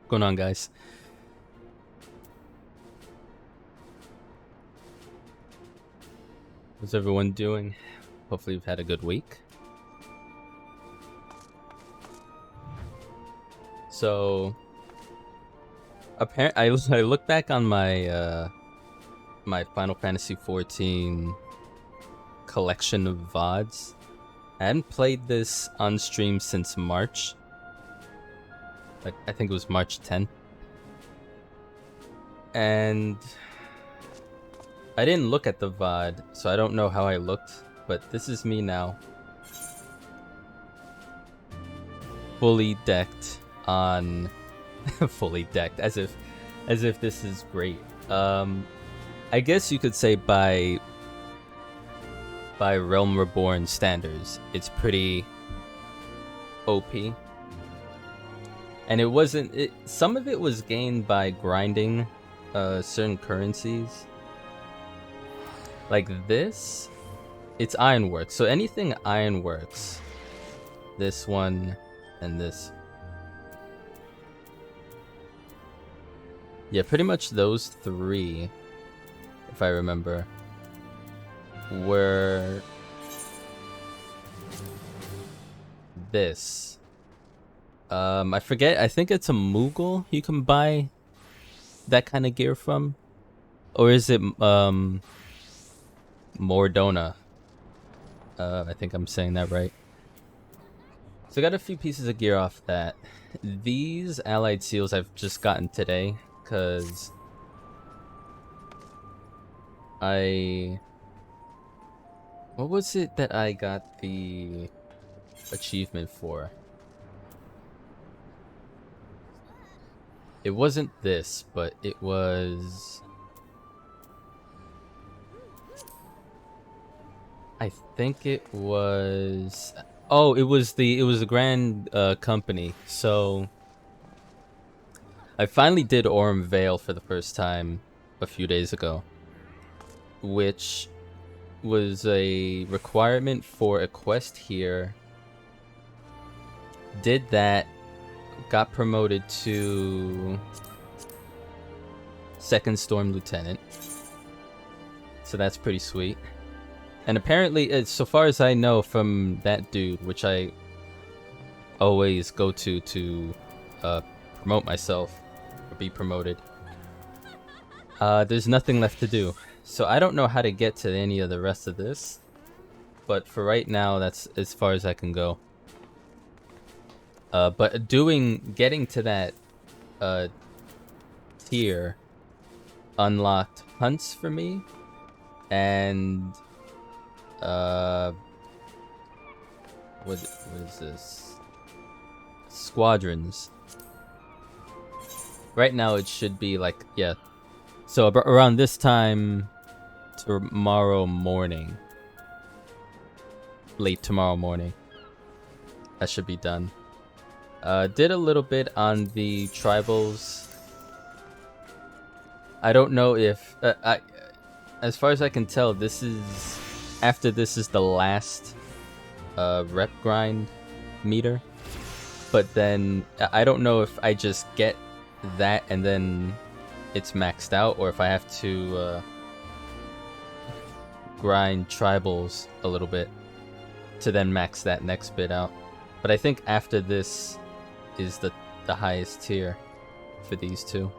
going on, guys? How's everyone doing? Hopefully you've had a good week. So, I look back on my my Final Fantasy XIV collection of VODs. I hadn't played this on stream since March. Like, I think it was March 10th. And I didn't look at the VOD, so I don't know how I looked, but this is me now. Fully decked on... fully decked, as if this is great. I guess you could say by Realm Reborn standards, it's pretty OP. And it wasn't... some of it was gained by grinding certain currencies. Like this, it's Ironworks. So anything Ironworks, this one and this. Yeah, pretty much those three, if I remember, were this. I forget, I think it's a Moogle you can buy that kind of gear from. Or is it Mordona? I think I'm saying that right. So I got a few pieces of gear off that. These allied seals I've just gotten today, because what was it that I got the achievement for? It wasn't this, but it was... I think it was... Oh, it was the Grand Company. So I finally did Orem Vale for the first time a few days ago, which was a requirement for a quest here. Did that, got promoted to Second Storm Lieutenant. So that's pretty sweet. And apparently, so far as I know from that dude, which I always go to promote myself or be promoted, there's nothing left to do. So I don't know how to get to any of the rest of this, but for right now, that's as far as I can go. But getting to that tier unlocked hunts for me, and what is this? Squadrons. Right now it should be like, yeah. So around this time tomorrow morning. Late tomorrow morning. That should be done. Did a little bit on the tribals. I don't know if as far as I can tell, this is after this is the last rep grind meter. But then I don't know if I just get that and then it's maxed out, or if I have to grind tribals a little bit to then max that next bit out. But I think after this is the highest tier for these two.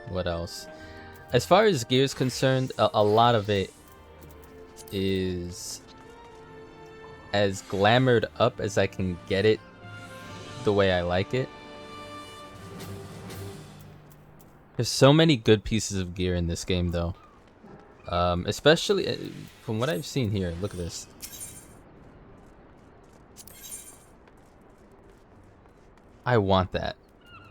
What else? As far as gear is concerned, a lot of it is as glamored up as I can get it the way I like it. There's so many good pieces of gear in this game, though. Especially from what I've seen here. Look at this. I want that.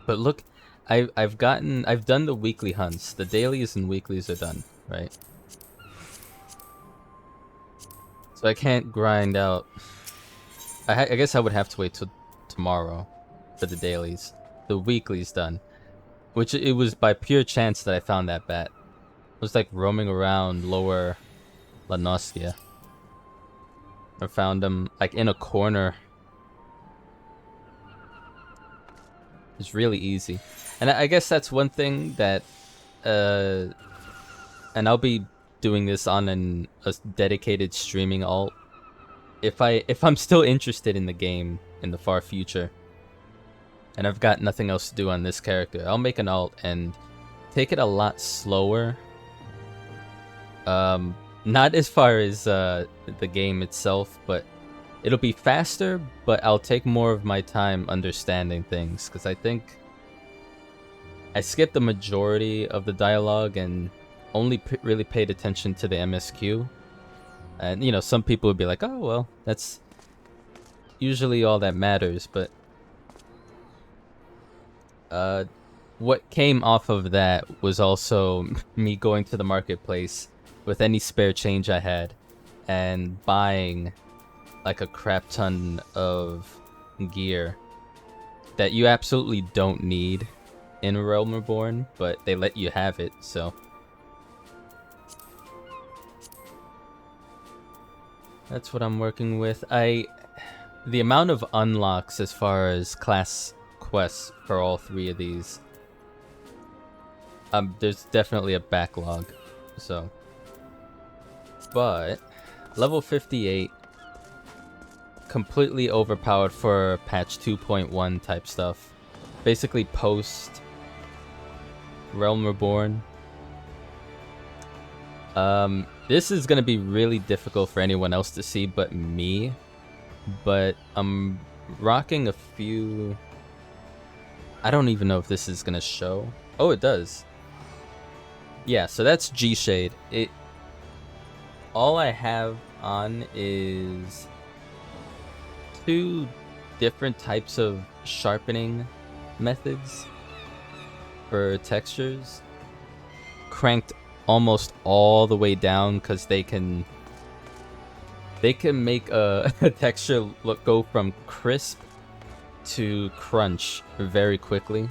But look, I've done the weekly hunts. The dailies and weeklies are done, right? So I can't grind out. I guess I would have to wait till tomorrow for the dailies. The weekly's done. Which it was by pure chance that I found that bat. It was like roaming around lower La Noscia. I found him like in a corner It's really easy. And I guess that's one thing that, and I'll be doing this on a dedicated streaming alt. If I'm still interested in the game in the far future, and I've got nothing else to do on this character, I'll make an alt and take it a lot slower. Not as far as the game itself, but it'll be faster, but I'll take more of my time understanding things, because I think I skipped the majority of the dialogue and only really paid attention to the MSQ. And, you know, some people would be like, oh, well, that's usually all that matters, but what came off of that was also me going to the marketplace with any spare change I had and buying like a crap ton of gear that you absolutely don't need in Realm Reborn, but they let you have it, so that's what I'm working with. The amount of unlocks as far as class quests for all three of these, there's definitely a backlog, so. But level 58, completely overpowered for patch 2.1 type stuff. Basically post Realm Reborn. This is gonna be really difficult for anyone else to see but me. But I'm rocking a few. I don't even know if this is gonna show. Oh, it does. Yeah, so that's G Shade. All I have on is 2 different types of sharpening methods for textures, cranked almost all the way down because they can make a texture go from crisp to crunch very quickly.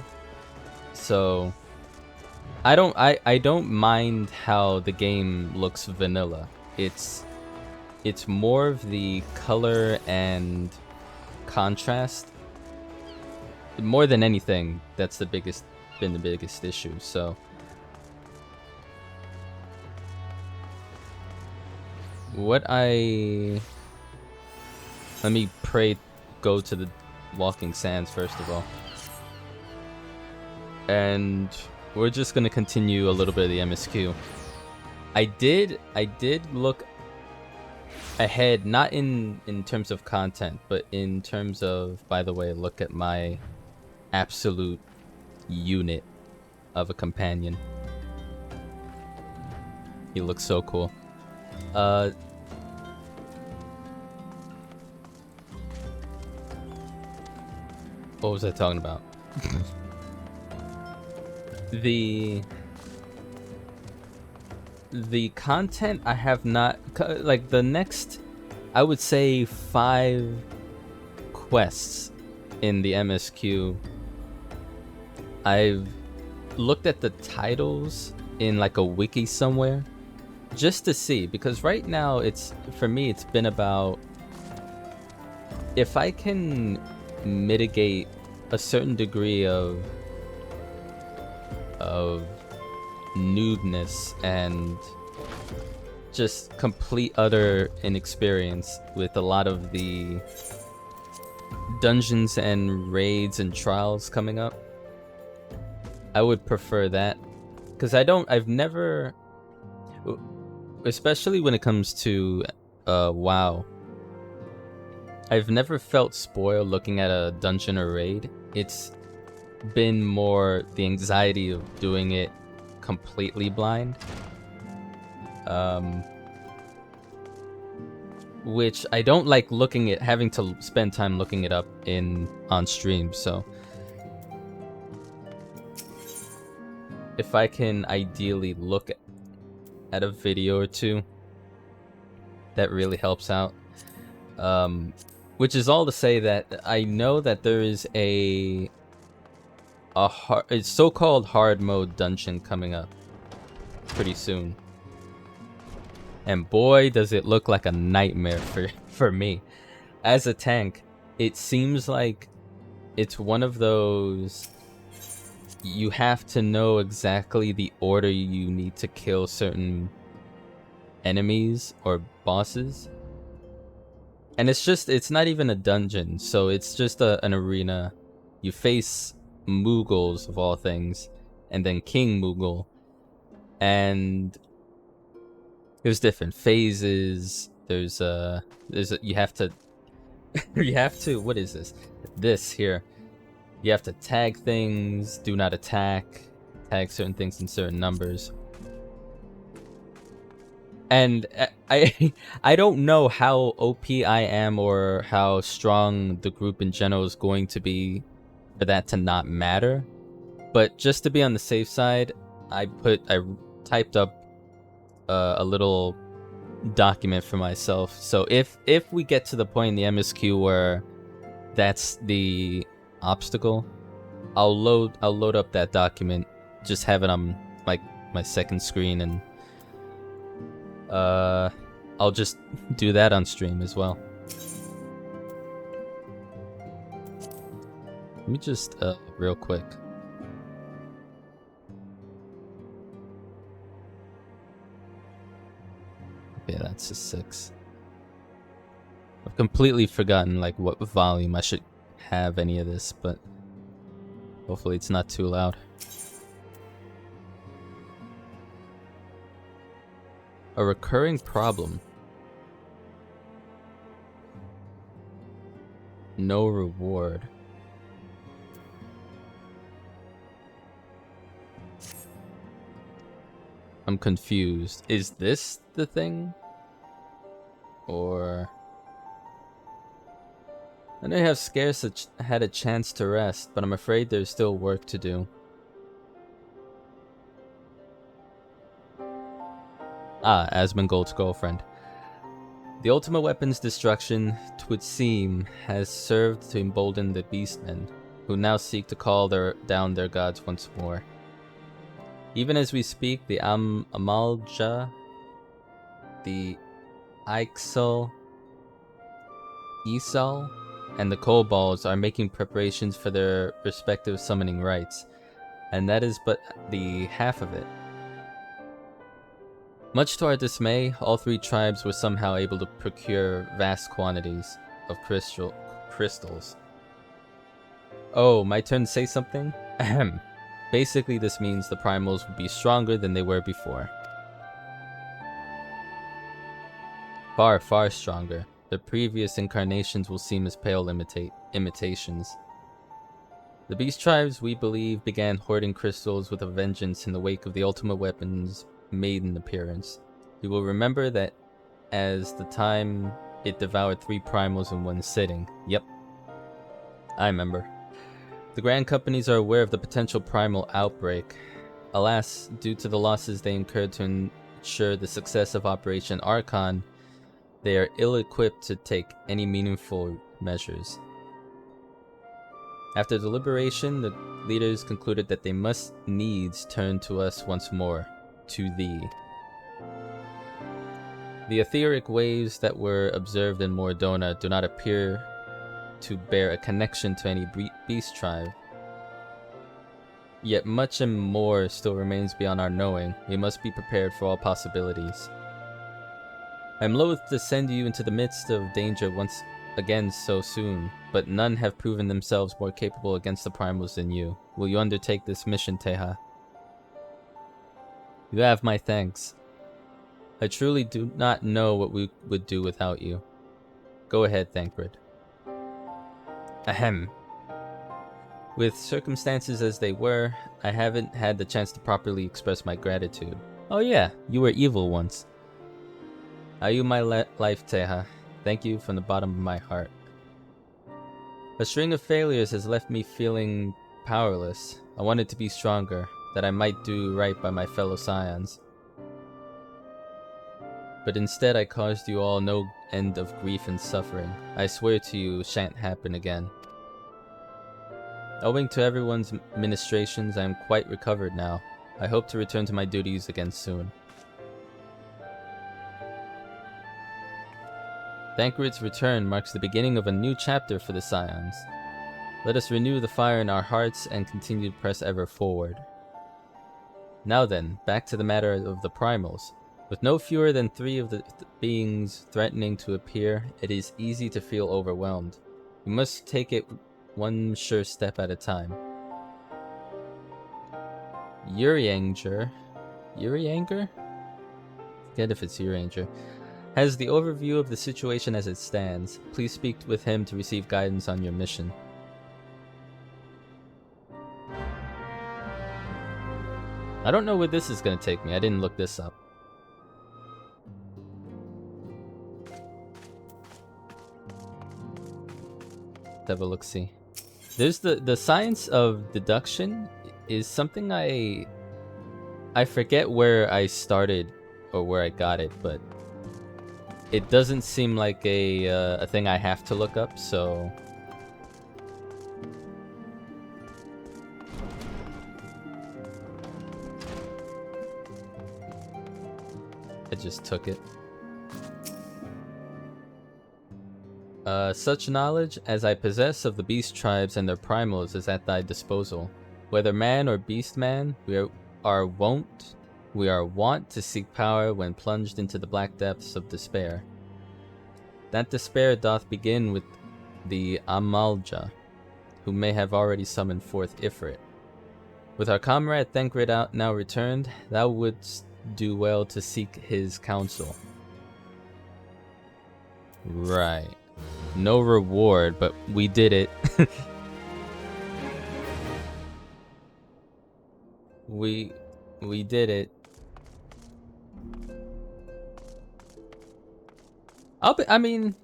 So I don't mind how the game looks vanilla. It's more of the color and contrast. More than anything, that's been the biggest issue. So let me go to the Walking Sands first of all. And we're just gonna continue a little bit of the MSQ. I did look ahead, not in terms of content, but in terms of, by the way, look at my absolute unit of a companion. He looks so cool. What was I talking about? The content I have not, like the next, I would say 5 quests in the MSQ. I've looked at the titles in like a wiki somewhere just to see, because right now for me it's been about if I can mitigate a certain degree of noobness and just complete utter inexperience with a lot of the dungeons and raids and trials coming up, I would prefer that, because I've never, especially when it comes to WoW, I've never felt spoiled looking at a dungeon or raid. It's been more the anxiety of doing it completely blind, which I don't like having to spend time looking it up on stream. So if I can ideally look at a video or two, that really helps out. Which is all to say that I know that there is a so-called hard mode dungeon coming up pretty soon, and boy does it look like a nightmare for me as a tank. It seems like it's one of those you have to know exactly the order you need to kill certain enemies or bosses. And it's not even a dungeon, so it's just an arena. You face Moogles of all things, and then King Moogle. And there's different phases. You have to what is this? This here. You have to tag things, do not attack, tag certain things in certain numbers. And I don't know how OP I am or how strong the group in general is going to be for that to not matter. But just to be on the safe side, I typed up a little document for myself. So if we get to the point in the MSQ where that's the obstacle, I'll load up that document, just have it on like my second screen, and I'll just do that on stream as well. Let me just real quick. Okay, that's a 6. I've completely forgotten like what volume I should have any of this, but hopefully it's not too loud. A recurring problem. No reward. I'm confused. Is this the thing? Or... I know you have scarce had a chance to rest, but I'm afraid there's still work to do. Ah, Asmongold's girlfriend. The ultimate weapon's destruction, 'twould seem, has served to embolden the beastmen, who now seek to call down their gods once more. Even as we speak, the Amalja, the Ixal, Isal, and the Kobolds are making preparations for their respective summoning rites, and that is but the half of it. Much to our dismay, all 3 tribes were somehow able to procure vast quantities of crystals. Oh, my turn to say something? Ahem. Basically, this means the primals will be stronger than they were before. Far, far stronger. The previous incarnations will seem as pale imitations. The beast tribes, we believe, began hoarding crystals with a vengeance in the wake of the ultimate weapon's maiden appearance. You will remember that as the time it devoured 3 primals in one sitting. Yep. I remember. The Grand Companies are aware of the potential primal outbreak. Alas, due to the losses they incurred to ensure the success of Operation Archon, they are ill-equipped to take any meaningful measures. After deliberation, the leaders concluded that they must needs turn to us once more, to thee. The etheric waves that were observed in Mordona do not appear to bear a connection to any beast tribe. Yet much and more still remains beyond our knowing. We must be prepared for all possibilities. I am loath to send you into the midst of danger once again so soon, but none have proven themselves more capable against the primals than you. Will you undertake this mission, Teha? You have my thanks. I truly do not know what we would do without you. Go ahead, Thancred. Ahem. With circumstances as they were, I haven't had the chance to properly express my gratitude. Oh yeah, you were evil once. I owe my life, Teha. Thank you from the bottom of my heart. A string of failures has left me feeling powerless. I wanted to be stronger, that I might do right by my fellow scions. But instead I caused you all no end of grief and suffering. I swear to you it shan't happen again. Owing to everyone's ministrations, I am quite recovered now. I hope to return to my duties again soon. Thancred's return marks the beginning of a new chapter for the Scions. Let us renew the fire in our hearts and continue to press ever forward. Now then, back to the matter of the primals. With no fewer than 3 of the beings threatening to appear, it is easy to feel overwhelmed. We must take it one sure step at a time. Urianger? Forget if it's Urianger. Has the overview of the situation as it stands. Please speak with him to receive guidance on your mission. I don't know where this is going to take me. I didn't look this up. Let's have a look-see. There's the science of deduction is something I forget where I started or where I got it, but it doesn't seem like a thing I have to look up, so I just took it. Such knowledge as I possess of the beast tribes and their primals is at thy disposal. Whether man or beast man, we are wont to seek power when plunged into the black depths of despair. That despair doth begin with the Amalja, who may have already summoned forth Ifrit. With our comrade Thancred now returned, thou wouldst do well to seek his counsel. Right. No reward, but we did it. We did it. I mean,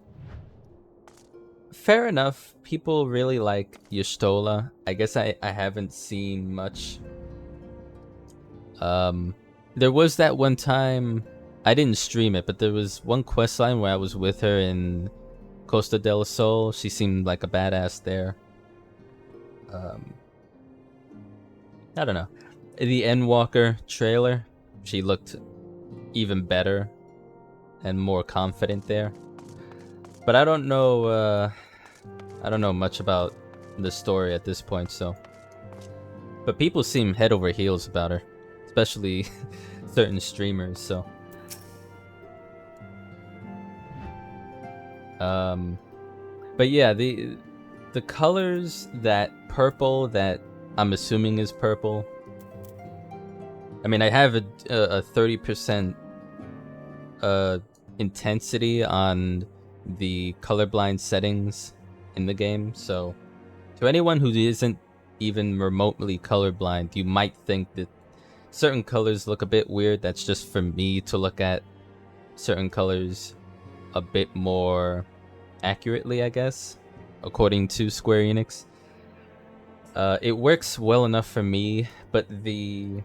fair enough. People really like Y'shtola. I guess I haven't seen much. There was that one time, I didn't stream it, but there was one questline where I was with her in Costa del Sol. She seemed like a badass there. I don't know. The Endwalker trailer, she looked even better and more confident there. But I don't know much about the story at this point, so. But people seem head over heels about her, especially certain streamers, so. But yeah, the colors, that purple that I'm assuming is purple. I mean, I have a 30% intensity on the colorblind settings in the game, so to anyone who isn't even remotely colorblind, you might think that certain colors look a bit weird. That's just for me to look at certain colors a bit more accurately, I guess, according to Square Enix. It works well enough for me, but the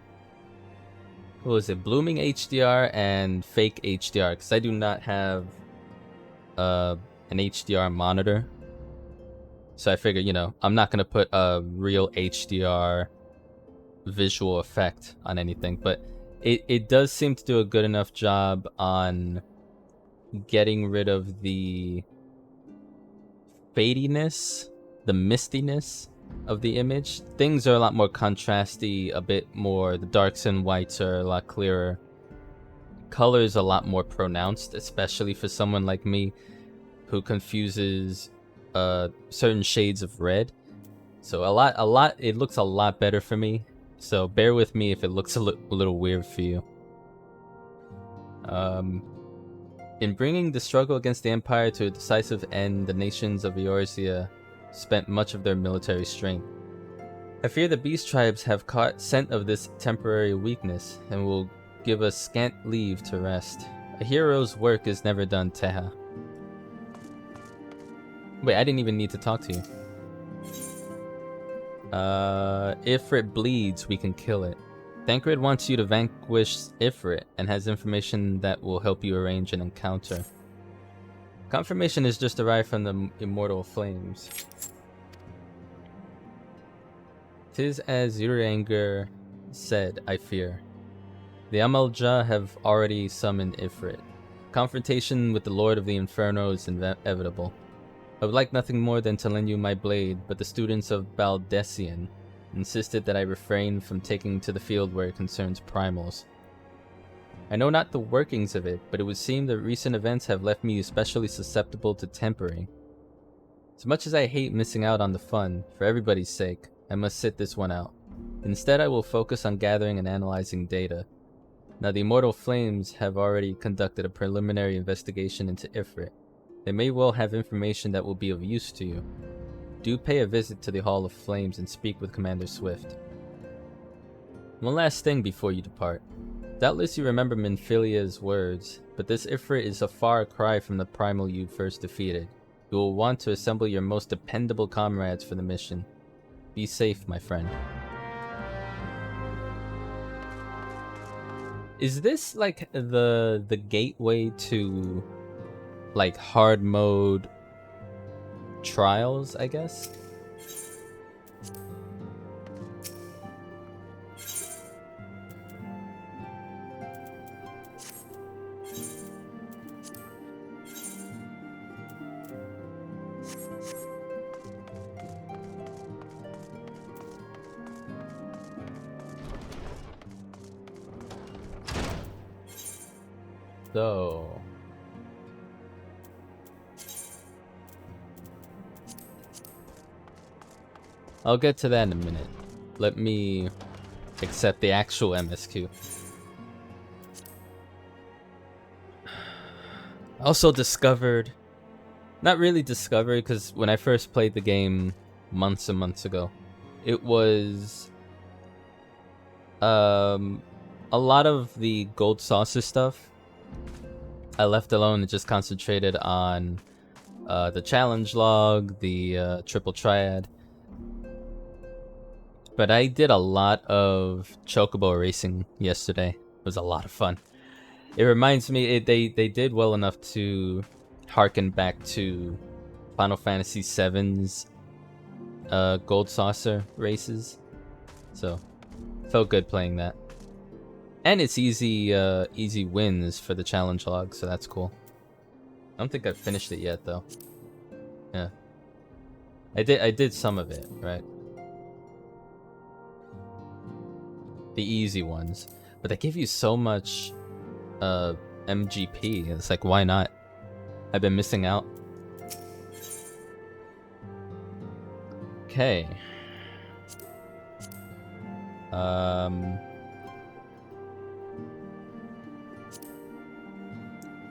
blooming HDR and fake HDR, because I do not have an HDR monitor, so I figure, you know, I'm not gonna put a real HDR visual effect on anything, but it does seem to do a good enough job on getting rid of the fadiness, the mistiness of the image. Things are a lot more contrasty, a bit more, the darks and whites are a lot clearer. Colors a lot more pronounced, especially for someone like me who confuses certain shades of red. So it looks a lot better for me. So bear with me if it looks a little weird for you. In bringing the struggle against the Empire to a decisive end, the nations of Eorzea spent much of their military strength. I fear the beast tribes have caught scent of this temporary weakness, and will give us scant leave to rest. A hero's work is never done, Teha. Wait, I didn't even need to talk to you. Ifrit bleeds, we can kill it. Thancred wants you to vanquish Ifrit, and has information that will help you arrange an encounter. Confirmation is just arrived from the immortal flames. 'Tis as Urianger said, I fear. The Amalja have already summoned Ifrit. Confrontation with the Lord of the Inferno is inevitable. I would like nothing more than to lend you my blade, but the students of Baldessian insisted that I refrain from taking to the field where it concerns primals. I know not the workings of it, but it would seem that recent events have left me especially susceptible to tempering. As much as I hate missing out on the fun, for everybody's sake, I must sit this one out. Instead, I will focus on gathering and analyzing data. Now, the Immortal Flames have already conducted a preliminary investigation into Ifrit. They may well have information that will be of use to you. Do pay a visit to the Hall of Flames and speak with Commander Swift. One last thing before you depart. Doubtless you remember Minfilia's words, but this Ifrit is a far cry from the primal you first defeated. You will want to assemble your most dependable comrades for the mission. Be safe, my friend. Is this like the gateway to like hard mode trials, I guess? So I'll get to that in a minute. Let me accept the actual MSQ. I also discovered, not really discovered, because when I first played the game months and months ago, it was a lot of the gold saucer stuff I left alone and just concentrated on the challenge log, the triple triad. But I did a lot of chocobo racing yesterday. It was a lot of fun. It reminds me, they did well enough to harken back to Final Fantasy VII's gold saucer races. So, felt good playing that. And it's easy wins for the challenge log, so that's cool. I don't think I've finished it yet, though. Yeah. I did some of it, right? The easy ones. But they give you so much MGP. It's like, why not? I've been missing out. Okay.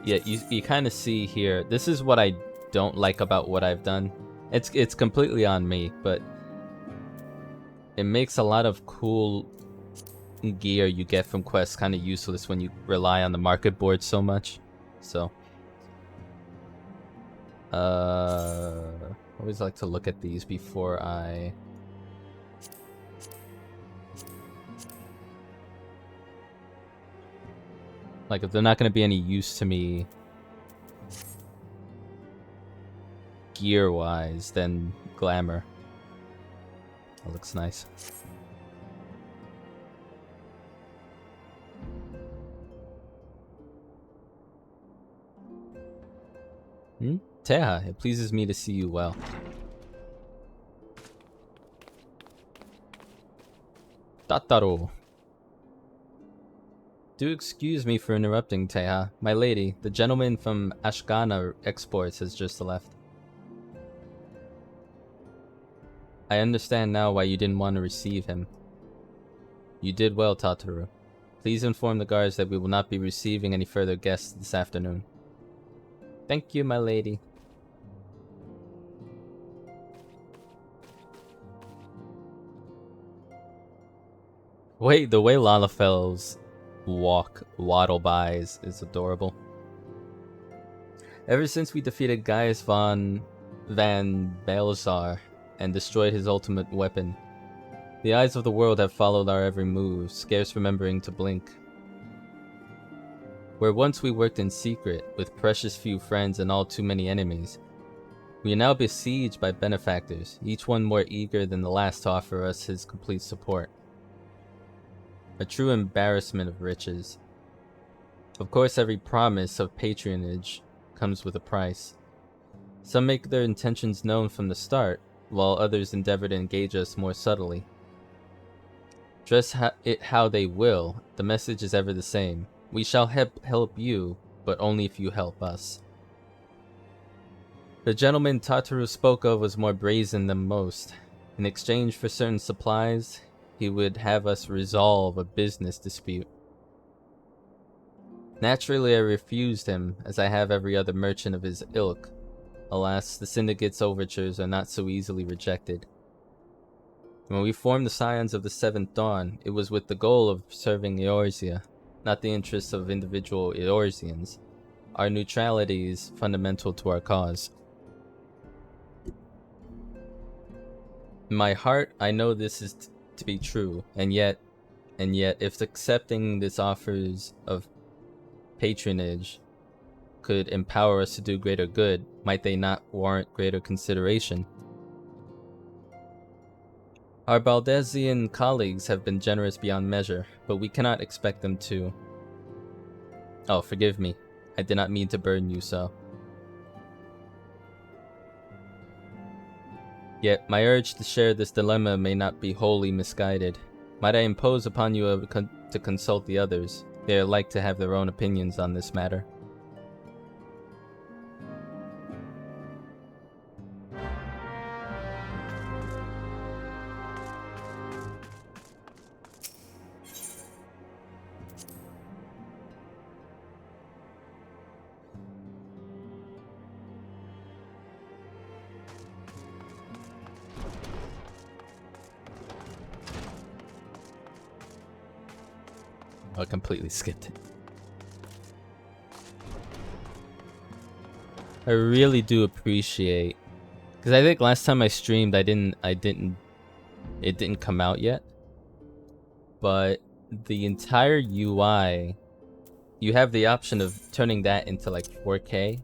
Yeah, you kind of see here. This is what I don't like about what I've done. It's completely on me, but it makes a lot of cool gear you get from quests kind of useless when you rely on the market board so much. So always like to look at these before I like, if they're not going to be any use to me gear wise, then glamour. That looks nice. Teha, it pleases me to see you well. Tataro. Do excuse me for interrupting, Teha. My lady, the gentleman from Ashgana Exports has just left. I understand now why you didn't want to receive him. You did well, Tataru. Please inform the guards that we will not be receiving any further guests this afternoon. Thank you, my lady. Wait, the way Lalafells waddle by is adorable. Ever since we defeated Gaius van Belzar and destroyed his ultimate weapon, the eyes of the world have followed our every move, scarce remembering to blink. Where once we worked in secret, with precious few friends and all too many enemies, we are now besieged by benefactors, each one more eager than the last to offer us his complete support. A true embarrassment of riches. Of course, every promise of patronage comes with a price. Some make their intentions known from the start, while others endeavor to engage us more subtly. Dress it how they will, the message is ever the same. We shall help you, but only if you help us. The gentleman Tataru spoke of was more brazen than most. In exchange for certain supplies, he would have us resolve a business dispute. Naturally, I refused him, as I have every other merchant of his ilk. Alas, the syndicate's overtures are not so easily rejected. When we formed the Scions of the Seventh Dawn, it was with the goal of serving Eorzea, not the interests of individual Eorzeans. Our neutrality is fundamental to our cause. In my heart, I know this is to be true, and yet, if accepting this offers of patronage could empower us to do greater good, might they not warrant greater consideration? Our Baldesian colleagues have been generous beyond measure, but we cannot expect them to. Oh, forgive me. I did not mean to burden you so. Yet, my urge to share this dilemma may not be wholly misguided. Might I impose upon you to consult the others? They are like to have their own opinions on this matter. I completely skipped it. I really do appreciate, because I think last time I streamed, it didn't come out yet. But the entire UI, you have the option of turning that into like 4K.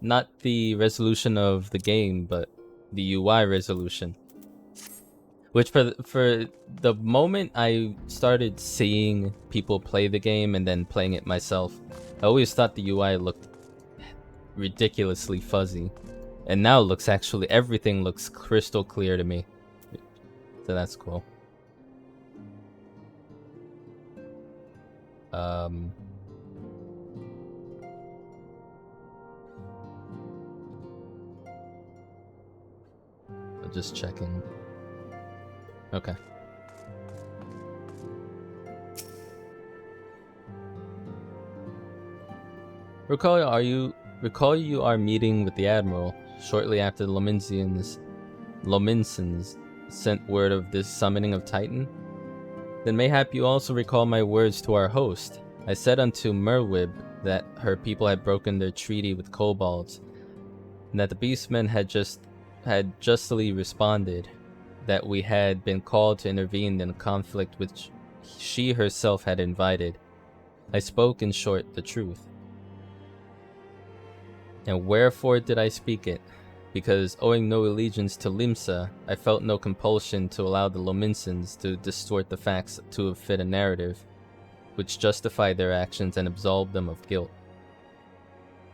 Not the resolution of the game, but the UI resolution. Which for the moment I started seeing people play the game and then playing it myself, I always thought the UI looked ridiculously fuzzy. And now it looks everything looks crystal clear to me. So that's cool. Just checking. Okay. Recall you are meeting with the Admiral shortly after the Lominsons sent word of this summoning of Titan? Then mayhap you also recall my words to our host. I said unto Merwib that her people had broken their treaty with kobolds, and that the beastmen had justly responded that we had been called to intervene in a conflict which she herself had invited. I spoke, in short, the truth. And wherefore did I speak it? Because, owing no allegiance to Limsa, I felt no compulsion to allow the Lominsons to distort the facts to fit a narrative, which justified their actions and absolved them of guilt.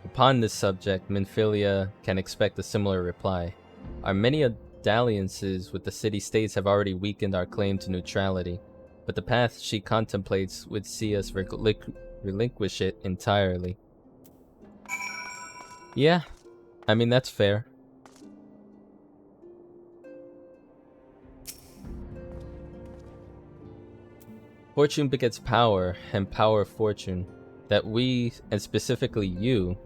Upon this subject, Minfilia can expect a similar reply. Our many dalliances with the city-states have already weakened our claim to neutrality, but the path she contemplates would see us relinquish it entirely. Yeah, I mean, that's fair. Fortune begets power, and power fortune. That we, and specifically you,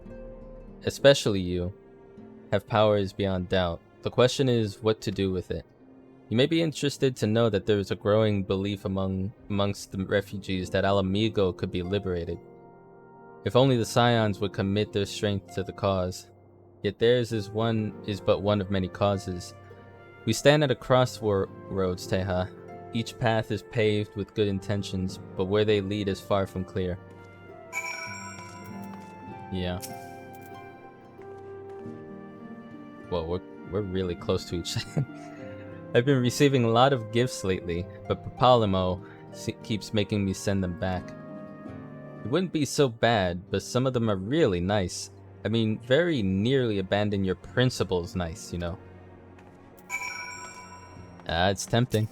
especially you, have power is beyond doubt. The question is what to do with it. You may be interested to know that there is a growing belief amongst the refugees that Alamigo could be liberated. If only the Scions would commit their strength to the cause. Yet theirs is but one of many causes. We stand at a crossroads, Teha. Each path is paved with good intentions, but where they lead is far from clear. Yeah. Well, we're really close to each other. I've been receiving a lot of gifts lately, but Papalimo keeps making me send them back. It wouldn't be so bad, but some of them are really nice. I mean, very nearly abandon your principles. Nice, you know. It's tempting.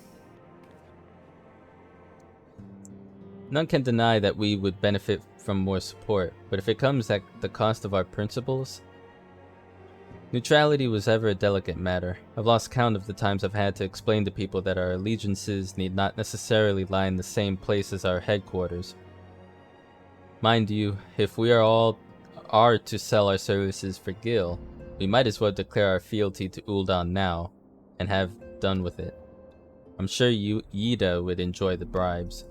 None can deny that we would benefit from more support, but if it comes at the cost of our principles... Neutrality was ever a delicate matter. I've lost count of the times I've had to explain to people that our allegiances need not necessarily lie in the same place as our headquarters. Mind you, if we are to sell our services for Gil, we might as well declare our fealty to Ul'dah now, and have done with it. I'm sure Yida would enjoy the bribes.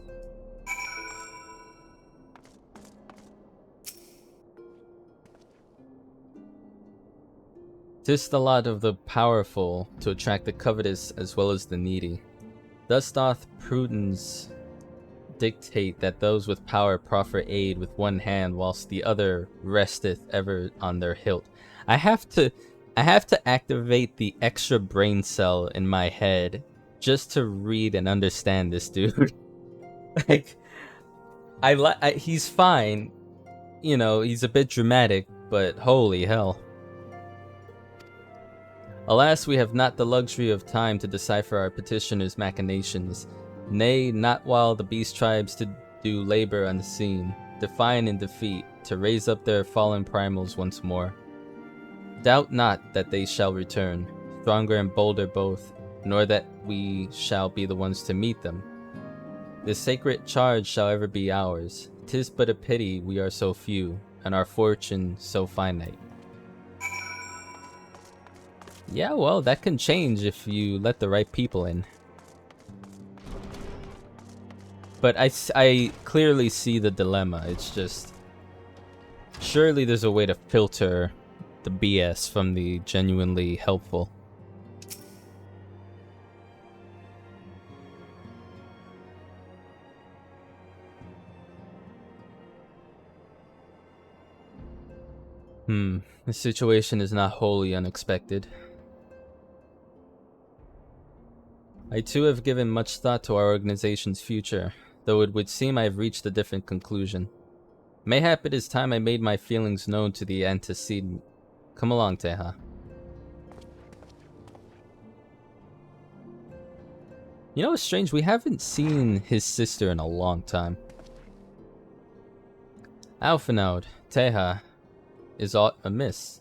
"'Tis the lot of the powerful to attract the covetous as well as the needy. Thus doth prudence dictate that those with power proffer aid with one hand, whilst the other resteth ever on their hilt." I have to activate the extra brain cell in my head just to read and understand this dude. Like, he's fine, you know, he's a bit dramatic, but holy hell. "Alas, we have not the luxury of time to decipher our petitioner's machinations. Nay, not while the beast tribes to do labor unseen, define and defeat, to raise up their fallen primals once more. Doubt not that they shall return, stronger and bolder both, nor that we shall be the ones to meet them. This sacred charge shall ever be ours. 'Tis but a pity we are so few, and our fortune so finite." Yeah, well, that can change if you let the right people in. But I clearly see the dilemma. It's just... surely there's a way to filter the BS from the genuinely helpful. The situation is not wholly unexpected. I too have given much thought to our organization's future, though it would seem I have reached a different conclusion. Mayhap it is time I made my feelings known to the antecedent. Come along, Teha. You know what's strange? We haven't seen his sister in a long time. "Alphinaud, Teha, is aught amiss?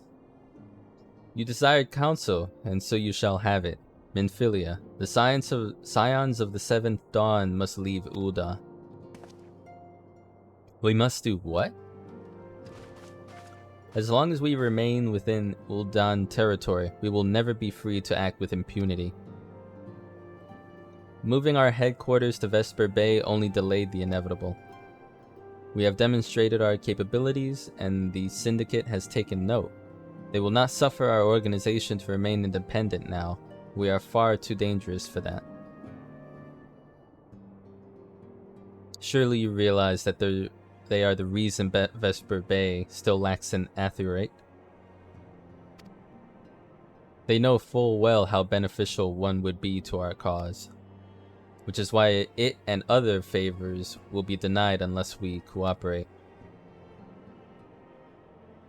You desired counsel, and so you shall have it. Minfilia, the scions of the Seventh Dawn must leave Ul'dah." We must do what? "As long as we remain within Ul'dah territory, we will never be free to act with impunity. Moving our headquarters to Vesper Bay only delayed the inevitable. We have demonstrated our capabilities, and the Syndicate has taken note. They will not suffer our organization to remain independent now. We are far too dangerous for that. Surely you realize that they are the reason Vesper Bay still lacks an Athurate. They know full well how beneficial one would be to our cause, which is why it and other favors will be denied unless we cooperate.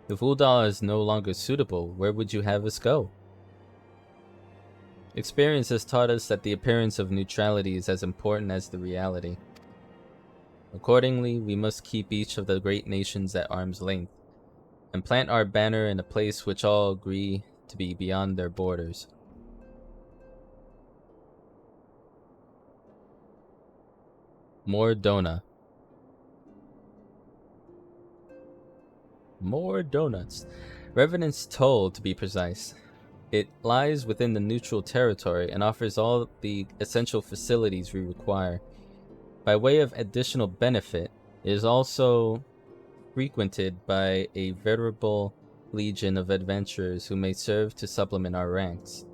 If Ul'dah is no longer suitable, where would you have us go? Experience has taught us that the appearance of neutrality is as important as the reality. Accordingly, we must keep each of the great nations at arm's length, and plant our banner in a place which all agree to be beyond their borders. More Dona. More donuts. Revenant's Toll, to be precise. It lies within the neutral territory and offers all the essential facilities we require. By way of additional benefit, it is also frequented by a veritable legion of adventurers who may serve to supplement our ranks.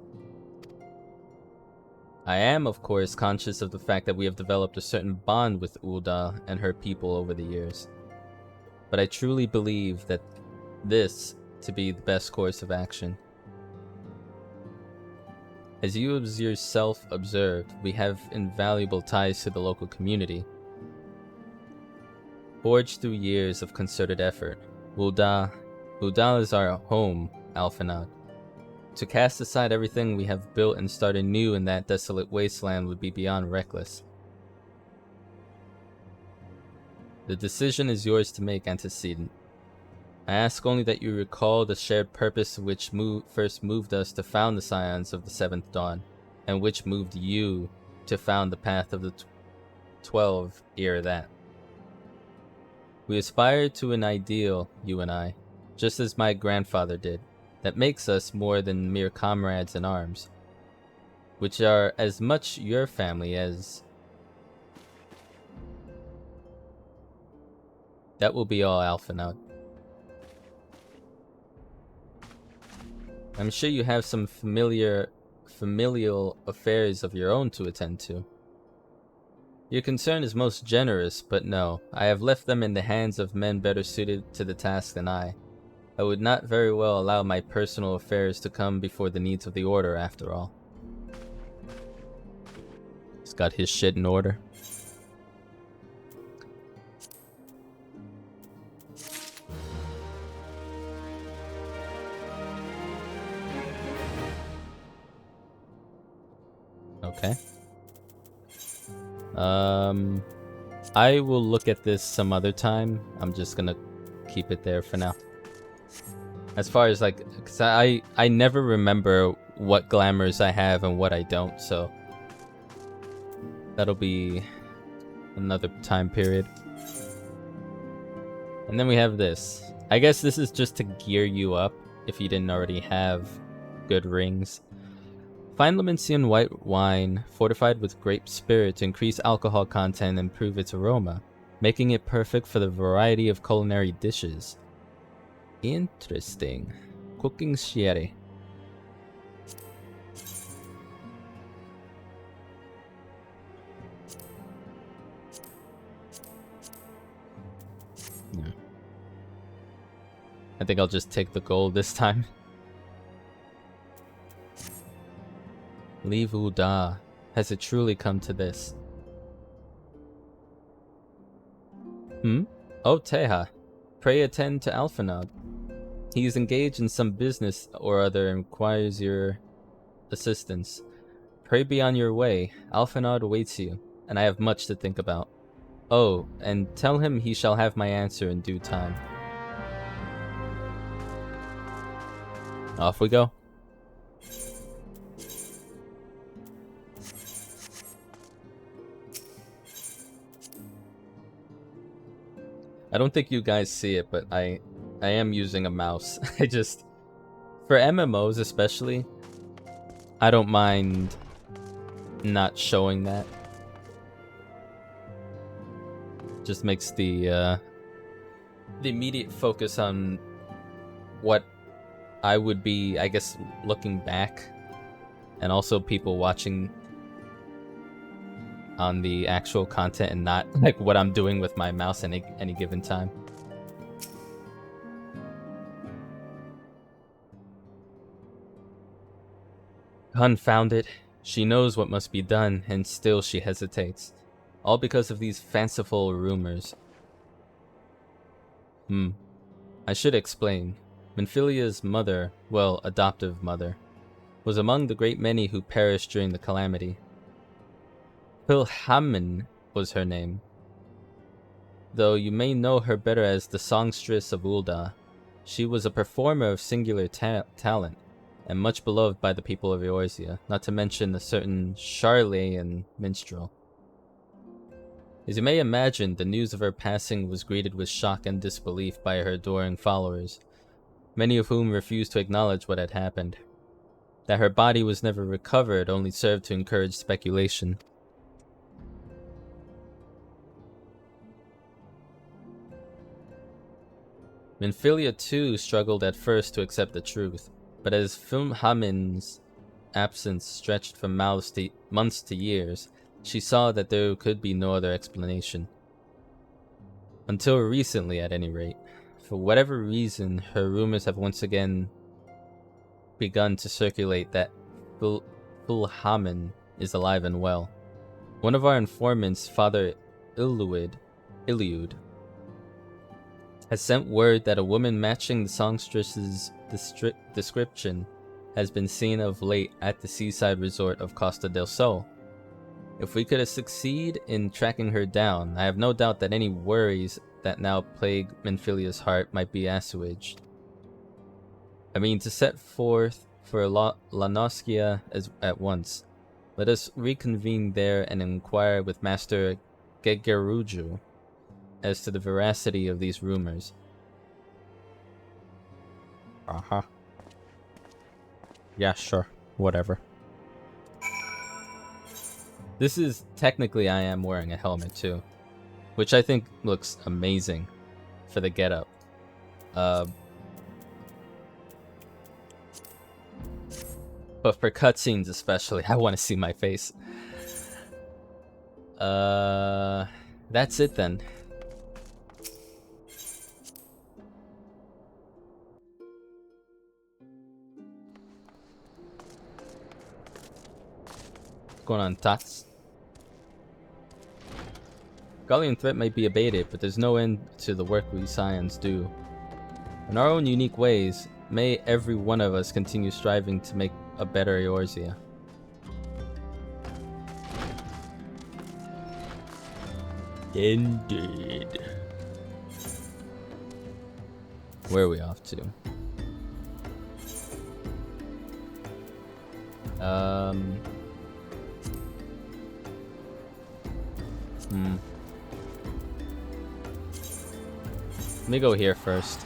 I am, of course, conscious of the fact that we have developed a certain bond with Ul'dah and her people over the years. But I truly believe that this to be the best course of action. As you yourself observed, we have invaluable ties to the local community. Forged through years of concerted effort, Ul'dah Udal is our home, Alphanod. To cast aside everything we have built and start anew in that desolate wasteland would be beyond reckless. The decision is yours to make, Antecedent. I ask only that you recall the shared purpose which first moved us to found the Scions of the Seventh Dawn, and which moved you to found the Path of the 12 ere that. We aspire to an ideal, you and I, just as my grandfather did, that makes us more than mere comrades in arms, which are as much your family as... That will be all, Alphanod. I'm sure you have some familial affairs of your own to attend to. Your concern is most generous, but no, I have left them in the hands of men better suited to the task than I. I would not very well allow my personal affairs to come before the needs of the Order, after all. He's got his shit in order. Okay. I will look at this some other time. I'm just gonna keep it there for now. As far as like, cause I never remember what glamours I have and what I don't, so that'll be another time period. And then we have this. I guess this is just to gear you up if you didn't already have good rings. Fine Lamencian white wine, fortified with grape spirit to increase alcohol content and improve its aroma, making it perfect for the variety of culinary dishes. Interesting. Cooking sherry. Yeah. I think I'll just take the gold this time. Leave Uda. Has it truly come to this? Oh, Teha. Pray attend to Alphanod. He is engaged in some business or other and requires your assistance. Pray be on your way. Alphanod awaits you, and I have much to think about. Oh, and tell him he shall have my answer in due time. Off we go. I don't think you guys see it, but I am using a mouse. I just... For MMOs especially, I don't mind not showing that. Just makes the immediate focus on what I would be, I guess, looking back, and also people watching on the actual content and not like what I'm doing with my mouse at any given time. Confound it. She knows what must be done, and still she hesitates. All because of these fanciful rumors. I should explain. Minfilia's mother, well, adoptive mother, was among the great many who perished during the calamity. Pilhamen was her name, though you may know her better as the songstress of Ul'dah. She was a performer of singular talent, and much beloved by the people of Eorzea, not to mention a certain Charlatan minstrel. As you may imagine, the news of her passing was greeted with shock and disbelief by her adoring followers, many of whom refused to acknowledge what had happened. That her body was never recovered only served to encourage speculation. Minfilia too struggled at first to accept the truth, but as Filmhamen's absence stretched from months to years, she saw that there could be no other explanation. Until recently, at any rate. For whatever reason, her rumors have once again begun to circulate that Filhamen is alive and well. One of our informants, Father Iliud, has sent word that a woman matching the songstress's description has been seen of late at the seaside resort of Costa del Sol. If we could succeed in tracking her down, I have no doubt that any worries that now plague Menphilia's heart might be assuaged. I mean to set forth for Lanoskia at once. Let us reconvene there and inquire with Master Gegeruju as to the veracity of these rumors. Uh-huh. Yeah, sure. Whatever. This is technically I am wearing a helmet too, which I think looks amazing for the getup. But for cutscenes especially, I want to see my face. That's it then. What's going on, Tots? Gallian threat might be abated, but there's no end to the work we scions do. In our own unique ways, may every one of us continue striving to make a better Eorzea. Indeed. Where are we off to? Let me go here first.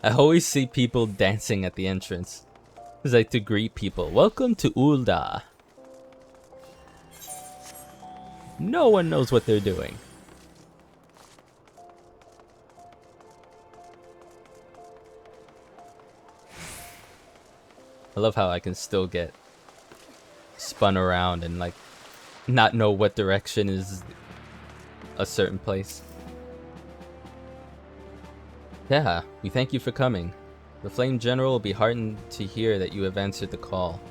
I always see people dancing at the entrance. It's like to greet people. Welcome to Ul'dah. No one knows what they're doing. I love how I can still get spun around and like not know what direction is a certain place. Yeah, we thank you for coming. The Flame General will be heartened to hear that you have answered the call.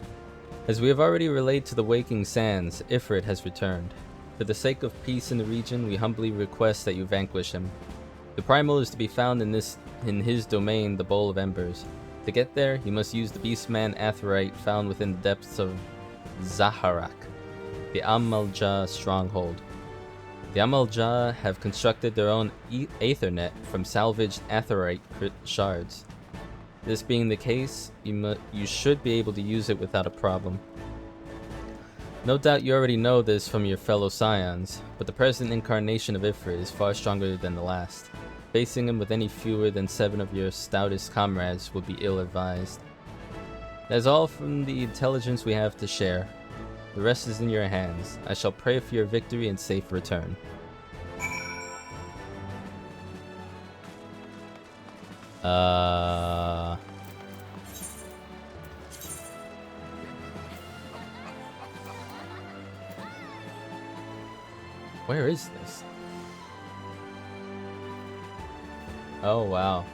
As we have already relayed to the Waking Sands, Ifrit has returned. For the sake of peace in the region, we humbly request that you vanquish him. The Primal is to be found in his domain, the Bowl of Embers. To get there, you must use the Beastman Aetheryte found within the depths of Zaharak, the Amalja stronghold. The Amalja have constructed their own Aethernet from salvaged Aetheryte shards. This being the case, you should be able to use it without a problem. No doubt you already know this from your fellow scions, but the present incarnation of Ifrit is far stronger than the last. Facing him with any fewer than 7 of your stoutest comrades would be ill-advised. That is all from the intelligence we have to share. The rest is in your hands. I shall pray for your victory and safe return. Where is this? Oh, wow.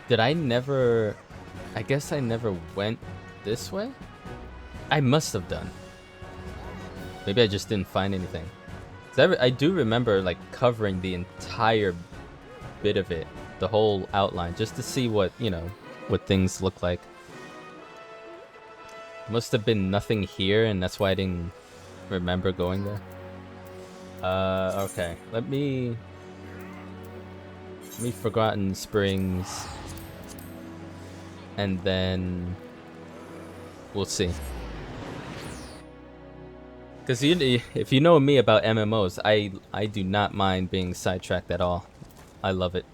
Did I never... I guess I never went this way? I must have done. Maybe I just didn't find anything. I do remember, like, covering the entire bit of it. The whole outline. Just to see what, you know, what things look like. Must have been nothing here, and that's why I didn't remember going there. Okay. Let me Forgotten Springs, and then we'll see. Because if you know me about MMOs, I do not mind being sidetracked at all. I love it.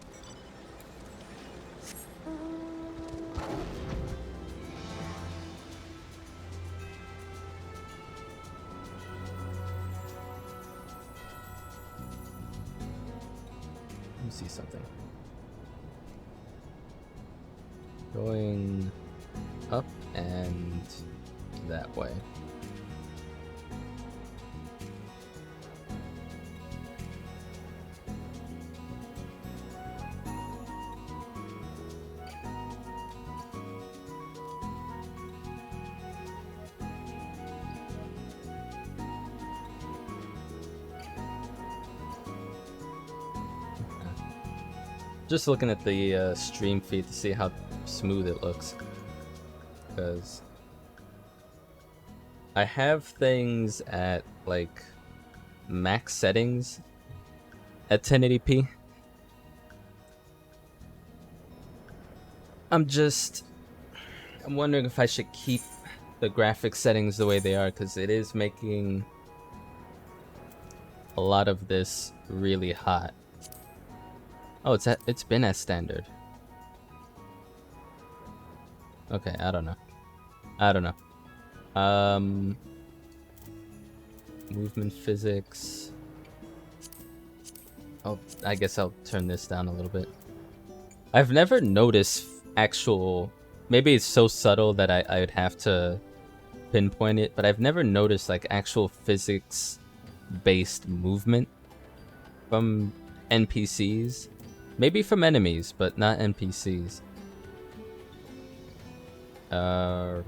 Let me see something. Going up and that way. Just looking at the stream feed to see how smooth it looks. Because I have things at like max settings at 1080p. I'm wondering if I should keep the graphics settings the way they are, because it is making a lot of this really hot. Oh, it's been at standard. Okay, I don't know. Movement physics. Oh, I guess I'll turn this down a little bit. I've never noticed actual, maybe it's so subtle that I would have to pinpoint it, but I've never noticed like actual physics based movement from NPCs. Maybe from enemies, but not NPCs. I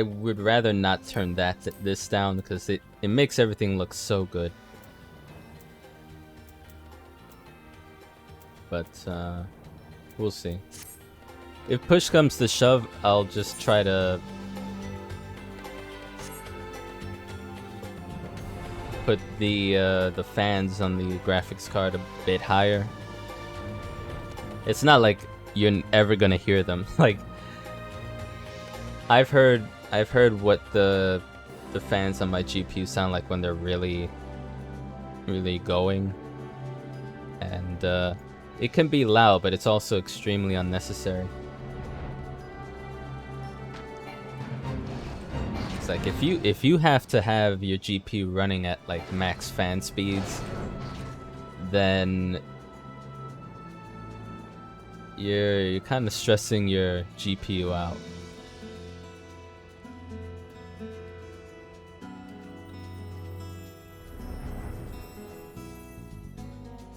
would rather not turn this down, because it makes everything look so good. But we'll see. If push comes to shove, I'll just try to put the fans on the graphics card a bit higher. It's not like you're ever gonna hear them. Like, I've heard what the fans on my GPU sound like when they're really going, and it can be loud, but it's also extremely unnecessary. It's like if you have to have your GPU running at like max fan speeds, then you're kind of stressing your GPU out.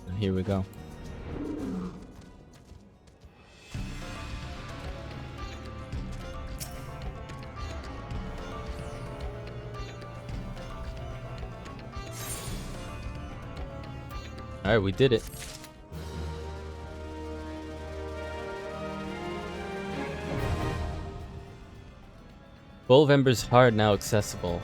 And here we go. Alright, we did it. Bowl of Ember's Hard now accessible.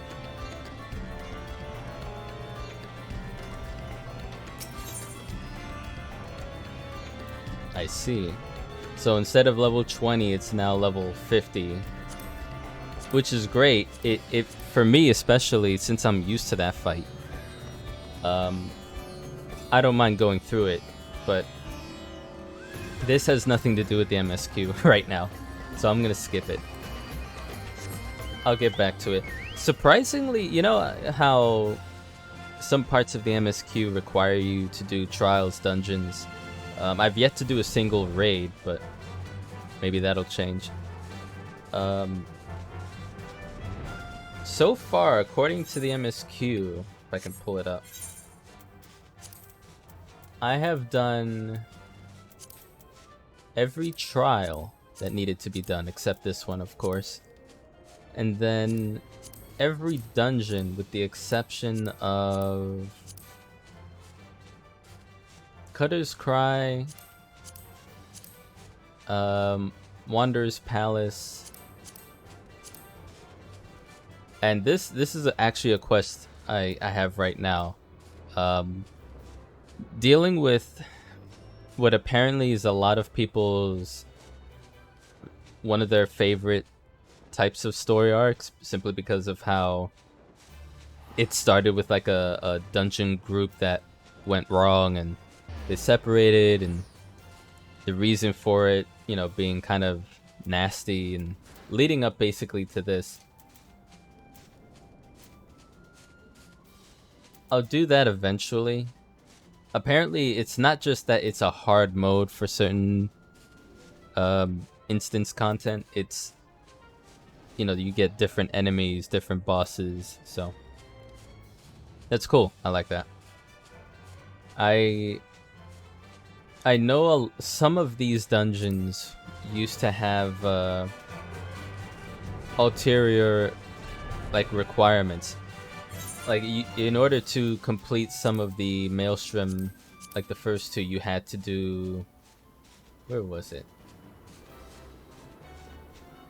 I see. So instead of level 20, it's now level 50. Which is great. It for me especially, since I'm used to that fight. I don't mind going through it, but this has nothing to do with the MSQ right now, so I'm gonna skip it. I'll get back to it. Surprisingly, you know how some parts of the MSQ require you to do trials dungeons? I've yet to do a single raid, but maybe that'll change. So far, according to the MSQ, if I can pull it up, I have done every trial that needed to be done, except this one, of course. And then every dungeon, with the exception of Cutter's Cry, Wanderer's Palace, and this is actually a quest I have right now. Dealing with what apparently is a lot of people's one of their favorite types of story arcs, simply because of how it started with like a dungeon group that went wrong and they separated, and the reason for it, you know, being kind of nasty and leading up basically to this. I'll do that eventually. Apparently, it's not just that it's a hard mode for certain instance content. It's, you know, you get different enemies, different bosses, so that's cool. I like that. I know some of these dungeons used to have ulterior like requirements. Like in order to complete some of the Maelstrom, like the first two, you had to do, where was it?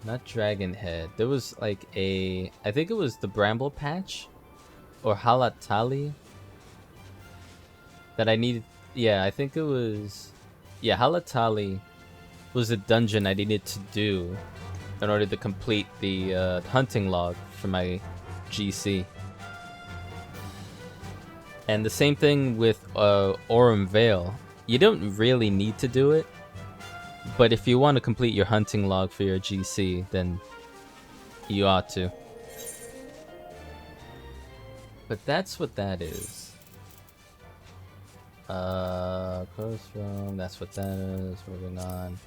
Not Dragon Head. There was like I think it was the Bramble Patch or Halatali that I needed. Yeah, I think it was. Yeah, Halatali was a dungeon I needed to do in order to complete the hunting log for my GC. And the same thing with Aurum Vale. You don't really need to do it, but if you want to complete your hunting log for your GC, then you ought to. But that's what that is. Close room, that's what that is. Moving on.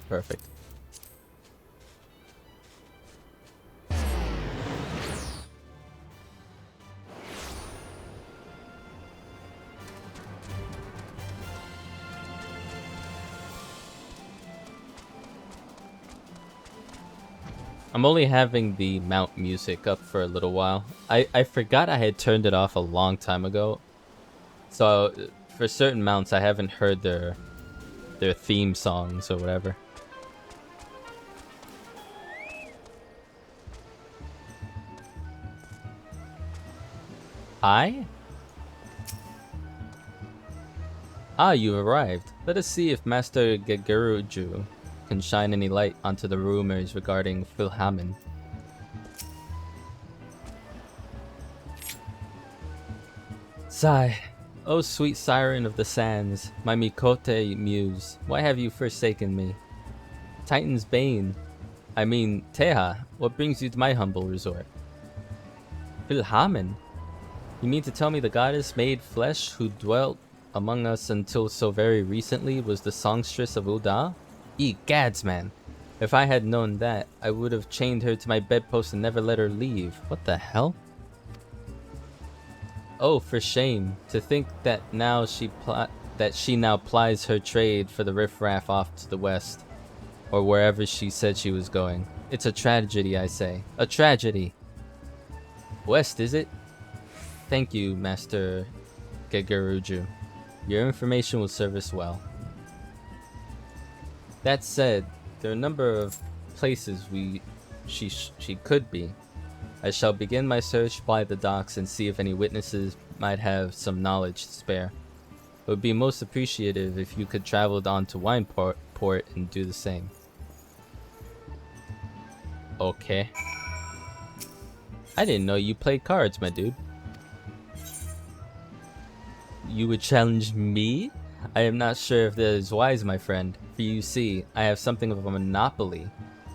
Perfect. I'm only having the mount music up for a little while. I forgot I had turned it off a long time ago. So for certain mounts I haven't heard their theme songs or whatever. Hi? Ah, you arrived. Let us see if Master Gegeruju can shine any light onto the rumors regarding Philhamen. Sigh. Oh, sweet siren of the sands, my Mikote muse, why have you forsaken me? Titan's bane. I mean, Teha, what brings you to my humble resort? Philhamen? You mean to tell me the goddess made flesh who dwelt among us until so very recently was the songstress of Ul'dah? Egads, man. If I had known that, I would have chained her to my bedpost and never let her leave. What the hell? Oh, for shame. To think that now she now plies her trade for the riffraff off to the west. Or wherever she said she was going. It's a tragedy, I say. A tragedy. West, is it? Thank you, Master Gegeruju. Your information will serve us well. That said, there are a number of places she could be. I shall begin my search by the docks and see if any witnesses might have some knowledge to spare. It would be most appreciative if you could travel down to Wineport and do the same. Okay. I didn't know you played cards, my dude. You would challenge me? I am not sure if that is wise, my friend. For you see, I have something of a monopoly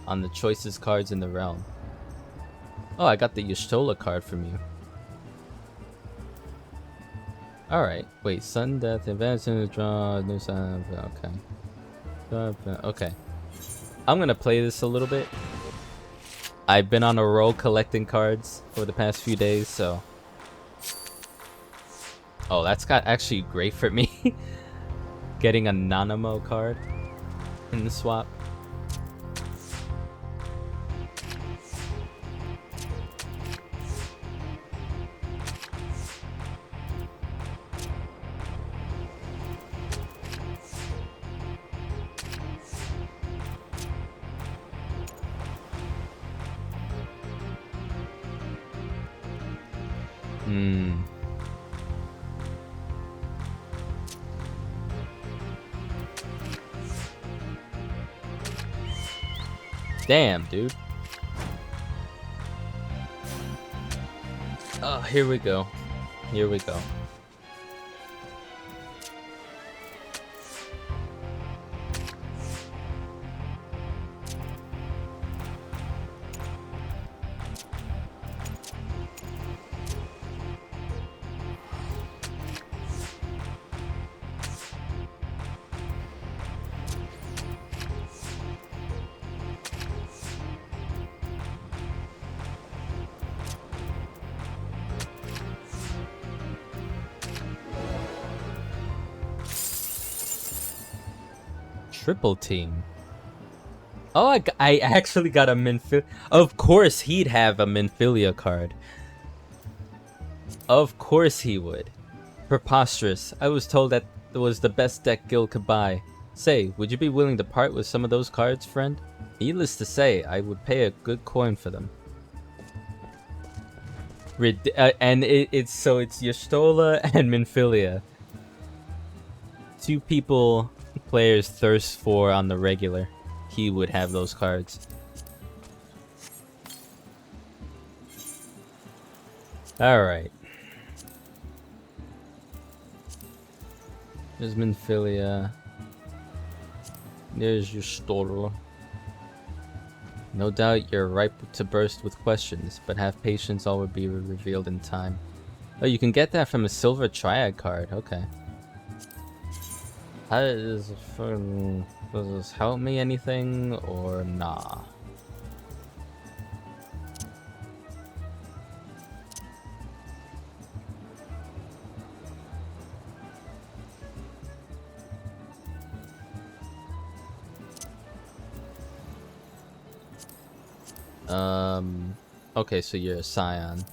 on the choicest cards in the realm. Oh, I got the Y'shtola card from you. Alright, wait, sudden death, advance in the draw, new sign, okay. Okay. I'm gonna play this a little bit. I've been on a roll collecting cards for the past few days, so... Oh, that's got actually great for me. Getting a Nanamo card in the swap. Damn, dude. Oh, here we go. Here we go. triple team. Oh, I actually got a Minfilia. Of course he'd have a Minfilia card. Of course he would. Preposterous. I was told that it was the best deck Gil could buy. Say, would you be willing to part with some of those cards, friend? Needless to say, I would pay a good coin for them. And it's Yestola and Minfilia. Two people players thirst for on the regular. He would have those cards. Alright. There's Minfilia. There's Yestola. No doubt you're ripe to burst with questions, but have patience, all will be revealed in time. Oh, you can get that from a silver triad card. Okay. Does this help me anything or nah? Okay, so you're a Scion.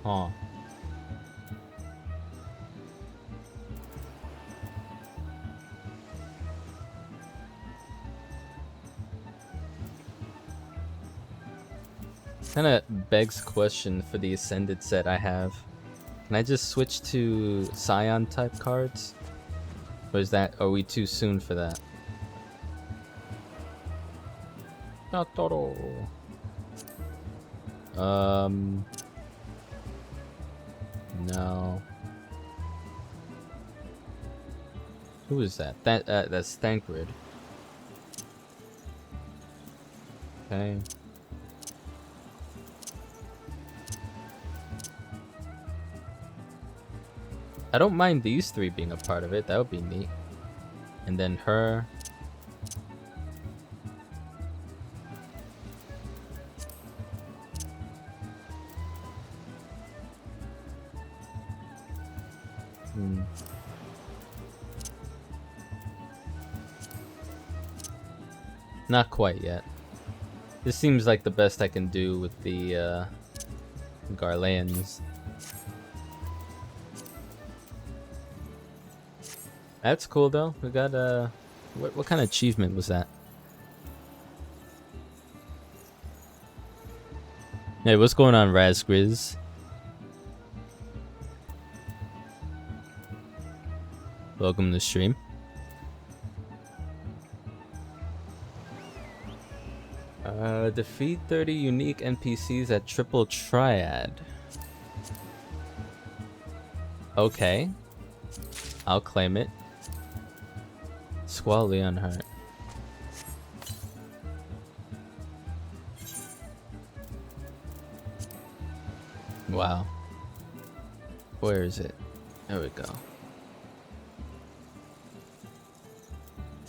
Huh. Kinda begs question for the Ascended set I have. Can I just switch to Scion type cards? Or are we too soon for that? No. Who is that? That's Thancred. Okay. I don't mind these three being a part of it. That would be neat. And then her. Not quite yet. This seems like the best I can do with the Garleans. That's cool though. We got what kind of achievement was that? Hey, what's going on, Razgriz? Welcome to the stream. Defeat 30 unique NPCs at Triple Triad. Okay. I'll claim it. Squall Leonheart. Wow. Where is it? There we go.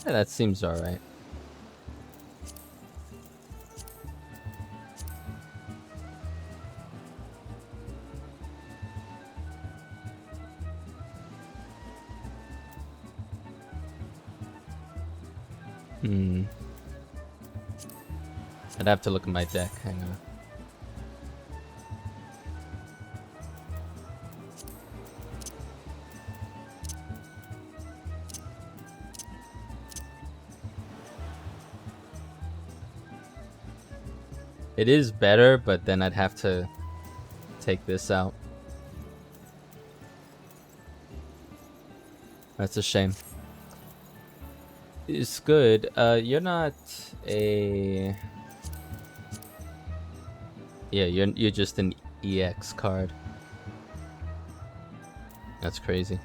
Yeah, that seems alright. I'd have to look at my deck. Hang on. It is better, but then I'd have to take this out. That's a shame. It's good. You're not a... Yeah, you're just an EX card. That's crazy.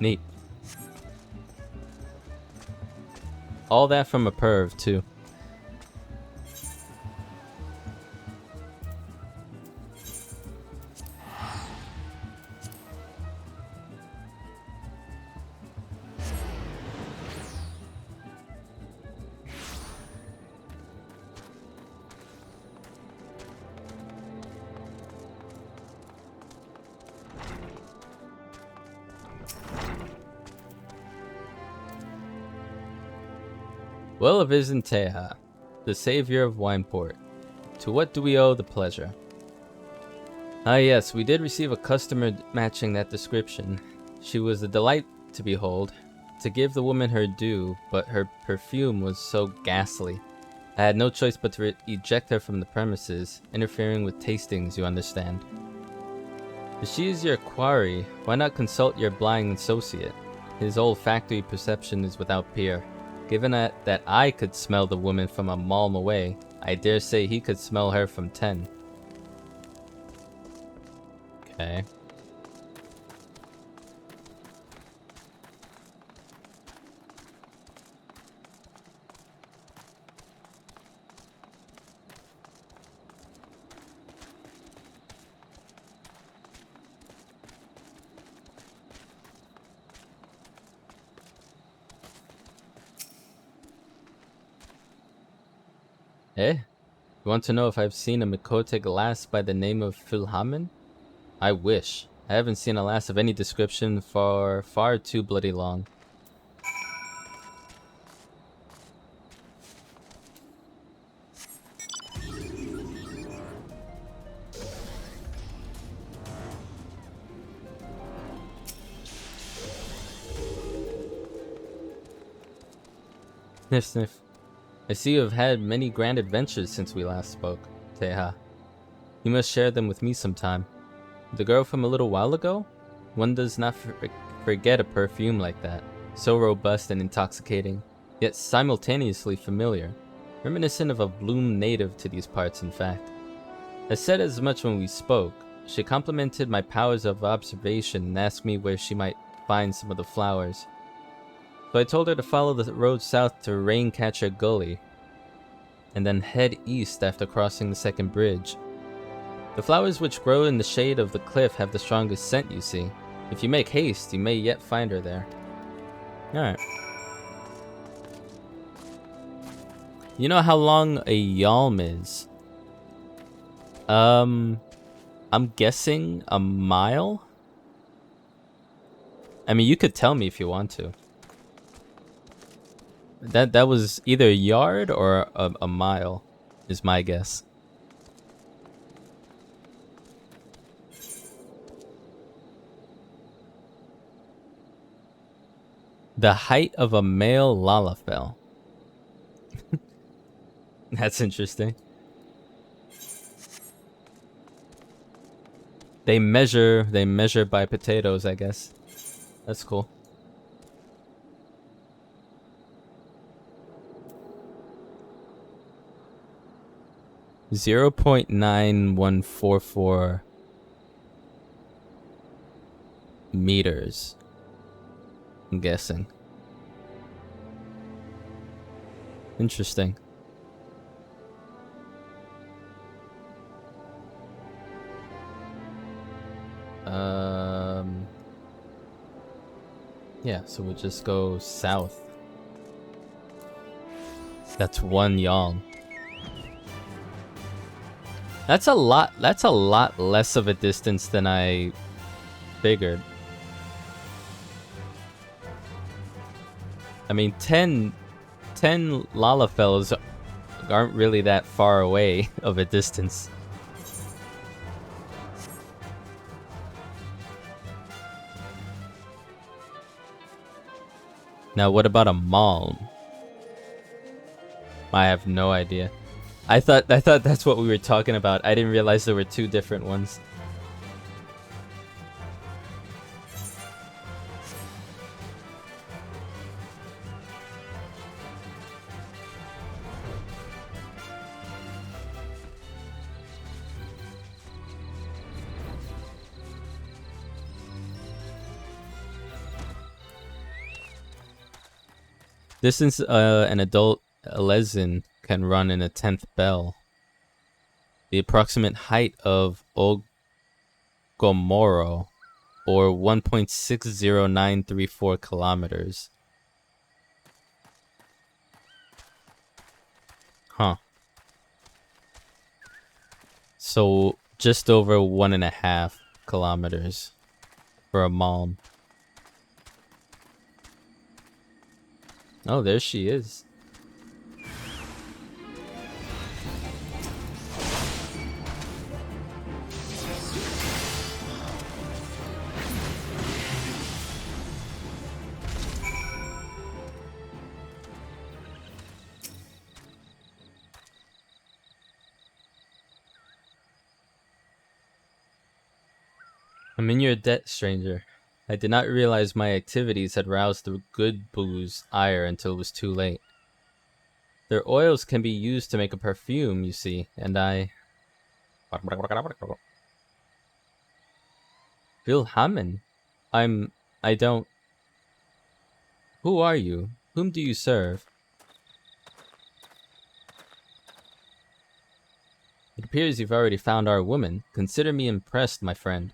Neat. All that from a perv, too. Well of Isenteha, the savior of Wineport. To what do we owe the pleasure? Ah yes, we did receive a customer matching that description. She was a delight to behold, to give the woman her due, but her perfume was so ghastly. I had no choice but to eject her from the premises, interfering with tastings, you understand. If she is your quarry, why not consult your blind associate? His olfactory perception is without peer. Given that I could smell the woman from a malm away, I dare say he could smell her from 10. Okay. Eh? You want to know if I've seen a Miqo'te lass by the name of Filhamen? I wish. I haven't seen a lass of any description for far too bloody long. Sniff sniff. I see you have had many grand adventures since we last spoke, Teha. You must share them with me sometime. The girl from a little while ago? One does not forget a perfume like that. So robust and intoxicating, yet simultaneously familiar. Reminiscent of a bloom native to these parts, in fact. I said as much when we spoke. She complimented my powers of observation and asked me where she might find some of the flowers. So I told her to follow the road south to Raincatcher Gully, and then head east after crossing the second bridge. The flowers which grow in the shade of the cliff have the strongest scent, you see. If you make haste, you may yet find her there. Alright. You know how long a yalm is? I'm guessing a mile? I mean, you could tell me if you want to. That was either a yard or a mile, is my guess. The height of a male Lalafell. That's interesting. They measure by potatoes, I guess. That's cool. .9144 meters. I'm guessing. Interesting. Yeah, so we'll just go south. That's one yalm. That's a lot less of a distance than I figured. I mean, 10 Lalafells aren't really that far away of a distance. Now, what about a malm? I have no idea. I thought that's what we were talking about. I didn't realize there were two different ones. Distance an adult Elezen can run in a 10th bell. The approximate height of Ogomoro, or 1.60934 kilometers. Huh. So just over 1.5 kilometers for a malm. Oh, there she is. I'm in your debt, stranger. I did not realize my activities had roused the good boo's ire until it was too late. Their oils can be used to make a perfume, you see, and I... Wilhelmen? I don't... Who are you? Whom do you serve? It appears you've already found our woman. Consider me impressed, my friend.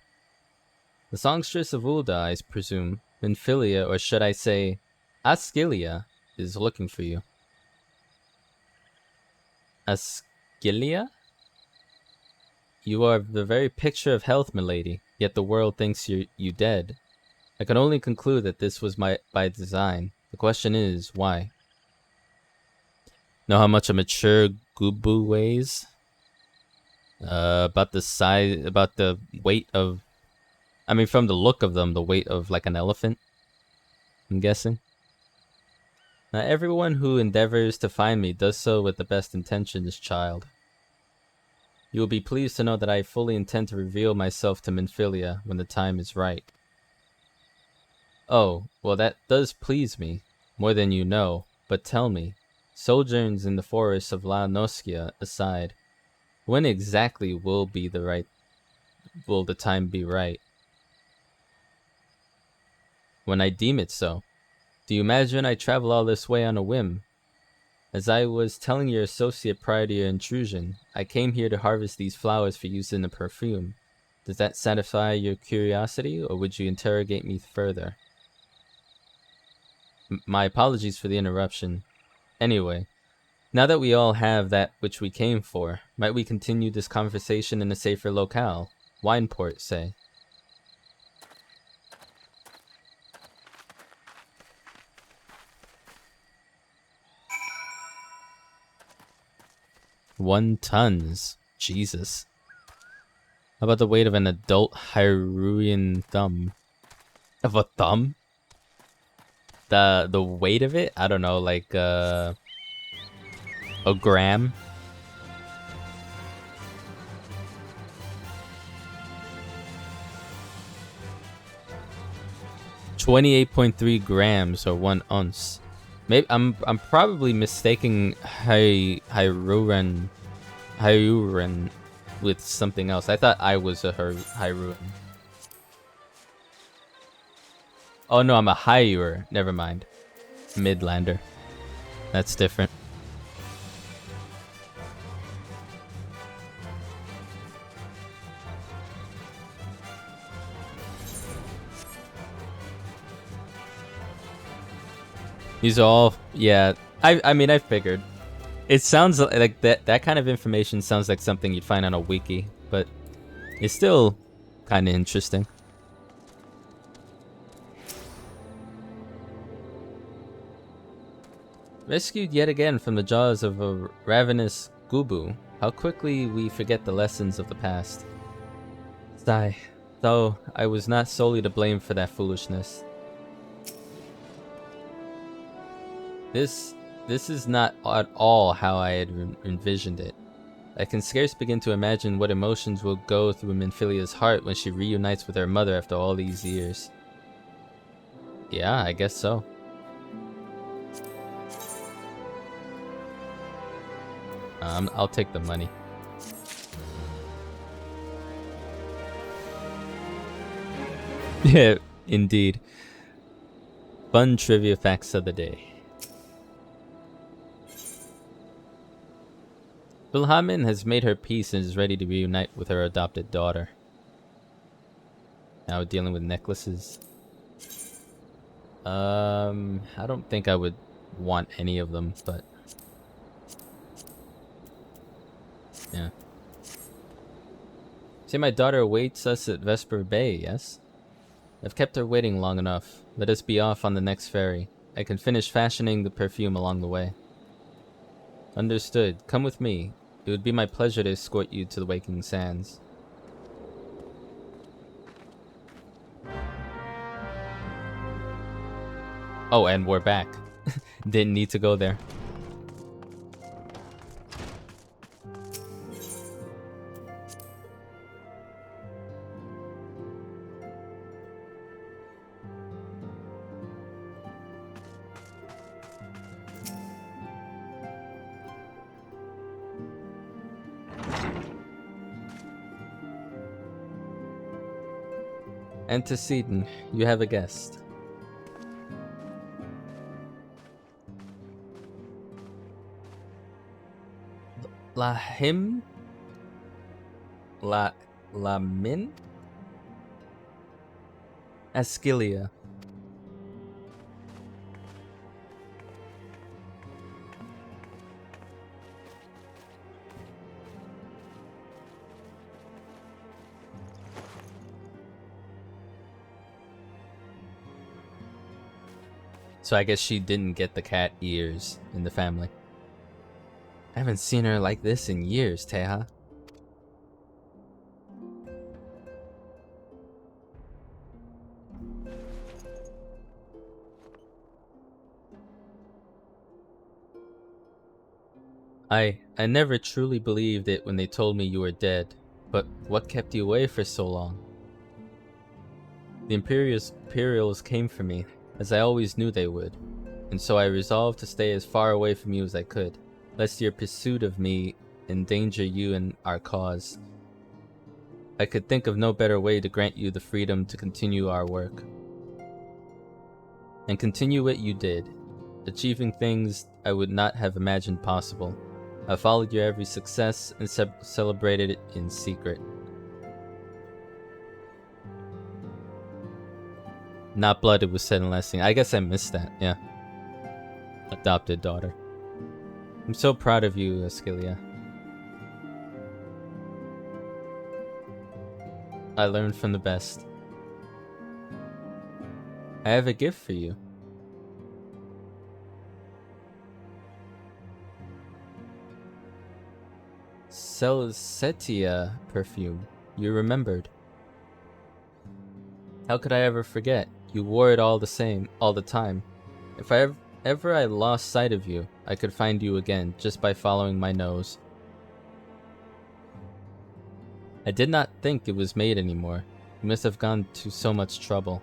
The songstress of Ulda, I presume, Minfilia, or should I say, Ascilia, is looking for you. Ascilia? You are the very picture of health, milady, yet the world thinks you dead. I can only conclude that this was by design. The question is, why? Know how much a mature Gubu weighs? About the size, about the weight of... I mean, from the look of them, the weight of like an elephant, I'm guessing. Now, everyone who endeavors to find me does so with the best intentions, child. You will be pleased to know that I fully intend to reveal myself to Minfilia when the time is right. Oh, well that does please me, more than you know, but tell me, sojourns in the forests of La Noscia aside, when exactly will the time be right? When I deem it so. Do you imagine I travel all this way on a whim? As I was telling your associate prior to your intrusion, I came here to harvest these flowers for use in a perfume. Does that satisfy your curiosity, or would you interrogate me further? My apologies for the interruption. Anyway, now that we all have that which we came for, might we continue this conversation in a safer locale? Wineport, say. One tons. Jesus. How about the weight of an adult Hyruean thumb? Of a thumb? The weight of it? I don't know, like a gram? .28 grams or 1 ounce. Maybe I'm probably mistaking Hyruean with something else. I thought I was a Hyruean. Oh no, I'm a Hyruer. Never mind. Midlander. That's different. These are all, yeah. I mean, I figured. It sounds like that kind of information sounds like something you'd find on a wiki, but it's still kind of interesting. Rescued yet again from the jaws of a ravenous Gubu, how quickly we forget the lessons of the past. Sigh, though I was not solely to blame for that foolishness. This is not at all how I had envisioned it. I can scarce begin to imagine what emotions will go through Minfilia's heart when she reunites with her mother after all these years. Yeah, I guess so. I'll take the money. Yeah, indeed. Fun trivia facts of the day. Wilhelmen has made her peace and is ready to reunite with her adopted daughter. Now we're dealing with necklaces. I don't think I would want any of them, but... yeah. Say my daughter awaits us at Vesper Bay, yes? I've kept her waiting long enough. Let us be off on the next ferry. I can finish fashioning the perfume along the way. Understood. Come with me. It would be my pleasure to escort you to the Waking Sands. Oh, and we're back. Didn't need to go there. Antecedent, you have a guest. Lahim? Lamin? Ascilia. So I guess she didn't get the cat ears in the family. I haven't seen her like this in years, Teha. I never truly believed it when they told me you were dead, but what kept you away for so long? The Imperials came for me, as I always knew they would, and so I resolved to stay as far away from you as I could, lest your pursuit of me endanger you and our cause. I could think of no better way to grant you the freedom to continue our work. And continue what you did, achieving things I would not have imagined possible. I followed your every success and celebrated it in secret. Not blooded was said in last scene. I guess I missed that, yeah. Adopted daughter. I'm so proud of you, Ascilia. I learned from the best. I have a gift for you. Celestia perfume. You remembered. How could I ever forget? You wore it all the time. If ever I lost sight of you, I could find you again just by following my nose. I did not think it was made anymore. You must have gone to so much trouble.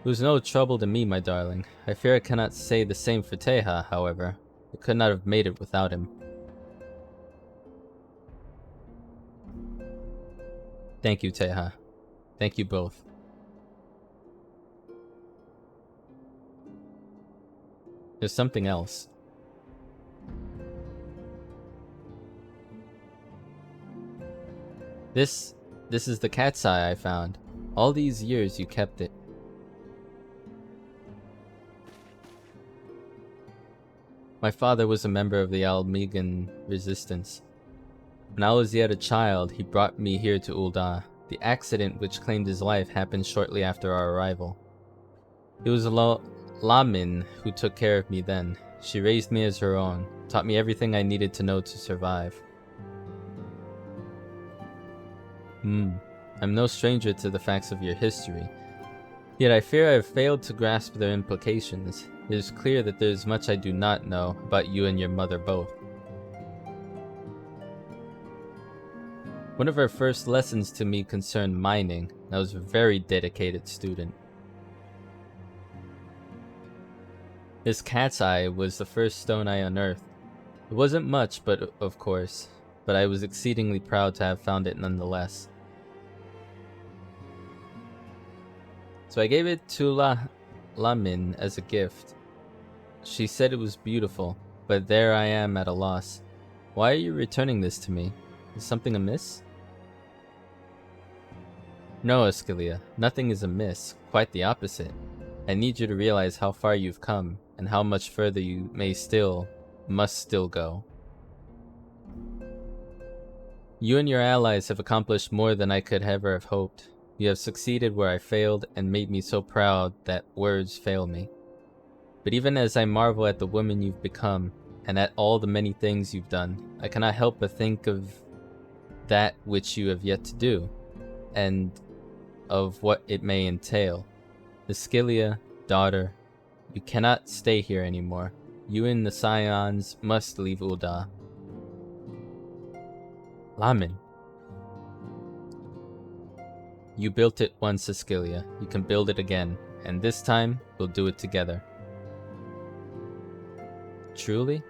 It was no trouble to me, my darling. I fear I cannot say the same for Teha, however. I could not have made it without him. Thank you, Teha. Thank you both. There's something else. This is the cat's eye I found. All these years you kept it. My father was a member of the Almegan resistance. When I was yet a child, he brought me here to Ul'dah. The accident which claimed his life happened shortly after our arrival. It was Lamin who took care of me then. She raised me as her own, taught me everything I needed to know to survive. I'm no stranger to the facts of your history. Yet I fear I have failed to grasp their implications. It is clear that there is much I do not know about you and your mother both. One of her first lessons to me concerned mining, and I was a very dedicated student. This cat's eye was the first stone I unearthed. It wasn't much, of course, but I was exceedingly proud to have found it nonetheless. So I gave it to Lamin as a gift. She said it was beautiful, but there I am at a loss. Why are you returning this to me? Is something amiss? No, Ascilia, nothing is amiss, quite the opposite. I need you to realize how far you've come, and how much further you must still go. You and your allies have accomplished more than I could ever have hoped. You have succeeded where I failed and made me so proud that words fail me. But even as I marvel at the woman you've become, and at all the many things you've done, I cannot help but think of that which you have yet to do, and of what it may entail. Ascilia, daughter, you cannot stay here anymore. You and the Scions must leave Ul'dah. Lamin. You built it once, Ascilia. You can build it again, and this time, we'll do it together. Truly?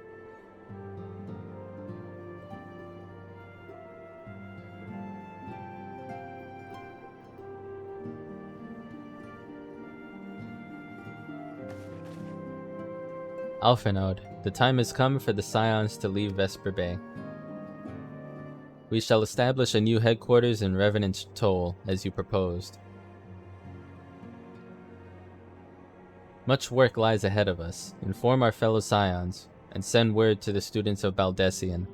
Alphinaud, the time has come for the Scions to leave Vesper Bay. We shall establish a new headquarters in Revenant Toll, as you proposed. Much work lies ahead of us. Inform our fellow Scions, and send word to the students of Baldessian.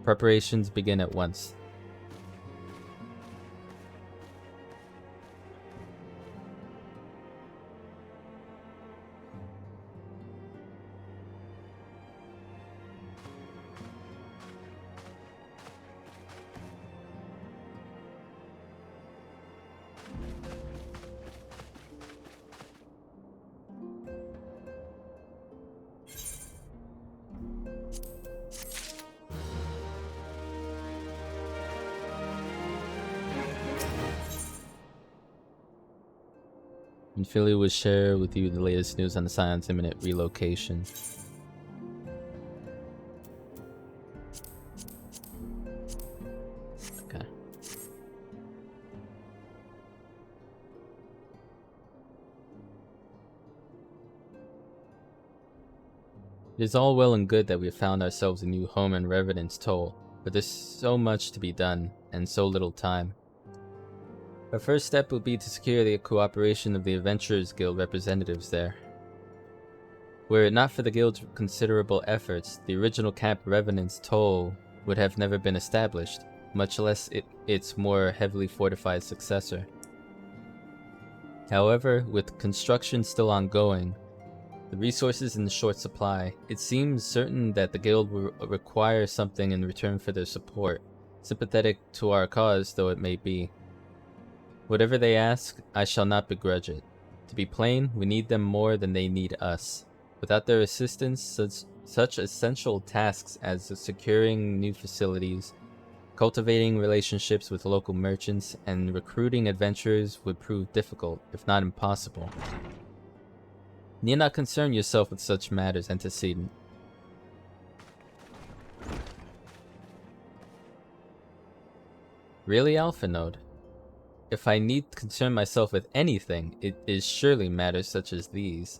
Preparations begin at once. And Philly will share with you the latest news on the Scion's imminent relocation. Okay. It is all well and good that we have found ourselves a new home in Revenant's Toll, but there's so much to be done, and so little time. Our first step will be to secure the cooperation of the Adventurers Guild representatives there. Were it not for the Guild's considerable efforts, the original camp Revenant's Toll would have never been established, much less its more heavily fortified successor. However, with construction still ongoing, the resources in short supply, it seems certain that the Guild will require something in return for their support, sympathetic to our cause though it may be. Whatever they ask, I shall not begrudge it. To be plain, we need them more than they need us. Without their assistance, such essential tasks as securing new facilities, cultivating relationships with local merchants, and recruiting adventurers would prove difficult, if not impossible. Need not concern yourself with such matters, antecedent. Really, Alphinaud? If I need concern myself with anything, it is surely matters such as these.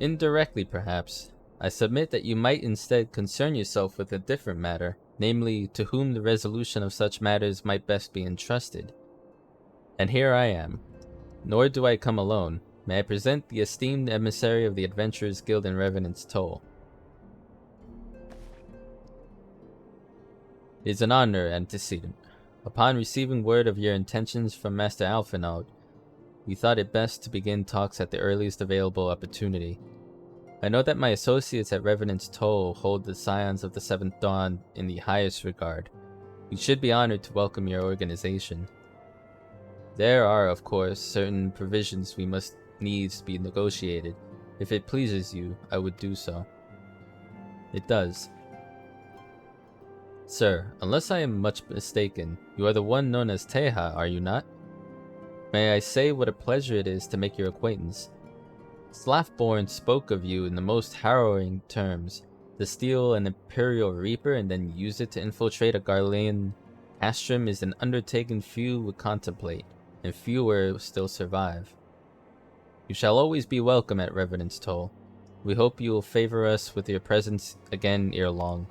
Indirectly, perhaps. I submit that you might instead concern yourself with a different matter, namely, to whom the resolution of such matters might best be entrusted. And here I am. Nor do I come alone. May I present the esteemed emissary of the Adventurers Guild in Revenant's Toll. It is an honor, antecedent. Upon receiving word of your intentions from Master Alphinaud, we thought it best to begin talks at the earliest available opportunity. I know that my associates at Revenant's Toll hold the Scions of the Seventh Dawn in the highest regard. We should be honored to welcome your organization. There are, of course, certain provisions we must needs be negotiated. If it pleases you, I would do so. It does. Sir, unless I am much mistaken, you are the one known as Teha, are you not? May I say what a pleasure it is to make your acquaintance. Slaffborn spoke of you in the most harrowing terms. To steal an Imperial Reaper and then use it to infiltrate a Garlean castrum is an undertaking few would contemplate, and fewer still survive. You shall always be welcome at Revenant's Toll. We hope you will favor us with your presence again ere long.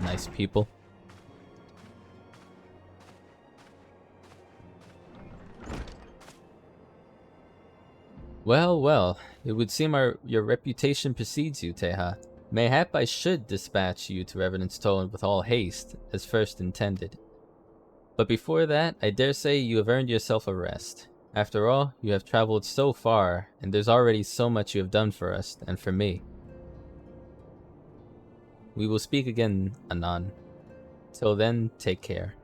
Nice people. Well, well, it would seem your reputation precedes you, Teha. Mayhap I should dispatch you to Revenant's Toll with all haste, as first intended. But before that, I dare say you have earned yourself a rest. After all, you have traveled so far, and there's already so much you have done for us, and for me. We will speak again anon. Till then, take care.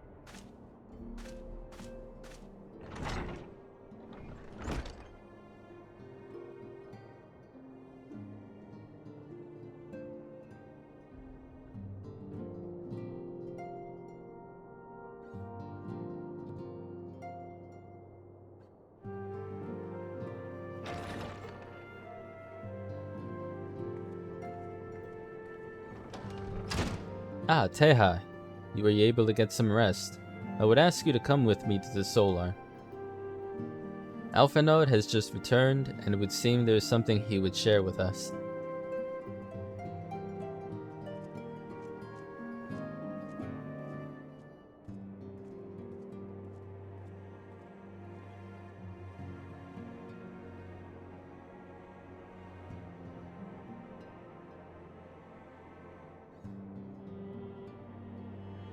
Ah, Teha, you were able to get some rest. I would ask you to come with me to the Solar. Alphanode has just returned, and it would seem there is something he would share with us.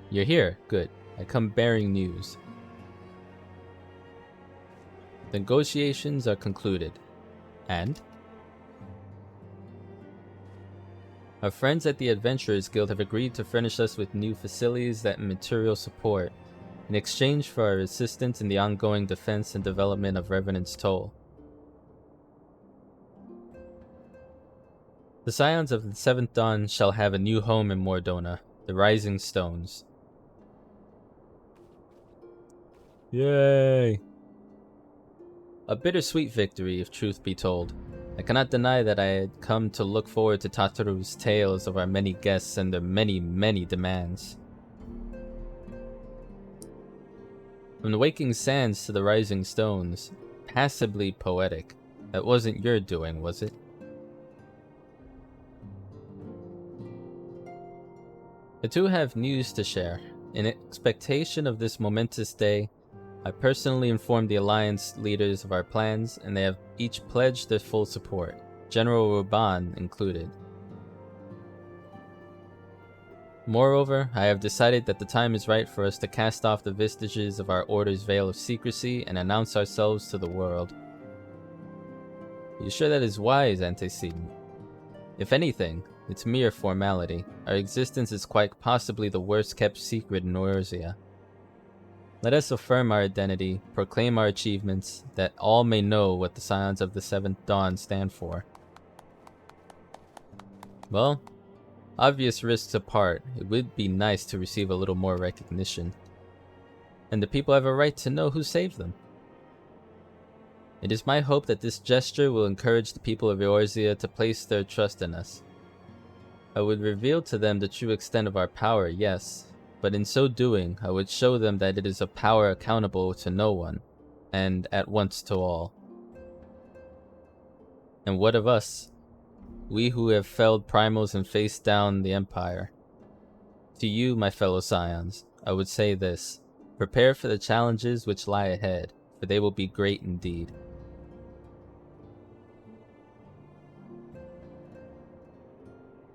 You're here. Good. I come bearing news. The negotiations are concluded. And? Our friends at the Adventurers Guild have agreed to furnish us with new facilities and material support in exchange for our assistance in the ongoing defense and development of Revenant's Toll. The Scions of the Seventh Dawn shall have a new home in Mordona, the Rising Stones. Yay! A bittersweet victory, if truth be told. I cannot deny that I had come to look forward to Tataru's tales of our many guests and their many, many demands. From the waking sands to the rising stones, passably poetic. That wasn't your doing, was it? The two have news to share. In expectation of this momentous day, I personally informed the Alliance leaders of our plans, and they have each pledged their full support, General Reborn included. Moreover, I have decided that the time is right for us to cast off the vestiges of our Order's veil of secrecy and announce ourselves to the world. Are you sure that is wise, Antecedent? If anything, it's mere formality. Our existence is quite possibly the worst kept secret in Eorzea. Let us affirm our identity, proclaim our achievements, that all may know what the Scions of the Seventh Dawn stand for. Well, obvious risks apart, it would be nice to receive a little more recognition. And the people have a right to know who saved them. It is my hope that this gesture will encourage the people of Eorzea to place their trust in us. I would reveal to them the true extent of our power, yes, but in so doing, I would show them that it is a power accountable to no one, and at once to all. And what of us? We who have felled primals and faced down the Empire. To you, my fellow Scions, I would say this: prepare for the challenges which lie ahead, for they will be great indeed.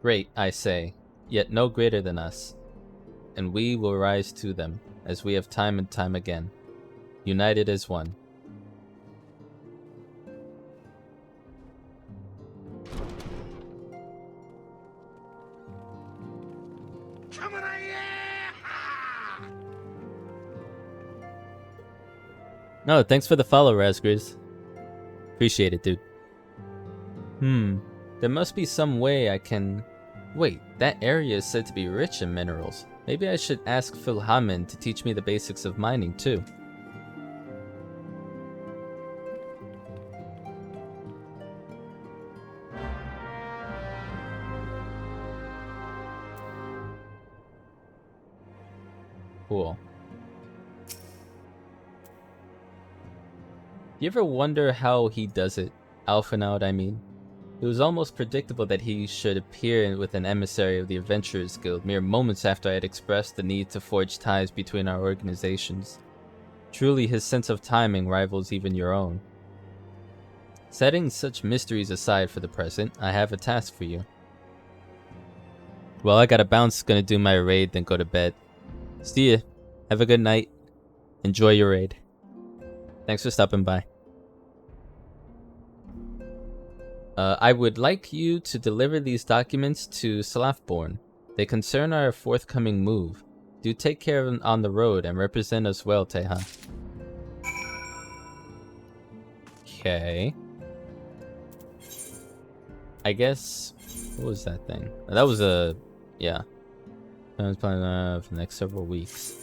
Great, I say, yet no greater than us, and we will rise to them, as we have time and time again, united as one. No, thanks for the follow, Razgriz. Appreciate it, dude. There must be some way I can... Wait, that area is said to be rich in minerals. Maybe I should ask Phil Hammond to teach me the basics of mining, too. Cool. You ever wonder how he does it? Alphanaud, I mean. It was almost predictable that he should appear with an emissary of the Adventurers Guild mere moments after I had expressed the need to forge ties between our organizations. Truly, his sense of timing rivals even your own. Setting such mysteries aside for the present, I have a task for you. Well, I gotta bounce, gonna do my raid, then go to bed. See ya. Have a good night. Enjoy your raid. Thanks for stopping by. I would like you to deliver these documents to Slafborn. They concern our forthcoming move. Do take care of them on the road and represent us well, Teha. Okay. I guess... What was that thing? That was a... Yeah. I was planning for the next several weeks.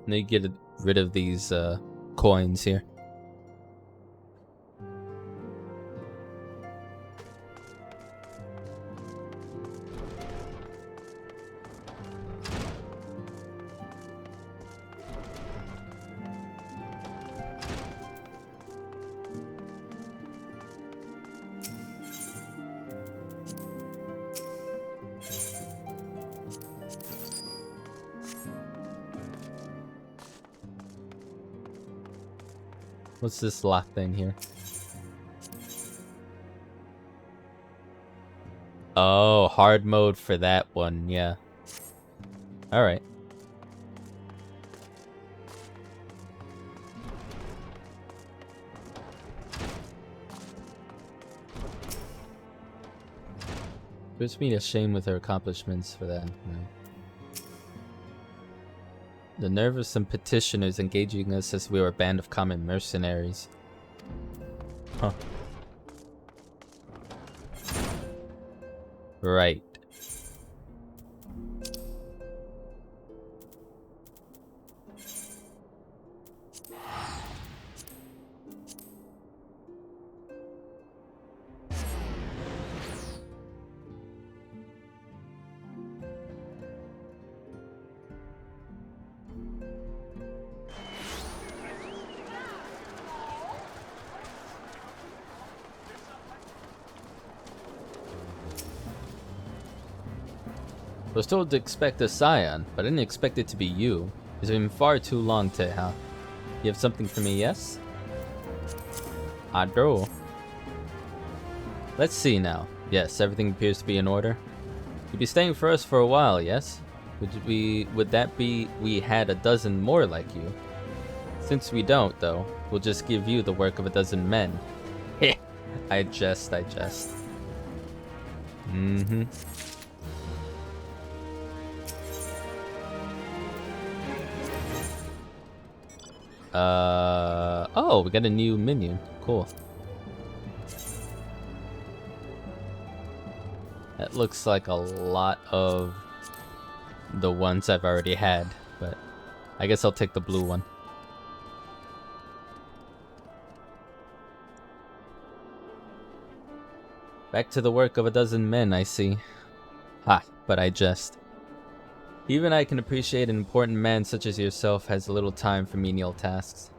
Need to get rid of these coins here. What's this lock thing here? Oh, hard mode for that one, yeah. Alright. Puts me to shame with her accomplishments for that. No. The nerve of some petitioners engaging us as we were a band of common mercenaries. Huh. Right. I was told to expect a scion, but I didn't expect it to be you. It's been far too long, Teha. You have something for me, yes? I do. Let's see now. Yes, everything appears to be in order. You'd be staying for us for a while, yes? Would that be we had a dozen more like you? Since we don't, though, we'll just give you the work of a dozen men. Heh. I jest. Mm-hmm. Oh, we got a new minion. Cool. That looks like a lot of the ones I've already had, but I guess I'll take the blue one. Back to the work of a dozen men, I see. Ha, but I jest. Even I can appreciate an important man such as yourself has little time for menial tasks.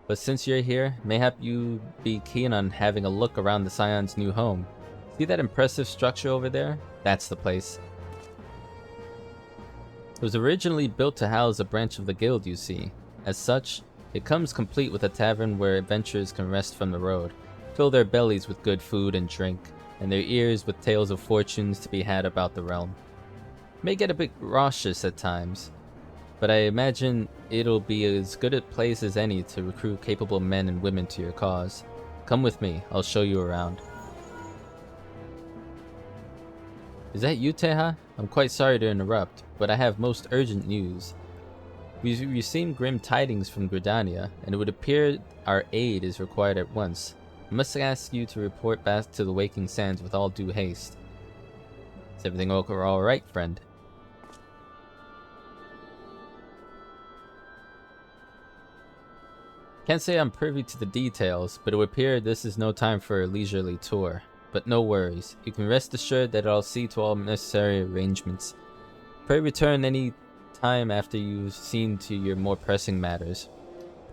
But since you're here, mayhap you be keen on having a look around the Scion's new home. See that impressive structure over there? That's the place. It was originally built to house a branch of the guild, you see. As such, it comes complete with a tavern where adventurers can rest from the road, fill their bellies with good food and drink, and their ears with tales of fortunes to be had about the realm. May get a bit raucous at times, but I imagine it'll be as good a place as any to recruit capable men and women to your cause. Come with me, I'll show you around. Is that you, Teha? I'm quite sorry to interrupt, but I have most urgent news. We received grim tidings from Gridania, and it would appear our aid is required at once. I must ask you to report back to the Waking Sands with all due haste. Is everything all right, friend? Can't say I'm privy to the details, but it would appear this is no time for a leisurely tour. But no worries, you can rest assured that I'll see to all necessary arrangements. Pray return any time after you've seen to your more pressing matters.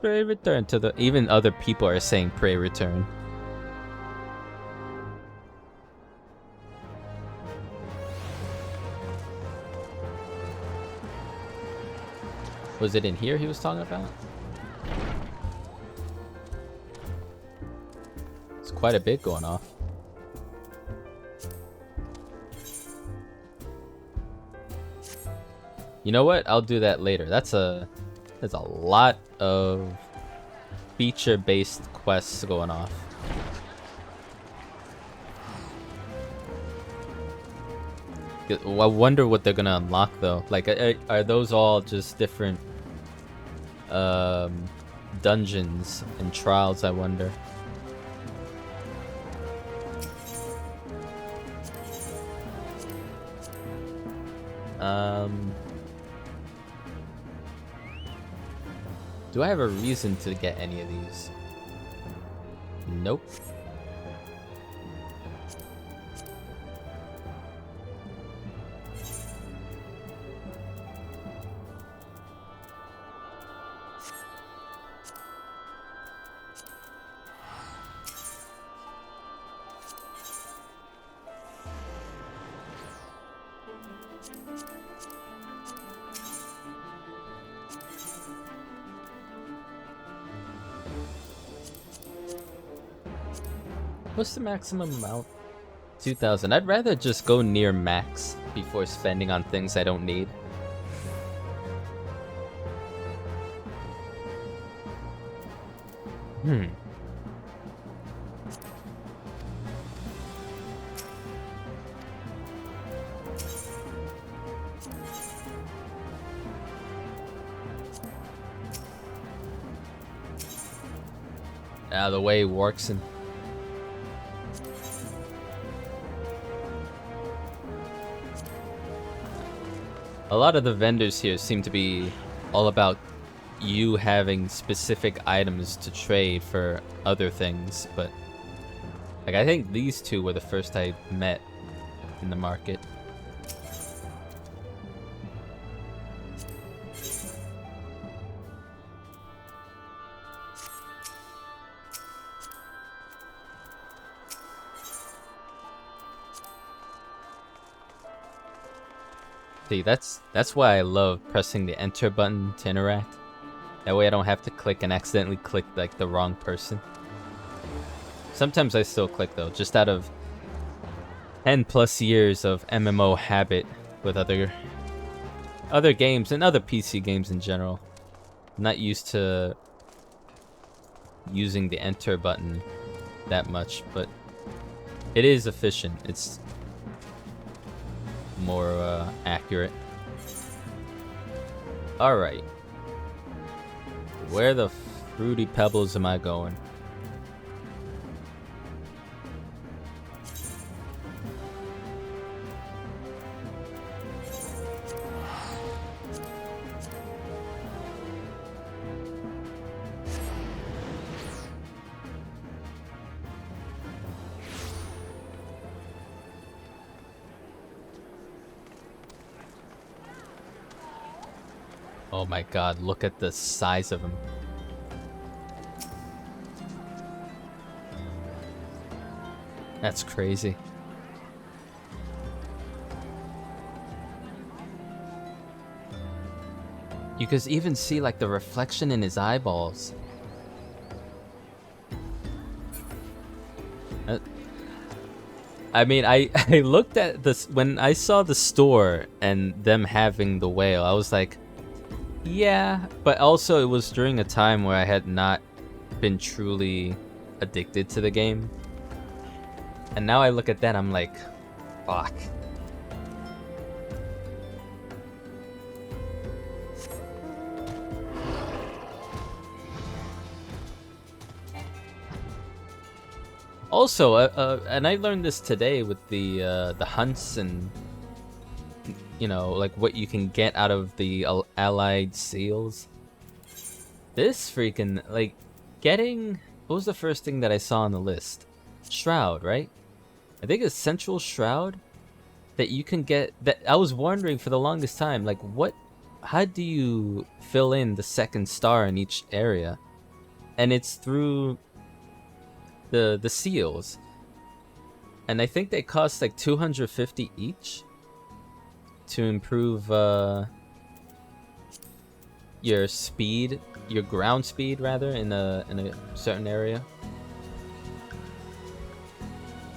Pray return to the... Even other people are saying pray return. Was it in here he was talking about? It's quite a bit going off. You know what? I'll do that later. There's a lot of feature-based quests going off. I wonder what they're gonna unlock though. Like, are those all just different dungeons and trials? I wonder. Do I have a reason to get any of these? Nope. What's the maximum amount? 2,000. I'd rather just go near max before spending on things I don't need. The way it works and a lot of the vendors here seem to be all about you having specific items to trade for other things, but like I think these two were the first I met in the market. See, that's why I love pressing the enter button to interact. That way I don't have to click and accidentally click like the wrong person. Sometimes I still click though, just out of 10+ years of MMO habit with other games and other PC games in general. I'm not used to using the enter button that much, but it is efficient. It's more accurate. Alright. Where the fruity pebbles am I going? Oh my god, look at the size of him. That's crazy. You could even see like the reflection in his eyeballs. I mean, I looked at this when I saw the store and them having the whale. I was like, yeah, but also it was during a time where I had not been truly addicted to the game. And now I look at that, I'm like, fuck. Also, and I learned this today with the hunts and, you know, like what you can get out of the allied seals. This freaking, like, getting... What was the first thing that I saw on the list? Shroud, right? I think it's Central Shroud that you can get... That I was wondering for the longest time, like, what... How do you fill in the second star in each area? And it's through the seals. And I think they cost like 250 each to improve your speed, your ground speed rather, in a certain area.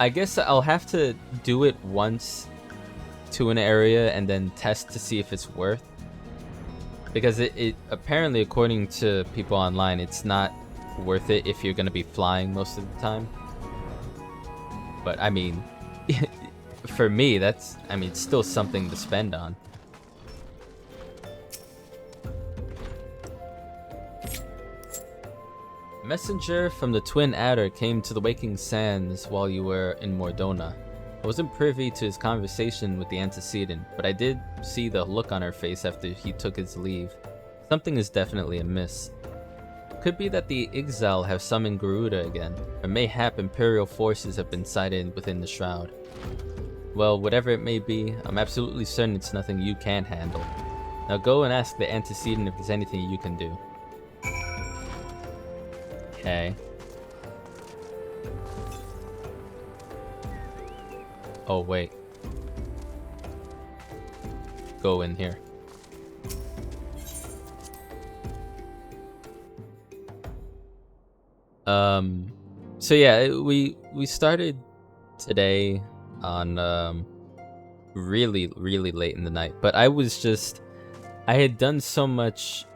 I guess I'll have to do it once to an area and then test to see if it's worth. Because it apparently, according to people online, it's not worth it if you're gonna be flying most of the time. But I mean, for me, that's, I mean, it's still something to spend on. Messenger from the Twin Adder came to the Waking Sands while you were in Mordona. I wasn't privy to his conversation with the antecedent, but I did see the look on her face after he took his leave. Something is definitely amiss. Could be that the Ixal have summoned Garuda again, or mayhap Imperial forces have been sighted within the Shroud. Well, whatever it may be, I'm absolutely certain it's nothing you can't handle. Now go and ask the antecedent if there's anything you can do. Okay. Oh, wait. Go in here. So yeah, we started today on really late in the night, but I had done so much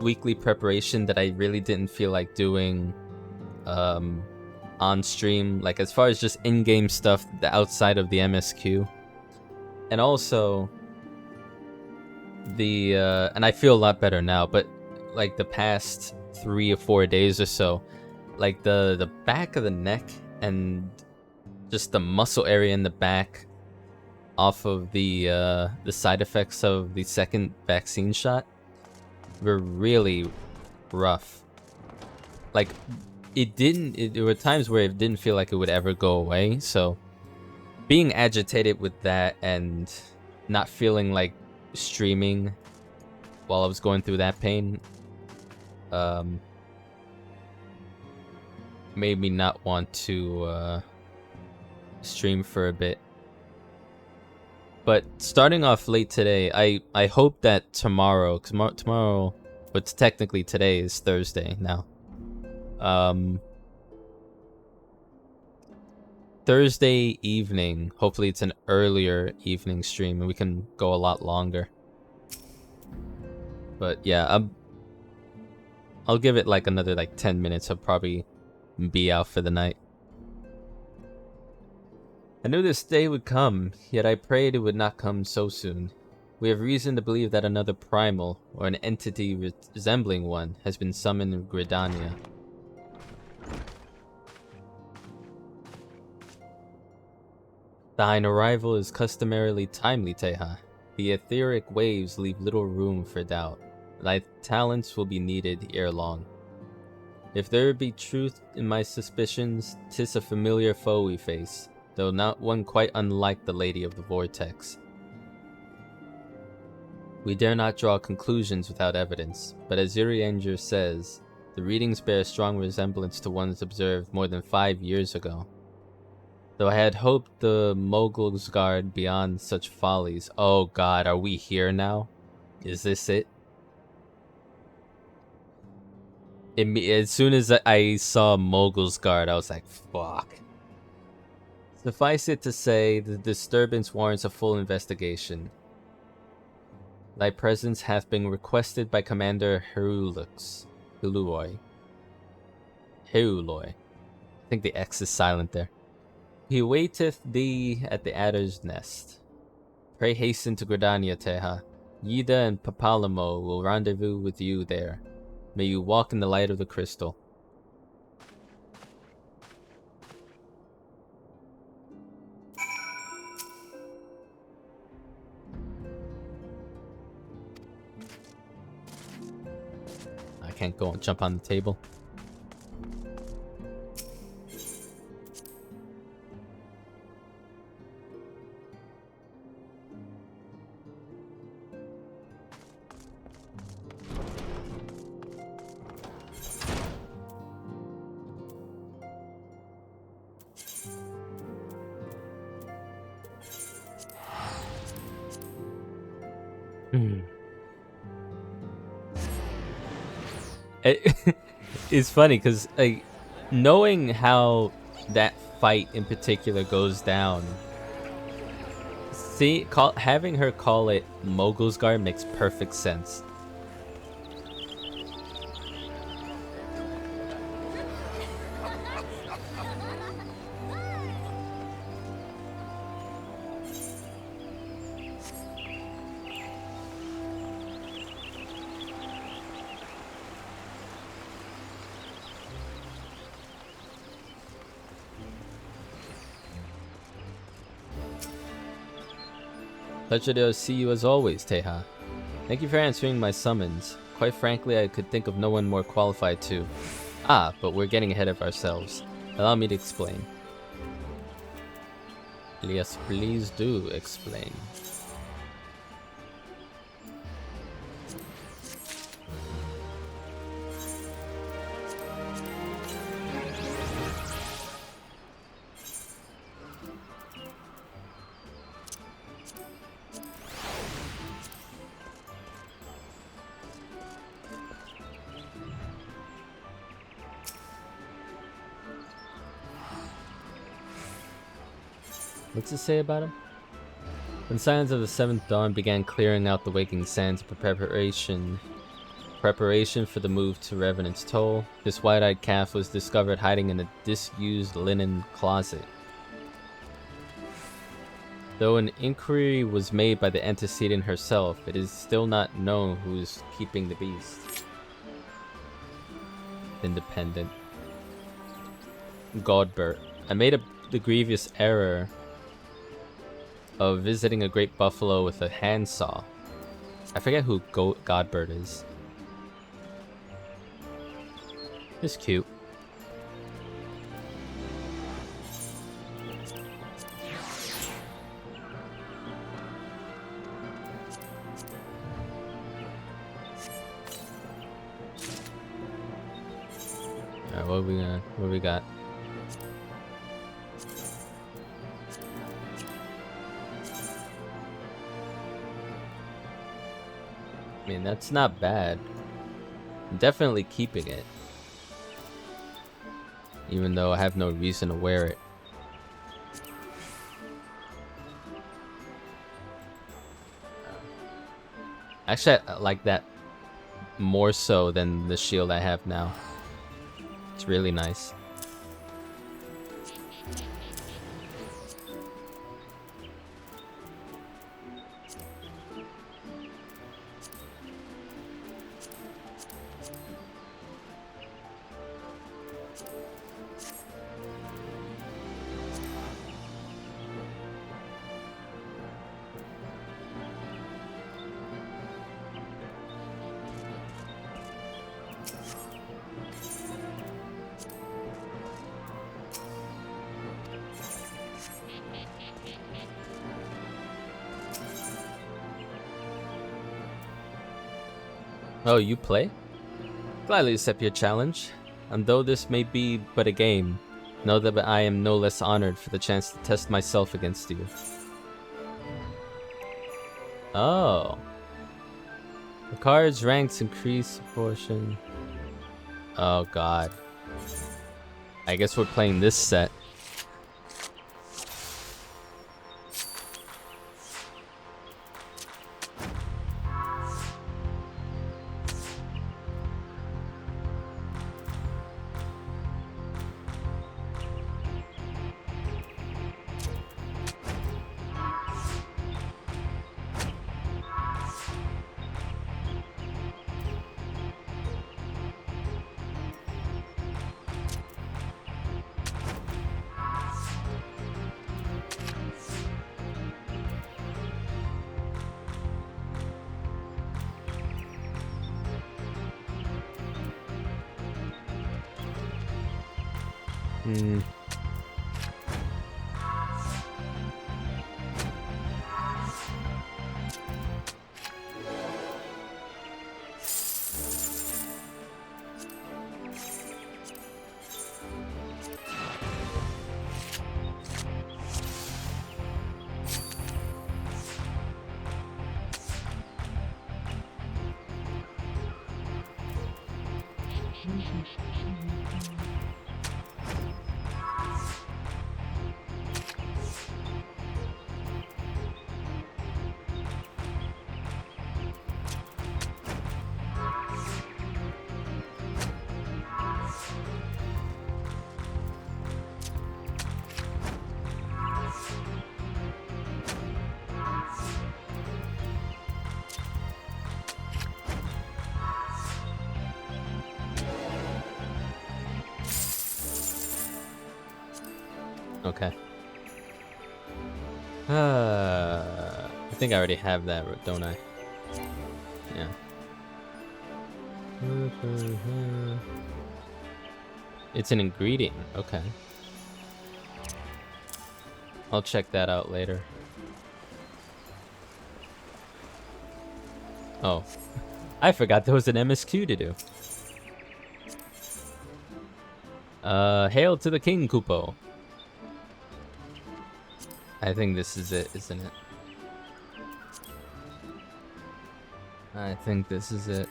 weekly preparation that I really didn't feel like doing on stream, like as far as just in-game stuff outside of the MSQ. And also and I feel a lot better now, but like the past 3 or 4 days or so, like the back of the neck and just the muscle area in the back off of the side effects of the second vaccine shot were really rough. Like there were times where it didn't feel like it would ever go away, so being agitated with that and not feeling like streaming while I was going through that pain made me not want to stream for a bit. But starting off late today, I hope that tomorrow, but technically today is Thursday now. Thursday evening, hopefully it's an earlier evening stream and we can go a lot longer. But yeah, I'll give it like another 10 minutes. I'll probably be out for the night. I knew this day would come, yet I prayed it would not come so soon. We have reason to believe that another primal, or an entity resembling one, has been summoned in Gridania. Thine arrival is customarily timely, Teha. The etheric waves leave little room for doubt. Thy talents will be needed ere long. If there be truth in my suspicions, 'tis a familiar foe we face, though not one quite unlike the Lady of the Vortex. We dare not draw conclusions without evidence, but as Urianger says, the readings bear a strong resemblance to ones observed more than 5 years ago. Though I had hoped the Moogles guard beyond such follies. Oh god, are we here now? Is this it? As soon as I saw Moogles guard, I was like, fuck. Suffice it to say, the disturbance warrants a full investigation. Thy presence hath been requested by Commander Heruloy. I think the X is silent there. He waiteth thee at the adder's nest. Pray hasten to Gridania, Teha. Yida and Papalamo will rendezvous with you there. May you walk in the light of the crystal. I can't go and jump on the table. It's funny because knowing how that fight in particular goes down, having her call it Moogles Guard makes perfect sense. Pleasure to see you as always, Teha. Thank you for answering my summons. Quite frankly, I could think of no one more qualified to. But we're getting ahead of ourselves. Allow me to explain. Yes, please do explain. What's it say about him? When signs of the seventh dawn began clearing out the waking sands for preparation for the move to Revenant's Toll, this wide-eyed calf was discovered hiding in a disused linen closet. Though an inquiry was made by the antecedent herself, it is still not known who is keeping the beast. Independent. Godbert. I made the grievous error of visiting a great buffalo with a handsaw. I forget who Godbert is. It's cute. Alright, what we got? I mean, that's not bad. I'm definitely keeping it. Even though I have no reason to wear it. Actually, I like that more so than the shield I have now. It's really nice. Oh, you play? Gladly accept your challenge. And though this may be but a game, know that I am no less honored for the chance to test myself against you. Oh. The card's ranks increase proportion. Oh god. I guess we're playing this set. Okay. I think I already have that, don't I? Yeah. It's an ingredient. Okay. I'll check that out later. Oh. I forgot there was an MSQ to do. Hail to the King, Kupo. I think this is it, isn't it? I think this is it.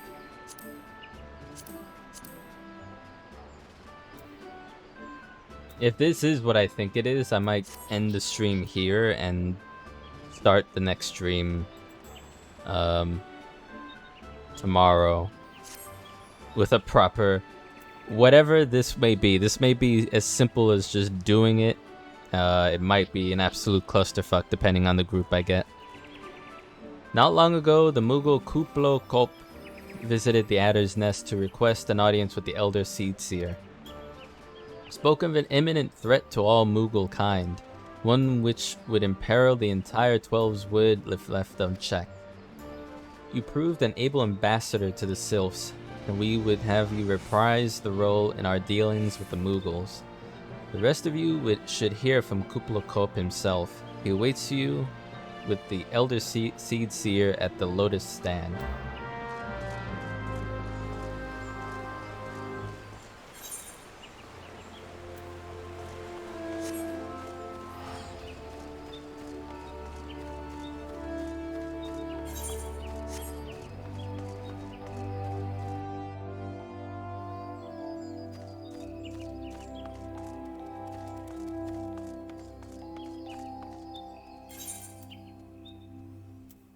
If this is what I think it is, I might end the stream here and start the next stream tomorrow with a proper whatever this may be. This may be as simple as just doing it. It might be an absolute clusterfuck depending on the group I get. Not long ago, the Moogle Kuplo Kop visited the Adder's Nest to request an audience with the Elder Seed Seer. Spoke of an imminent threat to all Moogle kind, one which would imperil the entire 12's wood if left unchecked. You proved an able ambassador to the Sylphs, and we would have you reprise the role in our dealings with the Moogles. The rest of you should hear from Kuplokop himself. He awaits you with the Elder Seed Seer at the Lotus Stand.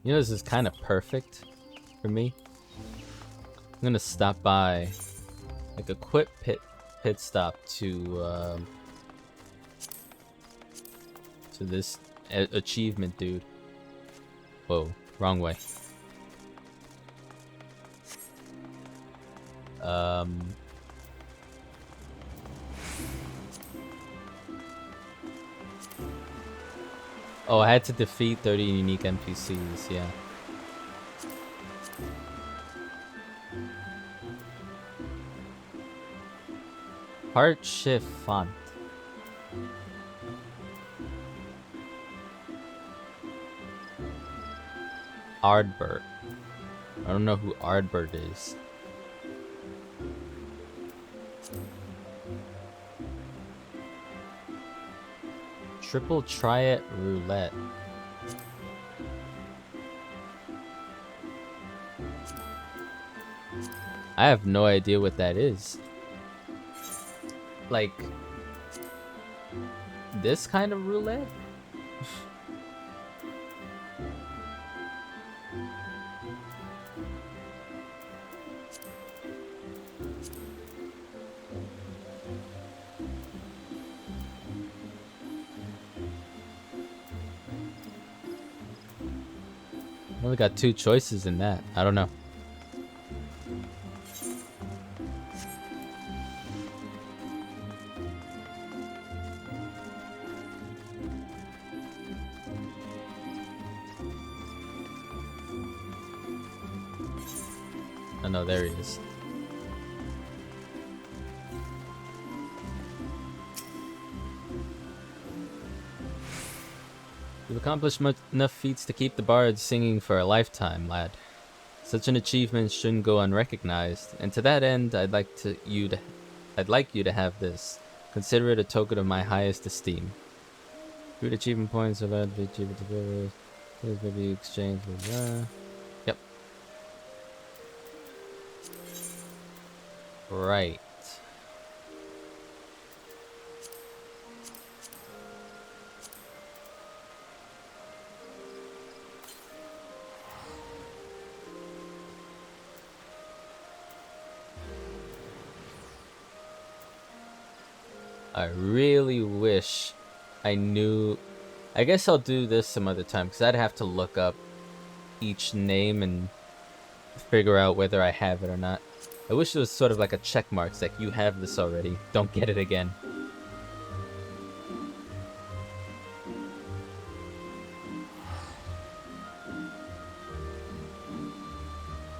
You know, this is kind of perfect for me. I'm gonna stop by, like a quick pit stop to this achievement dude. Whoa, wrong way. Oh, I had to defeat 30 unique NPCs, yeah. Heart shift font. Ardbert. I don't know who Ardbert is. Triple Triad Roulette. I have no idea what that is. Like, this kind of roulette? Only got 2 choices in that. I don't know. Oh no, there he is. You've accomplished enough feats to keep the bards singing for a lifetime, lad. Such an achievement shouldn't go unrecognized, and to that end, I'd like you to have this. Consider it a token of my highest esteem. 3 achievement points about the achievement. Please maybe exchange with Yep. Right. I really wish I knew. I guess I'll do this some other time, because I'd have to look up each name and figure out whether I have it or not. I wish it was sort of like a check mark. It's like, you have this already, don't get it again.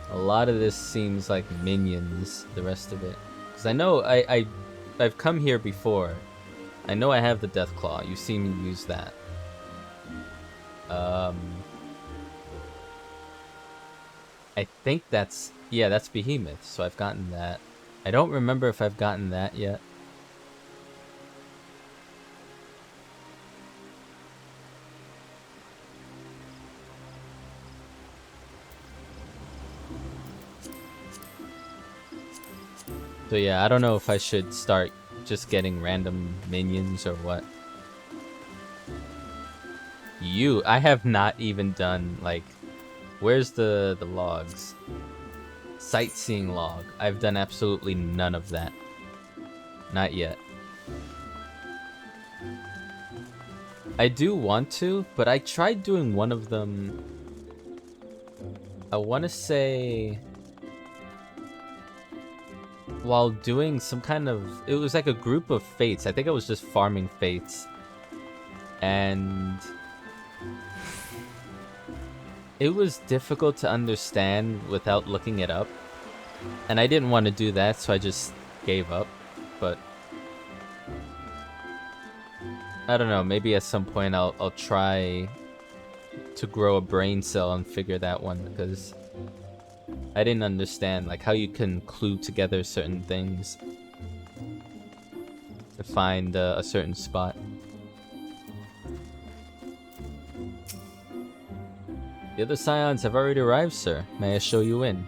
A lot of this seems like minions, the rest of it. Because I know I've come here before. I know I have the Death Claw. You've seen me use that. I think that's... yeah, that's Behemoth. So I've gotten that. I don't remember if I've gotten that yet. So yeah, I don't know if I should start just getting random minions or what? I have not even done, like, where's the logs? Sightseeing log. I've done absolutely none of that. Not yet. I do want to, but I tried doing one of them. I want to say while doing some kind of, it was like a group of fates. I think I was just farming fates, and it was difficult to understand without looking it up, and I didn't want to do that, so I just gave up. But I don't know, maybe at some point I'll try to grow a brain cell and figure that one, because I didn't understand like how you can clue together certain things to find a certain spot. The other scions have already arrived, sir. May I show you in?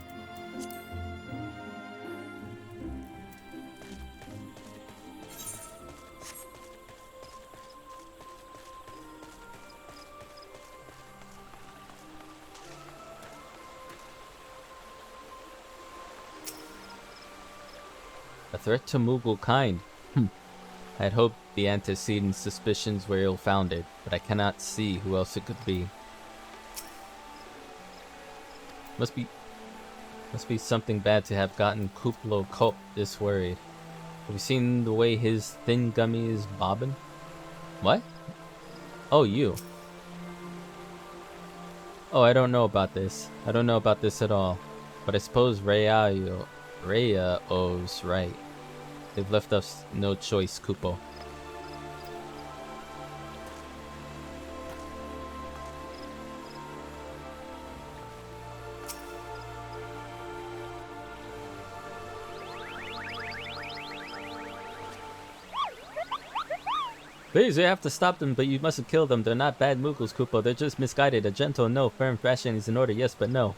A threat to Moogle kind. I had hoped the antecedent suspicions were ill-founded, but I cannot see who else it could be. Must be something bad to have gotten Kuplo Kop this worried. Have you seen the way his thin gummy is bobbing? What? Oh, you. Oh, I don't know about this. I don't know about this at all. But I suppose Raya owes right. They've left us no choice, Kupo. Please, you have to stop them, but you mustn't kill them. They're not bad Moogles, Kupo. They're just misguided. A gentle no, firm fashion is in order, yes, but no.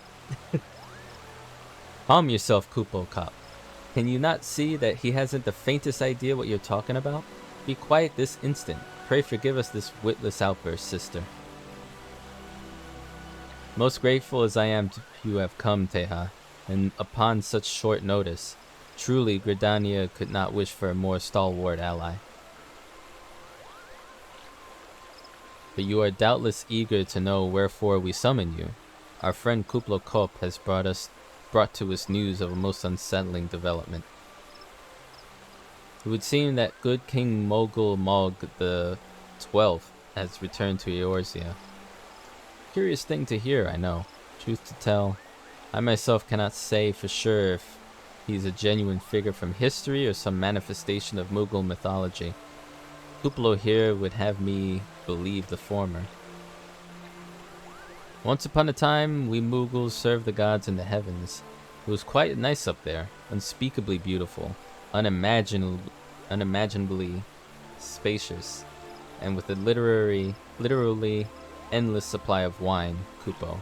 Calm yourself, Kupo Cop. Can you not see that he hasn't the faintest idea what you're talking about? Be quiet this instant. Pray forgive us this witless outburst, sister. Most grateful as I am to you have come, Teha, and upon such short notice. Truly, Gridania could not wish for a more stalwart ally. But you are doubtless eager to know wherefore we summon you. Our friend Kuplo Kop has brought to us news of a most unsettling development. It would seem that good King Mogul Mog the 12th has returned to Eorzea. Curious thing to hear, I know. Truth to tell, I myself cannot say for sure if he's a genuine figure from history or some manifestation of Moogle mythology. Kuplo here would have me believe the former. Once upon a time, we Moogles served the gods in the heavens. It was quite nice up there, unspeakably beautiful, unimaginably spacious, and with a literally endless supply of wine, Kupo.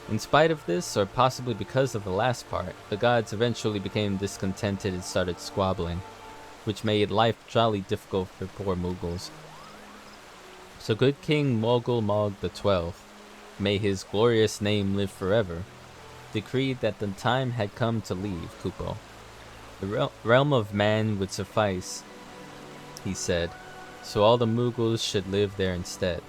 In spite of this, or possibly because of the last part, the gods eventually became discontented and started squabbling, which made life jolly difficult for poor Moogles. So good King Mogul Mog the 12th, may his glorious name live forever, decreed that the time had come to leave Kupo. The realm of man would suffice, he said, so all the Moogles should live there instead.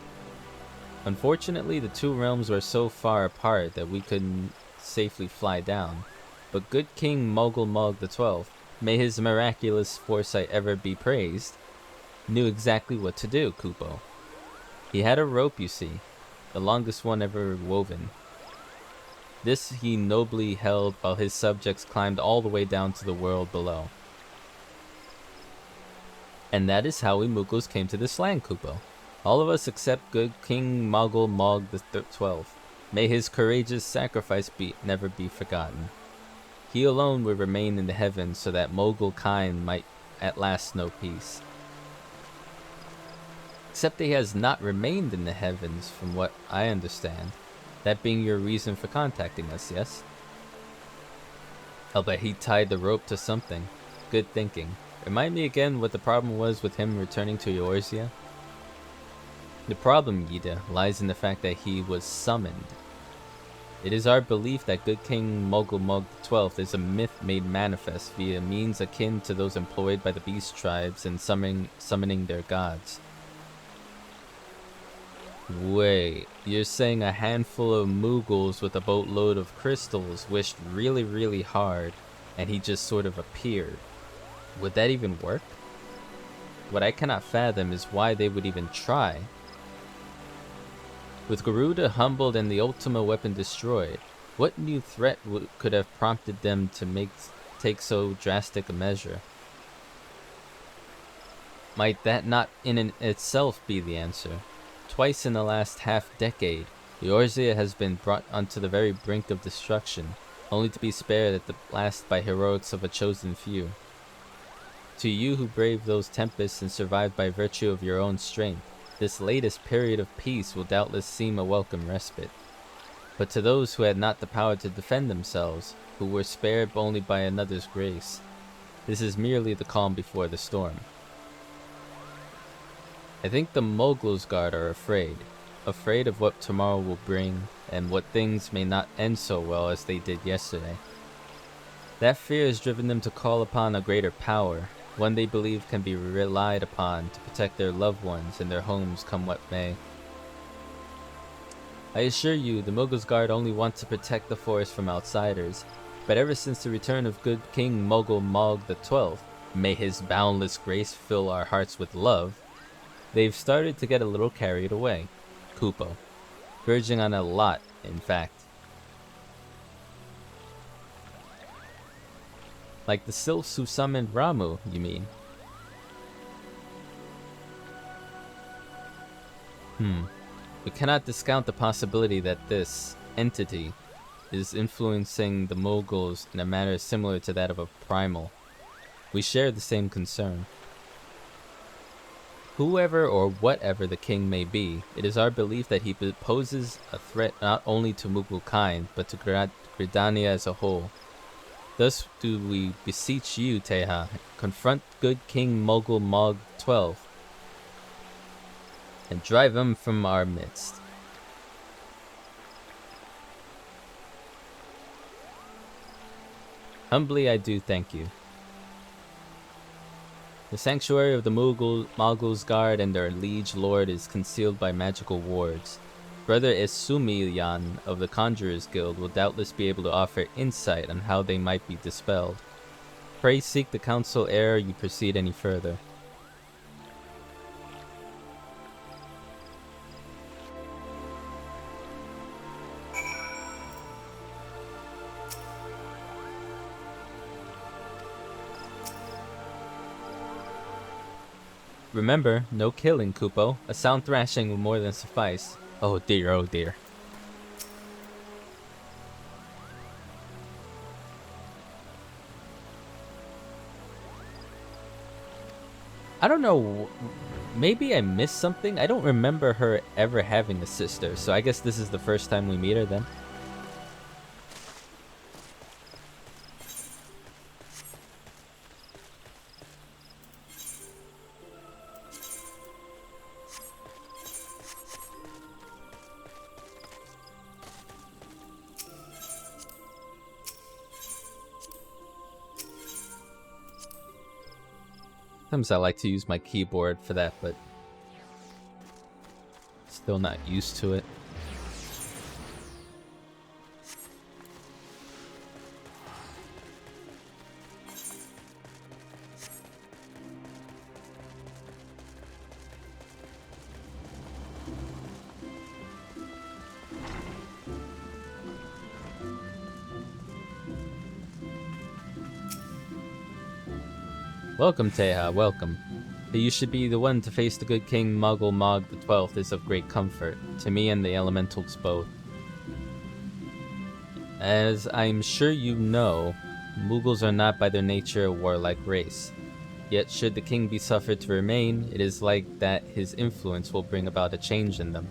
Unfortunately, the two realms were so far apart that we couldn't safely fly down, but good King Mogul Mog the 12th, may his miraculous foresight ever be praised, knew exactly what to do, Kupo. He had a rope, you see, the longest one ever woven. This he nobly held while his subjects climbed all the way down to the world below. And that is how we Moogles came to this land, Kupo. All of us except good King Mogul Mog the 12th. May his courageous sacrifice never be forgotten. He alone would remain in the heavens so that Mogul kind might at last know peace. Except he has not remained in the heavens from what I understand. That being your reason for contacting us, yes? I'll bet he tied the rope to something. Good thinking. Remind me again what the problem was with him returning to Eorzea? The problem, Yida, lies in the fact that he was summoned. It is our belief that good King Mogul Mog XII is a myth made manifest via means akin to those employed by the beast tribes in summoning their gods. Wait, you're saying a handful of Moogles with a boatload of crystals wished really, really hard, and he just sort of appeared. Would that even work? What I cannot fathom is why they would even try. With Garuda humbled and the Ultima weapon destroyed, what new threat could have prompted them to take so drastic a measure? Might that not in itself be the answer? Twice in the last half-decade, Eorzea has been brought onto the very brink of destruction, only to be spared at the last by heroics of a chosen few. To you who braved those tempests and survived by virtue of your own strength, this latest period of peace will doubtless seem a welcome respite. But to those who had not the power to defend themselves, who were spared only by another's grace, this is merely the calm before the storm. I think the Moogles Guard are afraid of what tomorrow will bring, and what things may not end so well as they did yesterday. That fear has driven them to call upon a greater power, one they believe can be relied upon to protect their loved ones and their homes come what may. I assure you, the Moogles Guard only want to protect the forest from outsiders, but ever since the return of good King Mogul Mog XII, may his boundless grace fill our hearts with love, they've started to get a little carried away. Kupo. Verging on a lot, in fact. Like the sylphs who summoned Ramu, you mean? We cannot discount the possibility that this entity is influencing the Moogles in a manner similar to that of a primal. We share the same concern. Whoever or whatever the king may be, it is our belief that he poses a threat not only to Moogle kind, but to Gridania as a whole. Thus do we beseech you, Teha, confront good King Mogul Mog XII, and drive him from our midst. Humbly I do thank you. The sanctuary of the Moogles Guard and their liege lord is concealed by magical wards. Brother Esumiyan of the Conjurers Guild will doubtless be able to offer insight on how they might be dispelled. Pray seek the council ere you proceed any further. Remember, no killing, Kupo. A sound thrashing will more than suffice. Oh dear, oh dear. I don't know, maybe I missed something? I don't remember her ever having a sister, so I guess this is the first time we meet her then. Sometimes I like to use my keyboard for that, but still not used to it. Welcome, Teha, welcome. That you should be the one to face the good King Mogul Mog XII is of great comfort, to me and the elementals both. As I'm sure you know, Moogles are not by their nature a warlike race. Yet should the king be suffered to remain, it is like that his influence will bring about a change in them.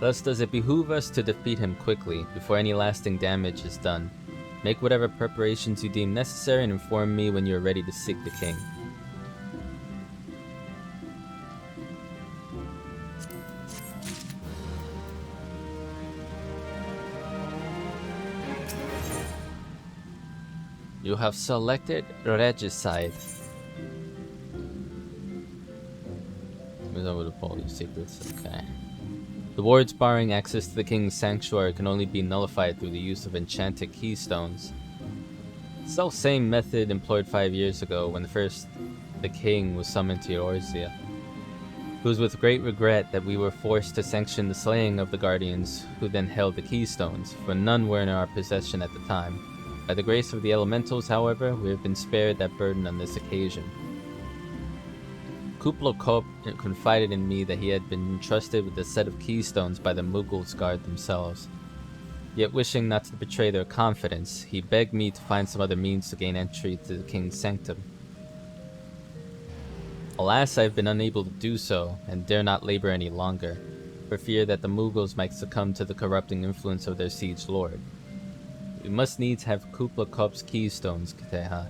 Thus does it behoove us to defeat him quickly, before any lasting damage is done. Make whatever preparations you deem necessary and inform me when you are ready to seek the king. You have selected Regicide. Over the police secrets. Okay. The wards barring access to the king's sanctuary can only be nullified through the use of enchanted keystones. Self-same method employed 5 years ago when the king was summoned to Eorzea. It was with great regret that we were forced to sanction the slaying of the guardians who then held the keystones, for none were in our possession at the time. By the grace of the elementals, however, we have been spared that burden on this occasion. Kuplo Kop confided in me that he had been entrusted with a set of keystones by the Moogles guard themselves. Yet wishing not to betray their confidence, he begged me to find some other means to gain entry to the king's sanctum. Alas, I have been unable to do so, and dare not labor any longer, for fear that the Moogles might succumb to the corrupting influence of their siege lord. We must needs have Kuplo Kop's keystones, Kateha.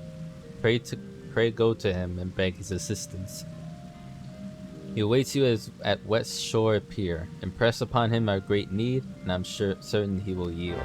Pray go to him and beg his assistance. He awaits you at West Shore Pier. Impress upon him our great need, and I'm certain he will yield.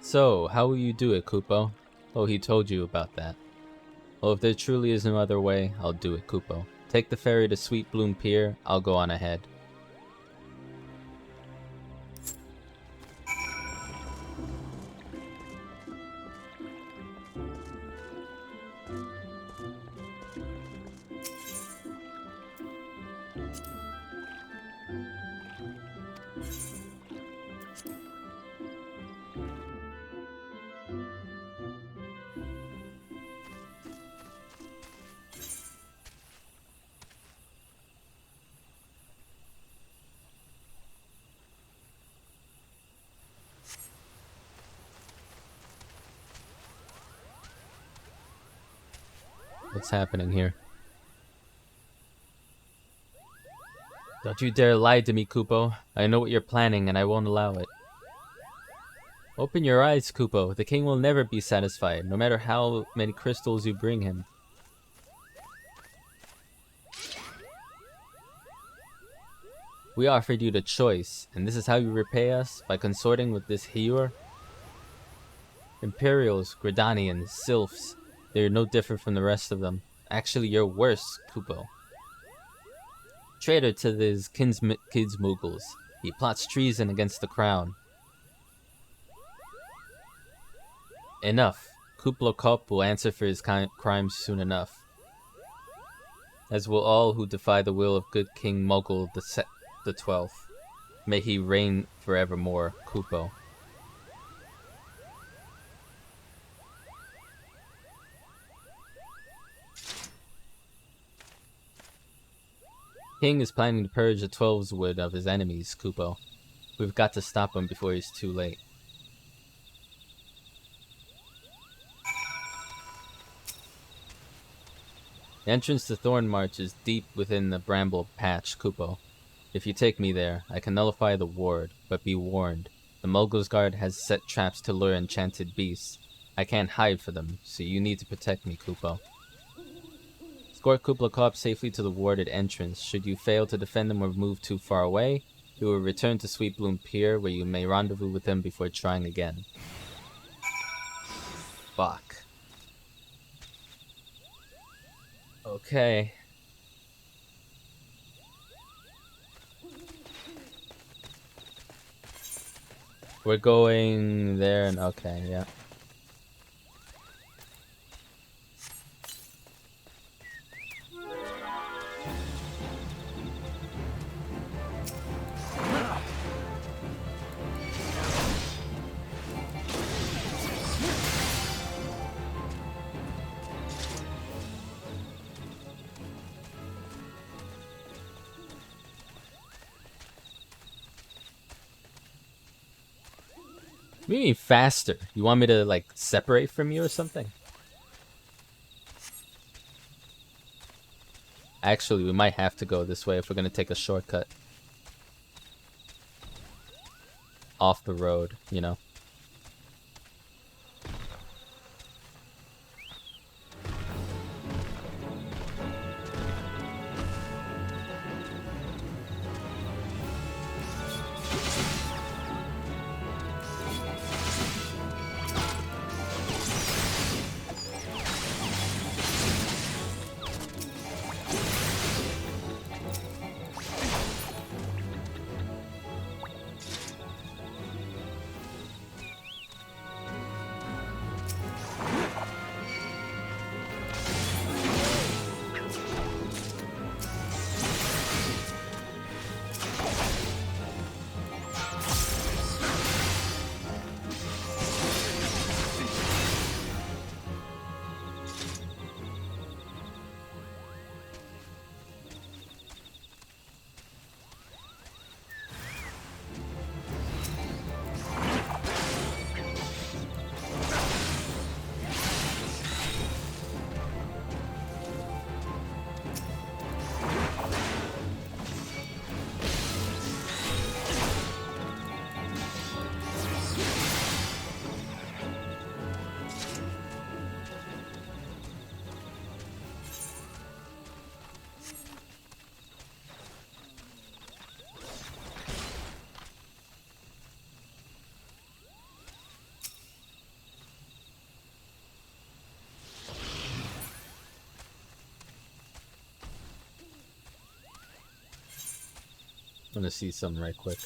So, how will you do it, Kupo? Oh, he told you about that. Well, if there truly is no other way, I'll do it, Kupo. Take the ferry to Sweet Bloom Pier, I'll go on ahead. What's happening here? Don't you dare lie to me, Kupo. I know what you're planning, and I won't allow it. Open your eyes, Kupo. The king will never be satisfied, no matter how many crystals you bring him. We offered you the choice, and this is how you repay us? By consorting with this Hiur? Imperials, Gridanians, Sylphs. They're no different from the rest of them. Actually, you're worse, Kupo. Traitor to these kids Moogles. He plots treason against the crown. Enough. Kuplo Kop will answer for his crimes soon enough. As will all who defy the will of good King Mogul the 12th. May he reign forevermore, Kupo. King is planning to purge the 12's wood of his enemies, Kupo. We've got to stop him before he's too late. The entrance to Thornmarch is deep within the bramble patch, Kupo. If you take me there, I can nullify the ward, but be warned. The Moogles guard has set traps to lure enchanted beasts. I can't hide for them, so you need to protect me, Kupo. Escort Kuplo Kop safely to the warded entrance. Should you fail to defend him or move too far away, he will return to Sweet Bloom Pier, where you may rendezvous with him before trying again. Fuck. Okay. We're going there and okay, yeah. What do you mean faster? You want me to, like, separate from you or something? Actually, we might have to go this way if we're gonna take a shortcut. Off the road, you know? I'm gonna see something right quick.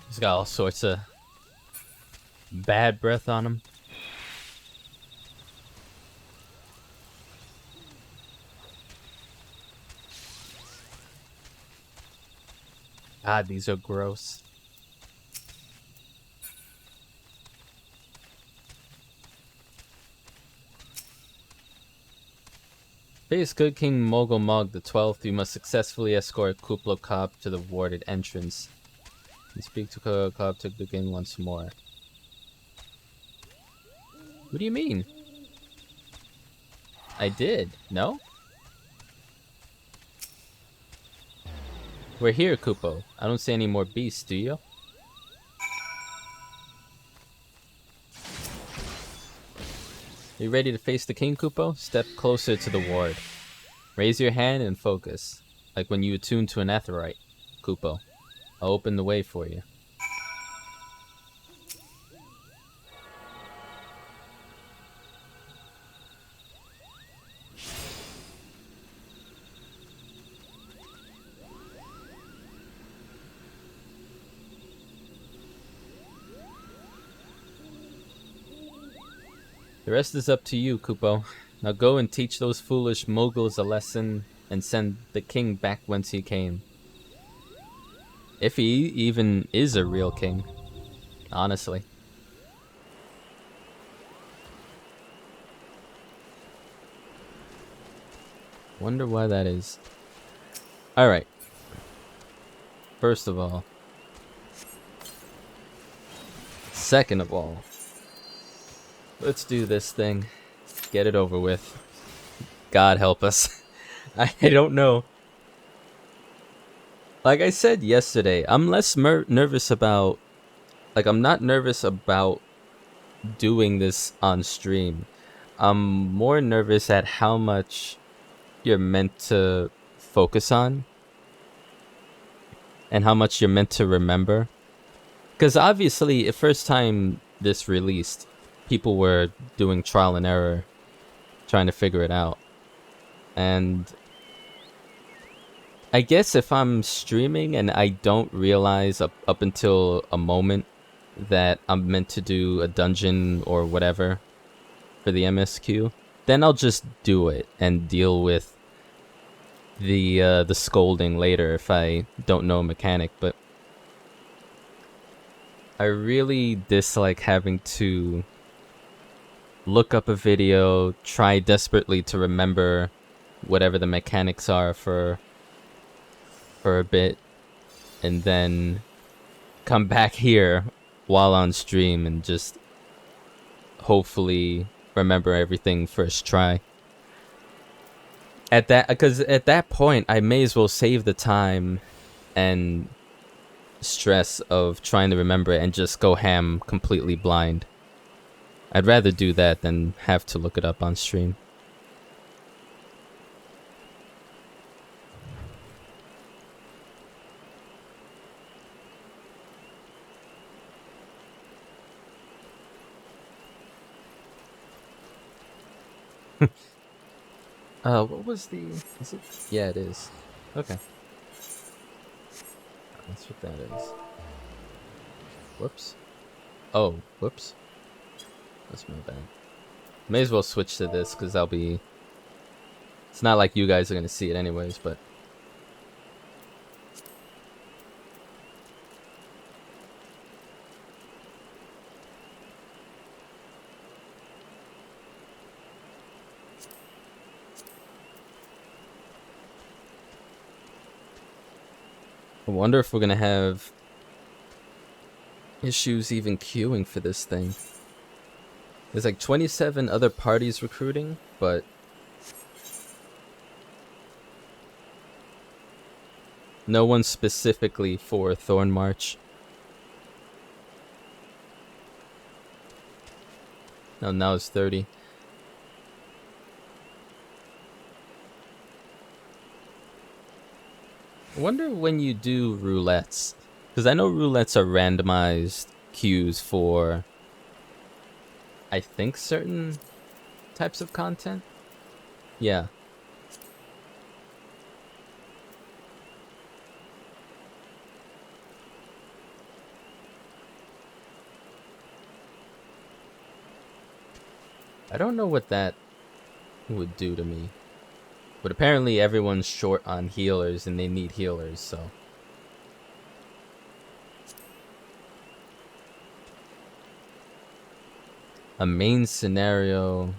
He's got all sorts of bad breath on him. God, these are gross. Face good King Mogul Mog the 12th, you must successfully escort Kuplo Cobb to the warded entrance. And speak to Kuplo Cobb to begin once more. What do you mean? I did. No? We're here, Kupo. I don't see any more beasts, do you? Are you ready to face the king, Kupo? Step closer to the ward. Raise your hand and focus, like when you attune to an aetheryte, Kupo. I'll open the way for you. The rest is up to you, Kupo. Now go and teach those foolish Moogles a lesson and send the king back whence he came. If he even is a real king, honestly. Wonder why that is. Alright. First of all. Second of all. Let's do this thing. Get it over with. God help us. I don't know. Like I said yesterday, I'm less nervous about... Like, I'm not nervous about doing this on stream. I'm more nervous at how much you're meant to focus on. And how much you're meant to remember. Because obviously, the first time this released, people were doing trial and error, trying to figure it out. And I guess if I'm streaming and I don't realize up until a moment that I'm meant to do a dungeon or whatever for the MSQ, then I'll just do it and deal with the scolding later if I don't know a mechanic. But I really dislike having to look up a video, try desperately to remember whatever the mechanics are for a bit, and then come back here while on stream and just hopefully remember everything first try. Because at that point, I may as well save the time and stress of trying to remember it and just go ham completely blind. I'd rather do that than have to look it up on stream. What was the... Is it? Yeah, it is. Okay. That's what that is. Whoops. Oh, whoops. That's my bad. May as well switch to this, because I'll be... It's not like you guys are going to see it anyways, but... I wonder if we're gonna have issues even queuing for this thing. There's like 27 other parties recruiting, but no one specifically for Thorn March. No, now it's 30. I wonder when you do roulettes, because I know roulettes are randomized queues for, I think, certain types of content. Yeah. I don't know what that would do to me. But apparently everyone's short on healers and they need healers, so. A main scenario,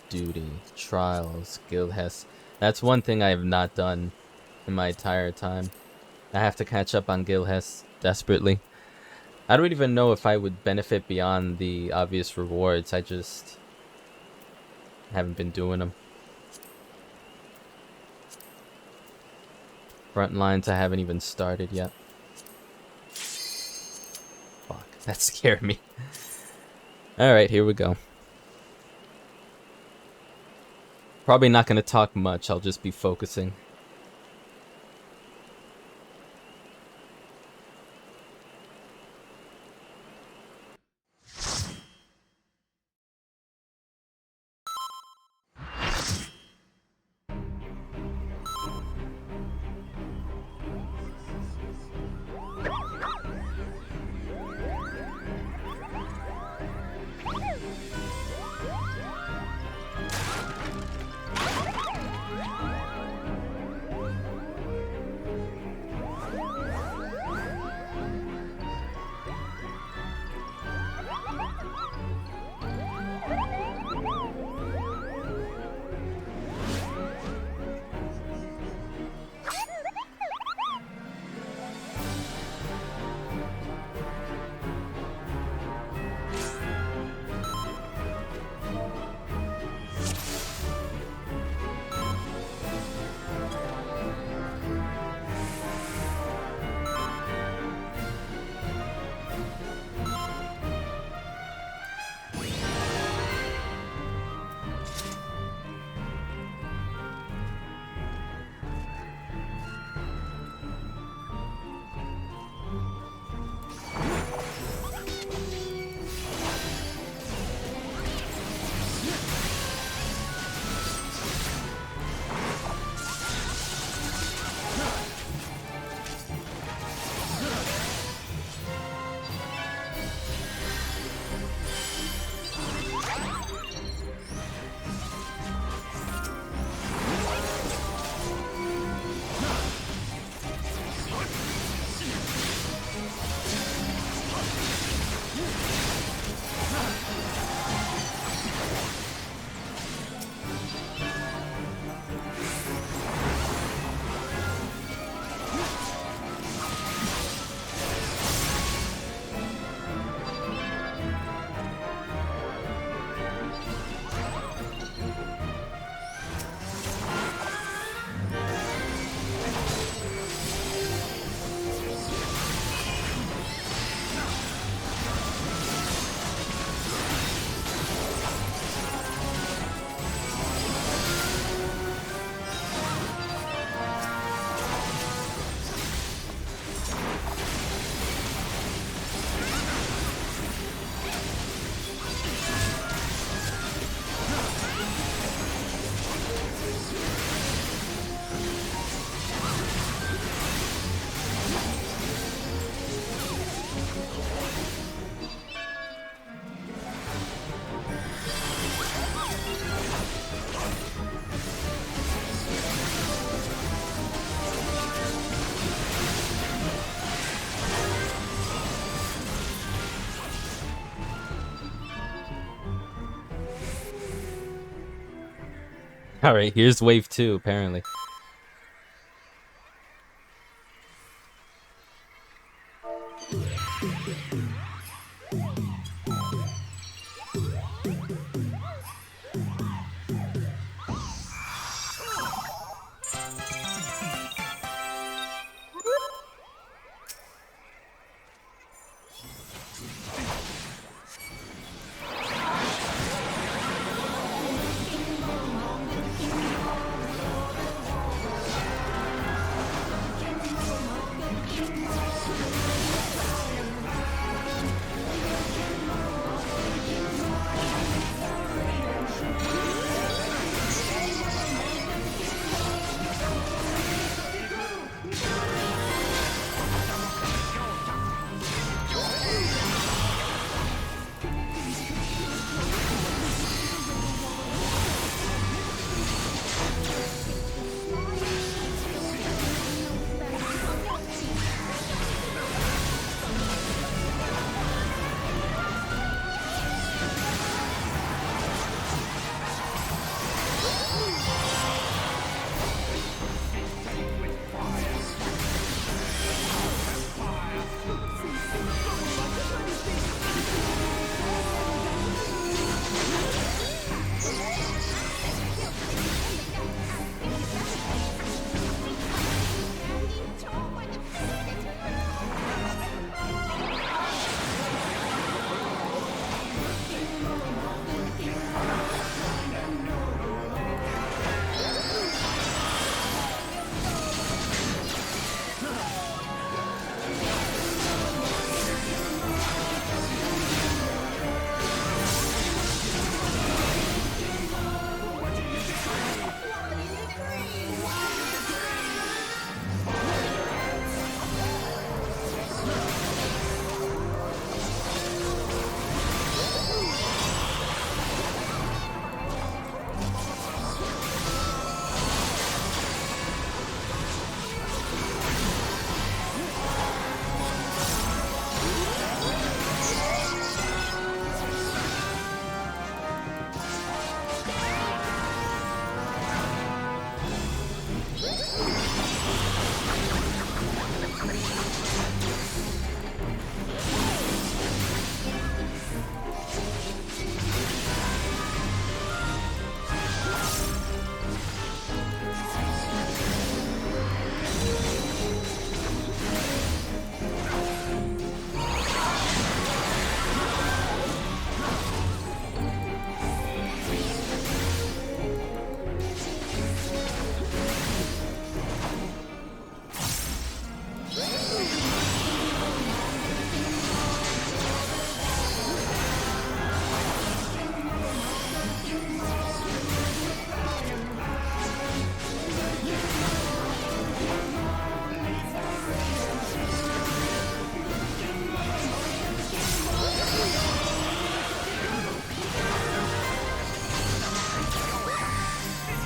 duty, trials, guild has. That's one thing I have not done in my entire time. I have to catch up on guild has desperately. I don't even know if I would benefit beyond the obvious rewards. I just haven't been doing them. Front lines I haven't even started yet. Fuck, that scared me. Alright, here we go. Probably not gonna talk much, I'll just be focusing. Alright, here's wave 2, apparently.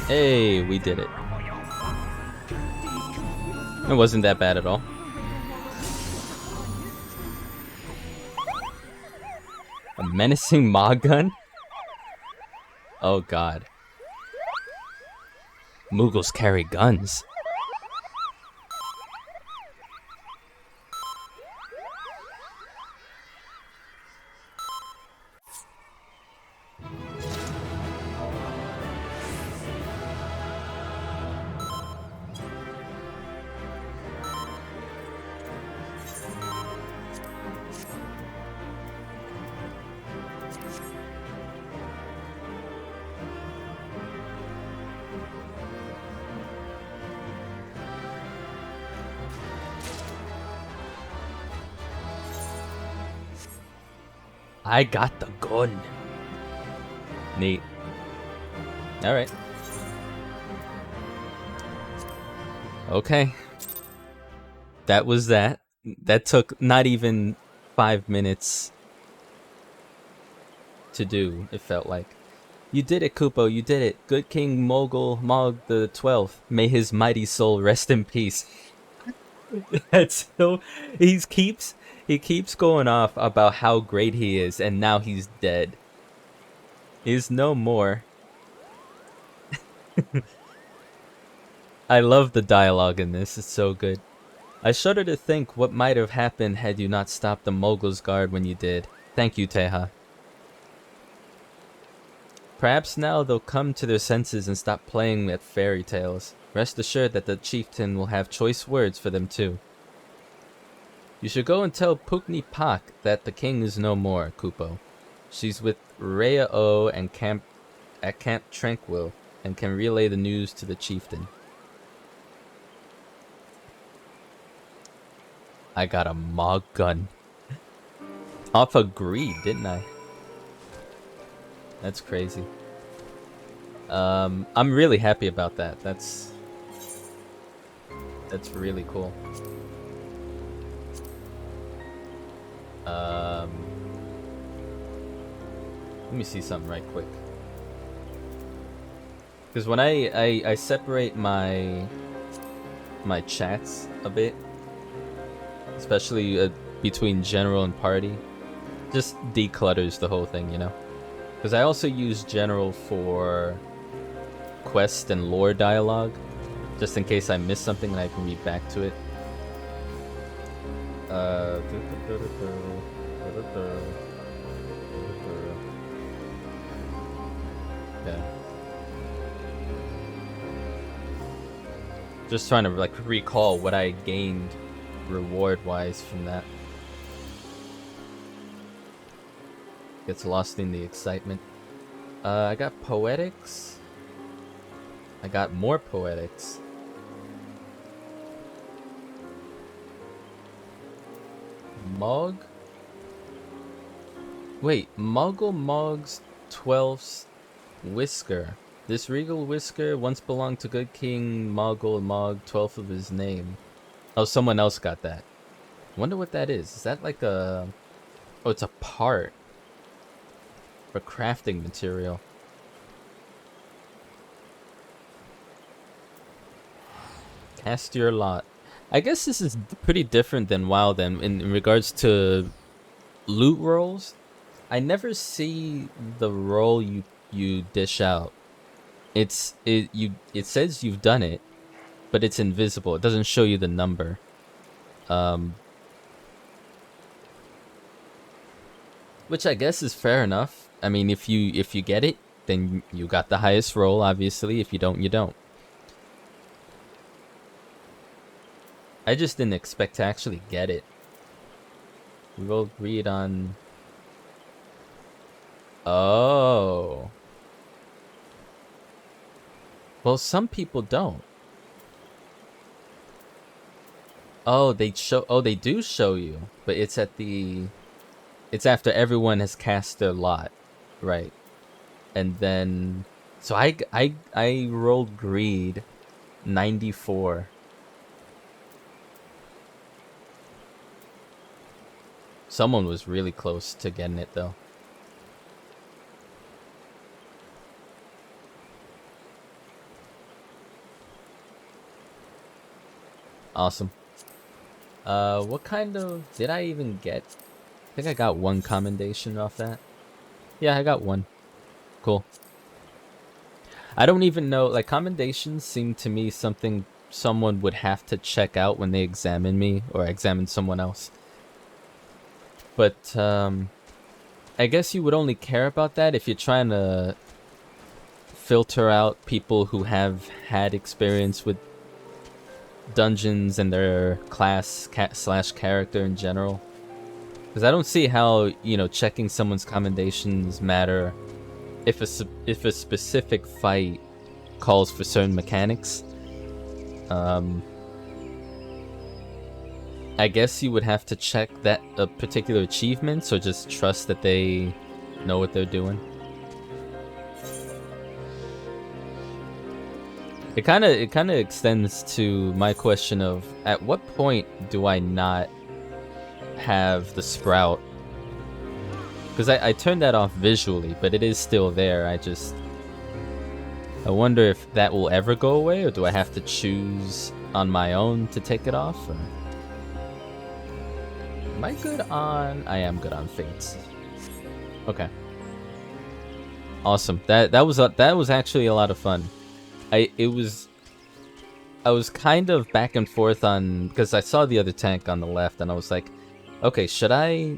Hey, we did it. It wasn't that bad at all. A menacing Mog gun? Oh god. Moogles carry guns. I got the gun. Neat. Alright. Okay. That was that. That took not even 5 minutes to do, it felt like. You did it, Kupo, you did it. Good King Mogul Mog the 12th. May his mighty soul rest in peace. That's so... He keeps going off about how great he is, and now he's dead. He's no more. I love the dialogue in this. It's so good. I shudder to think what might have happened had you not stopped the Moogles guard when you did. Thank you, Teha. Perhaps now they'll come to their senses and stop playing at fairy tales. Rest assured that the chieftain will have choice words for them too. You should go and tell Pukni Pak that the king is no more, Kupo. She's with Rhea O and at Camp Tranquil and can relay the news to the chieftain. I got a Mog gun. Off of greed, didn't I? That's crazy. I'm really happy about that. That's really cool. Let me see something right quick. Because when I separate my chats a bit, especially between general and party, just declutters the whole thing, you know? Because I also use general for quest and lore dialogue, just in case I miss something and I can read back to it. Yeah. Just trying to like recall what I gained reward-wise from that. Gets lost in the excitement. I got poetics. I got more poetics. Mog? Wait, Muggle Mog's 12th whisker. This regal whisker once belonged to good King Muggle Mog, 12th of his name. Oh, someone else got that. Wonder what that is. Is that like a... Oh, it's a part. For crafting material. Cast your lot. I guess this is pretty different than WoW then in regards to loot rolls. I never see the roll you dish out. It says you've done it, but it's invisible. It doesn't show you the number. Which I guess is fair enough. I mean, if you get it, then you got the highest roll, obviously. If you don't, you don't. I just didn't expect to actually get it. We will read on... Oh. Well, some people don't. Oh, they do show you, but it's at the... It's after everyone has cast their lot, right? And then... So I rolled greed 94. Someone was really close to getting it, though. Awesome. What kind of... Did I even get... I think I got one commendation off that. Yeah, I got one. Cool. I don't even know... Like, commendations seem to me something someone would have to check out when they examine me or examine someone else. But, I guess you would only care about that if you're trying to filter out people who have had experience with dungeons and their class slash character in general. Because I don't see how, you know, checking someone's commendations matter if a specific fight calls for certain mechanics. I guess you would have to check that particular achievements or just trust that they know what they're doing. It kind of extends to my question of at what point do I not have the sprout? Because I turned that off visually, but it is still there. I wonder if that will ever go away, or do I have to choose on my own to take it off? Or... Am I good on... I am good on fates. Okay. Awesome. That was actually a lot of fun. I was kind of back and forth on, because I saw the other tank on the left and I was like, okay, should I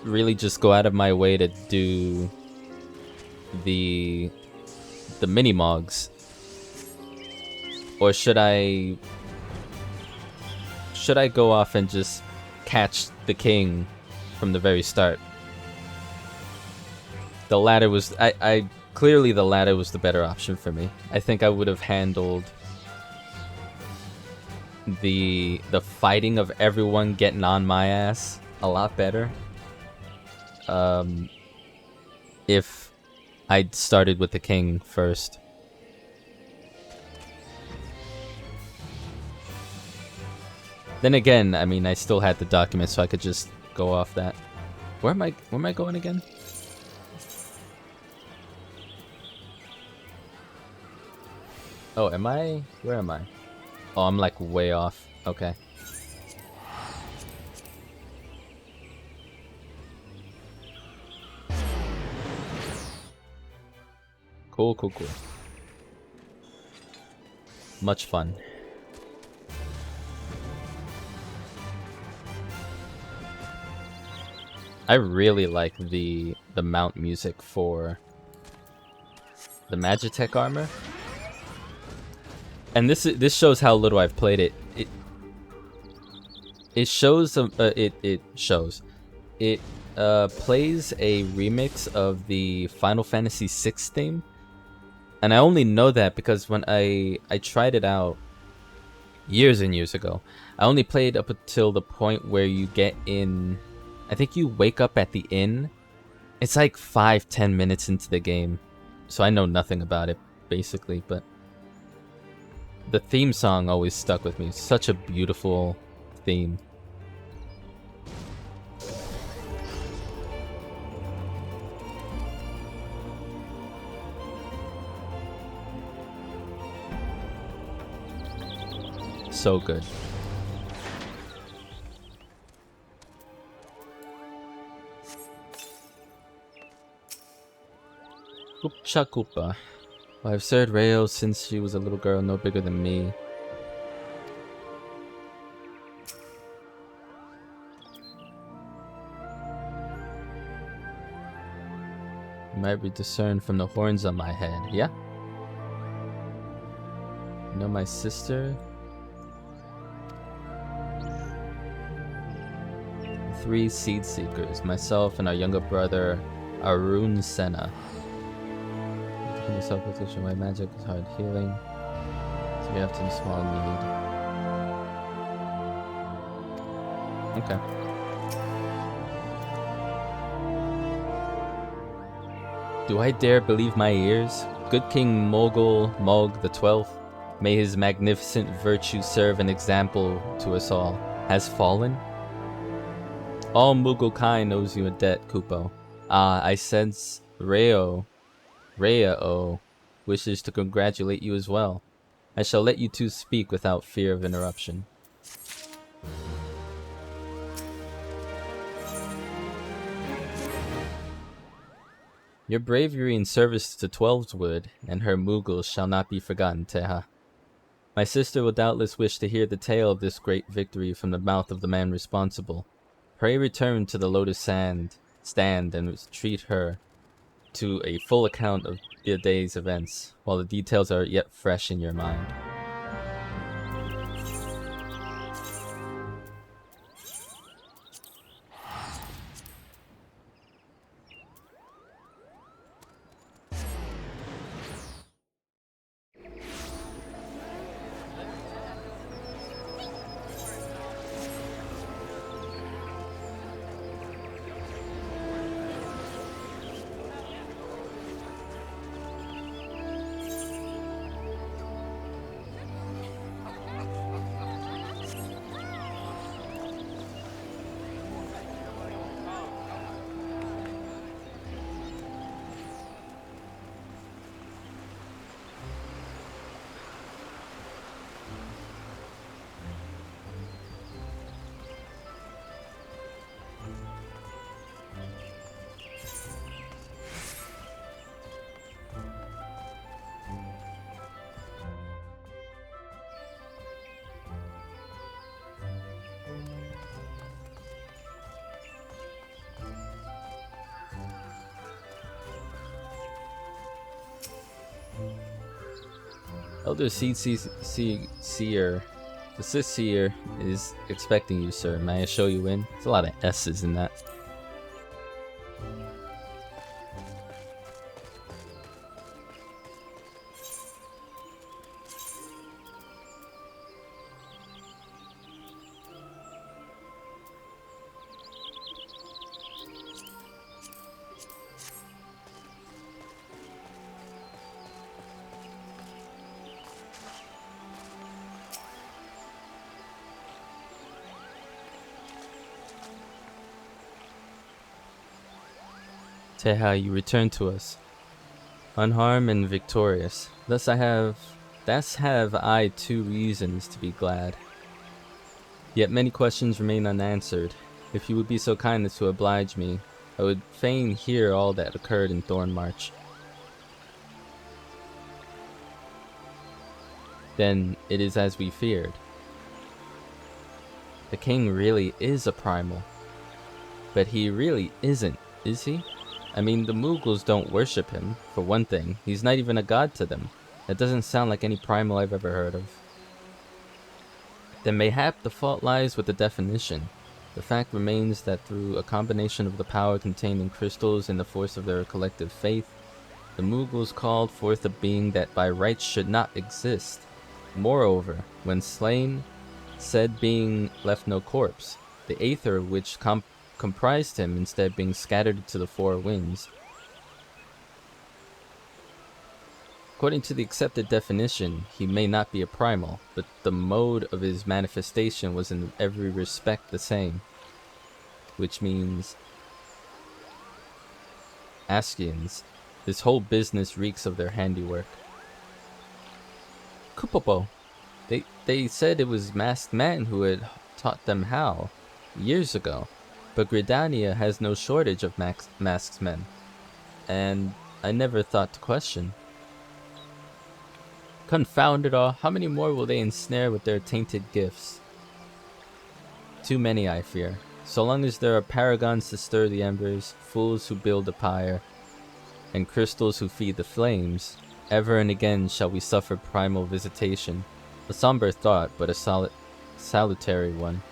really just go out of my way to do the mini mogs, or should I go off and just catch the king from the very start? The latter was I clearly the latter was the better option for me. I think I would have handled the fighting of everyone getting on my ass a lot better if I'd started with the king first. Then again, I mean, I still had the document, so I could just go off that. Where am I going again? Oh, am I? Where am I? Oh, I'm like way off. Okay. Cool, cool, cool. Much fun. I really like the mount music for the Magitech armor. And this shows how little I've played it. It shows it plays a remix of the Final Fantasy VI theme, and I only know that because when I tried it out years and years ago, I only played up until the point where you get in. I think you wake up at the inn. It's like 5-10 minutes into the game, so I know nothing about it basically, but the theme song always stuck with me. Such a beautiful theme. So good. Koopa Koopa. I've served Rayo since she was a little girl, no bigger than me. You might be discerned from the horns on my head. Yeah? You know my sister? 3 seed seekers. Myself and our younger brother, Arun Senna. Self-protection, white magic is hard healing. So we have to small need. Okay. Do I dare believe my ears? Good King Mog the 12th, may his magnificent virtue serve an example to us all, has fallen? All Moogle kind owes you a debt, Kupo. I sense Rao wishes to congratulate you as well. I shall let you two speak without fear of interruption. Your bravery in service to Twelveswood and her Moogles shall not be forgotten, Teha. My sister will doubtless wish to hear the tale of this great victory from the mouth of the man responsible. Pray return to the Lotus Stand and treat her to a full account of the day's events, while the details are yet fresh in your mind. Elder Seer. The Sith Seer is expecting you, sir. May I show you in? There's a lot of S's in that. Teha, you return to us, unharmed and victorious. Thus have I 2 reasons to be glad. Yet many questions remain unanswered. If you would be so kind as to oblige me, I would fain hear all that occurred in Thornmarch. Then it is as we feared. The king really is a primal. But he really isn't, is he? I mean, the Moogles don't worship him, for one thing. He's not even a god to them. That doesn't sound like any primal I've ever heard of. Then mayhap the fault lies with the definition. The fact remains that through a combination of the power contained in crystals and the force of their collective faith, the Moogles called forth a being that by rights should not exist. Moreover, when slain, said being left no corpse, the aether which comprised him instead being scattered to the 4 winds. According to the accepted definition, he may not be a primal, but the mode of his manifestation was in every respect the same. Which means... Askians. This whole business reeks of their handiwork. Kupopo. They said it was Masked Man who had taught them how, years ago. But Gridania has no shortage of masked men. And I never thought to question. Confound it all, how many more will they ensnare with their tainted gifts? Too many, I fear. So long as there are paragons to stir the embers, fools who build a pyre, and crystals who feed the flames, ever and again shall we suffer primal visitation. A somber thought, but a salutary one.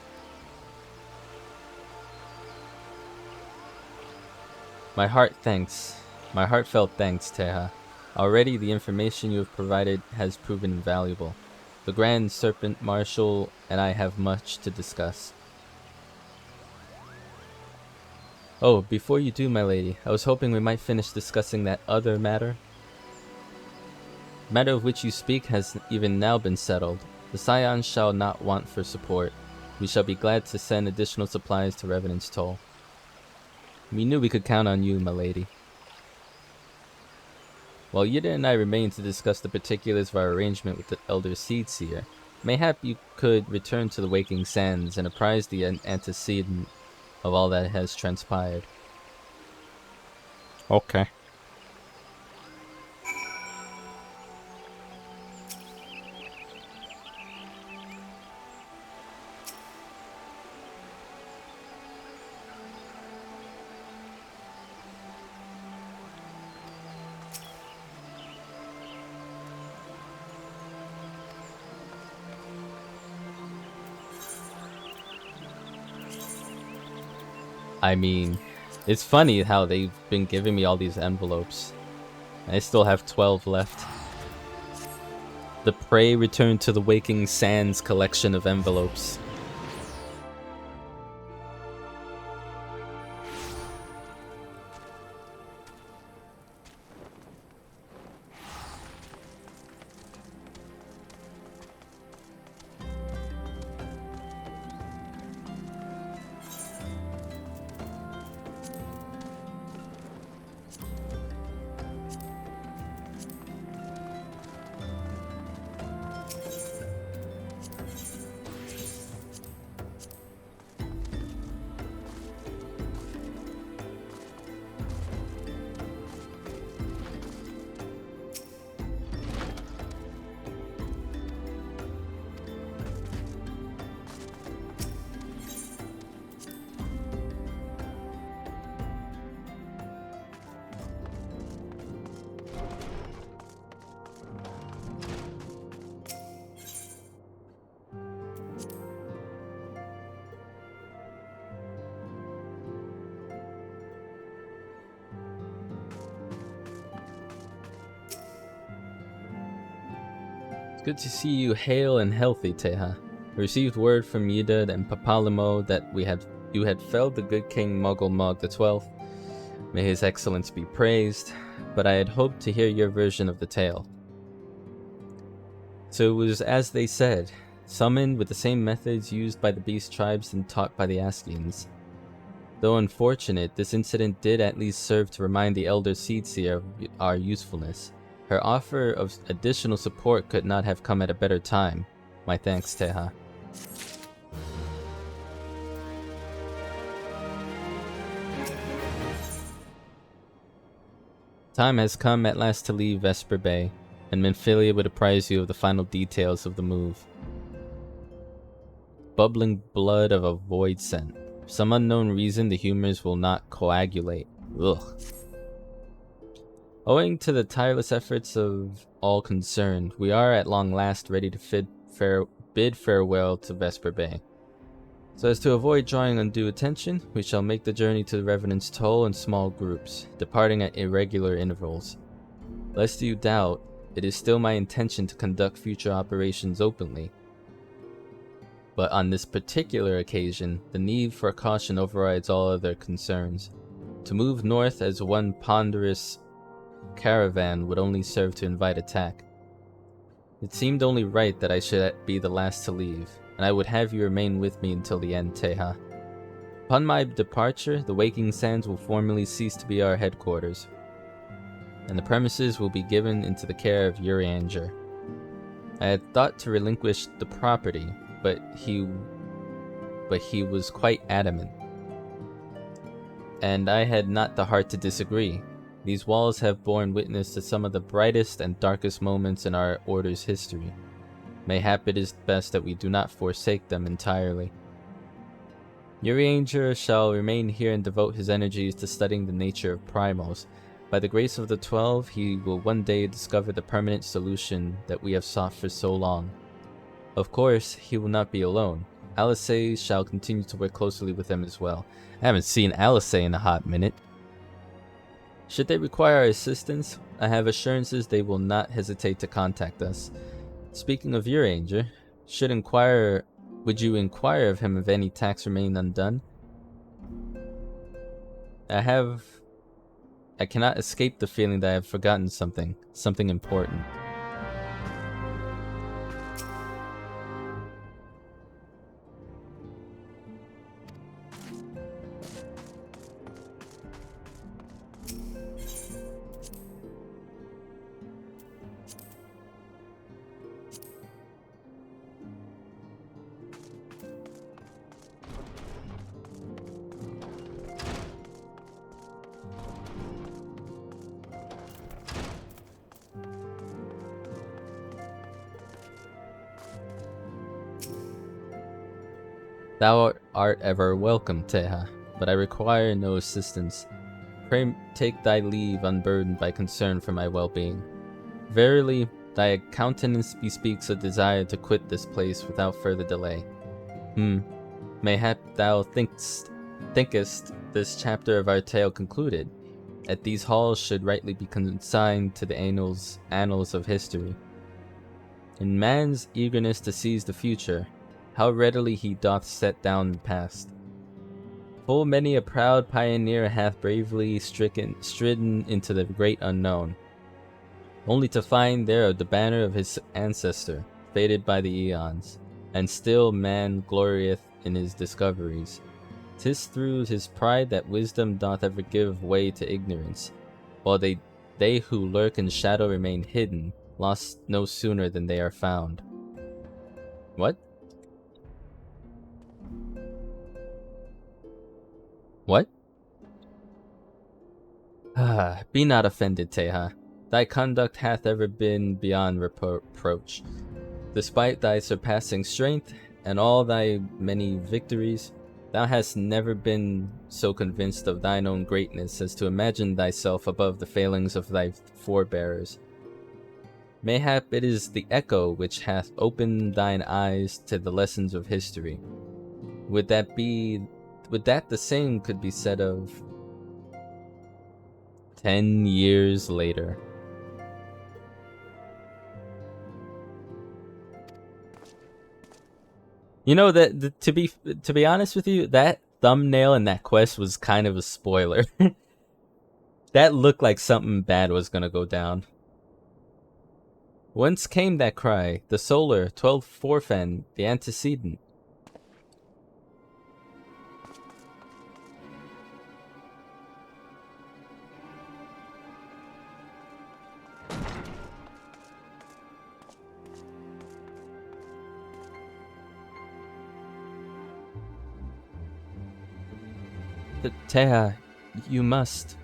My heartfelt thanks, Teha. Already the information you have provided has proven invaluable. The Grand Serpent Marshal and I have much to discuss. Oh, before you do, my lady, I was hoping we might finish discussing that other matter. The matter of which you speak has even now been settled. The Scions shall not want for support. We shall be glad to send additional supplies to Revenant's Toll. We knew we could count on you, my lady. While Yida and I remain to discuss the particulars of our arrangement with the Elder Seer, mayhap you could return to the Waking Sands and apprise the antecedent of all that has transpired. Okay. I mean, it's funny how they've been giving me all these envelopes. I still have 12 left. The Prey Return to the Waking Sands collection of envelopes. Good to see you hale and healthy, Teha. I received word from Yidad and Papalimo that you had felled the good King Muggle Mog the 12th. May his excellence be praised, but I had hoped to hear your version of the tale. So it was as they said, summoned with the same methods used by the beast tribes and taught by the Askians. Though unfortunate, this incident did at least serve to remind the Elder Seedseer of our usefulness. Her offer of additional support could not have come at a better time. My thanks, Teha. Time has come at last to leave Vesper Bay, and Minfilia would apprise you of the final details of the move. Bubbling blood of a void scent. For some unknown reason, the humors will not coagulate. Ugh. Owing to the tireless efforts of all concerned, we are at long last ready to bid farewell to Vesper Bay. So as to avoid drawing undue attention, we shall make the journey to the Revenant's Toll in small groups, departing at irregular intervals. Lest you doubt, it is still my intention to conduct future operations openly. But on this particular occasion, the need for caution overrides all other concerns. To move north as one ponderous caravan would only serve to invite attack. It seemed only right that I should be the last to leave, and I would have you remain with me until the end, Teha. Upon my departure, the Waking Sands will formally cease to be our headquarters, and the premises will be given into the care of Urianger. I had thought to relinquish the property, but he was quite adamant, and I had not the heart to disagree. These walls have borne witness to some of the brightest and darkest moments in our Order's history. Mayhap it is best that we do not forsake them entirely. Urianger shall remain here and devote his energies to studying the nature of primals. By the grace of the 12, he will one day discover the permanent solution that we have sought for so long. Of course, he will not be alone. Alice shall continue to work closely with him as well. I haven't seen Alice in a hot minute. Should they require our assistance, I have assurances they will not hesitate to contact us. Speaking of Urianger, would you inquire of him if any tasks remain undone? I cannot escape the feeling that I have forgotten something important. Thou art ever welcome, Teha, but I require no assistance. Pray take thy leave unburdened by concern for my well-being. Verily, thy countenance bespeaks a desire to quit this place without further delay. Mayhap thou thinkest this chapter of our tale concluded, that these halls should rightly be consigned to the annals of history. In man's eagerness to seize the future, how readily he doth set down the past. Full many a proud pioneer hath bravely stridden into the great unknown, only to find there the banner of his ancestor, faded by the eons, and still man glorieth in his discoveries. 'Tis through his pride that wisdom doth ever give way to ignorance, while they who lurk in shadow remain hidden, lost no sooner than they are found. What? What? Be not offended, Teha. Thy conduct hath ever been beyond reproach. Despite thy surpassing strength and all thy many victories, thou hast never been so convinced of thine own greatness as to imagine thyself above the failings of thy forebearers. Mayhap it is the echo which hath opened thine eyes to the lessons of history. Would that the same could be said of 10 years later. You know that to be honest with you, that thumbnail and that quest was kind of a spoiler. That looked like something bad was gonna go down. Whence came that cry? The solar, 12 forefan, the antecedent. The Tea, you must.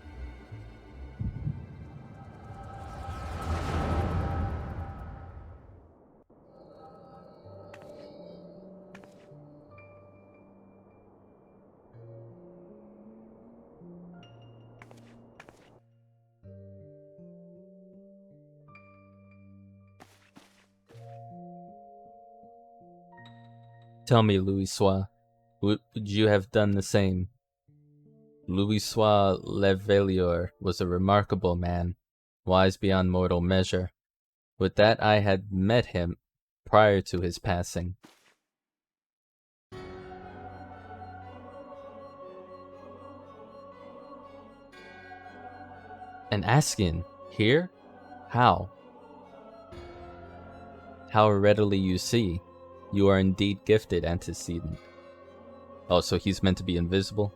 Tell me, Louis, would you have done the same? Louis Levelier was a remarkable man, wise beyond mortal measure. With that I had met him prior to his passing. An Askian? Here? How? How readily you see. You are indeed gifted, antecedent. Oh, so he's meant to be invisible?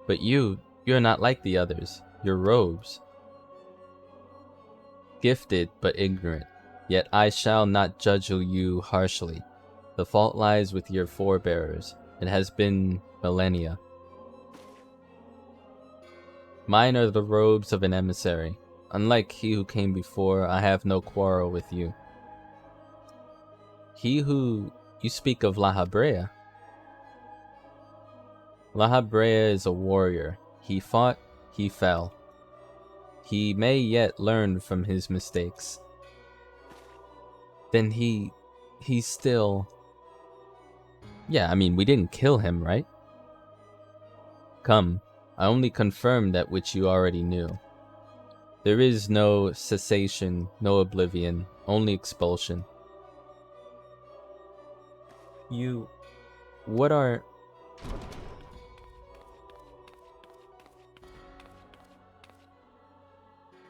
But you're not like the others. Your robes. Gifted, but ignorant. Yet I shall not judge you harshly. The fault lies with your forebearers. It has been millennia. Mine are the robes of an emissary. Unlike he who came before, I have no quarrel with you. He who... You speak of La Habrea. La Habrea is a warrior. He fought, he fell. He may yet learn from his mistakes. Then he's still... Yeah, I mean, we didn't kill him, right? Come, I only confirm that which you already knew. There is no cessation, no oblivion, only expulsion. What are...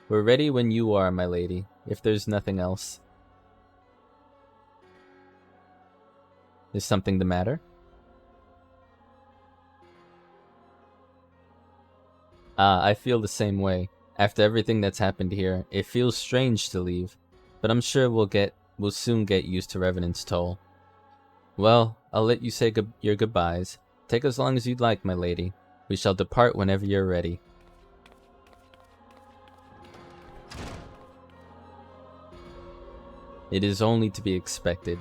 We're ready when you are, my lady, if there's nothing else. Is something the matter? I feel the same way. After everything that's happened here, it feels strange to leave, but I'm sure we'll soon get used to Revenant's toll. Well, I'll let you say your goodbyes. Take as long as you'd like, my lady. We shall depart whenever you're ready. It is only to be expected.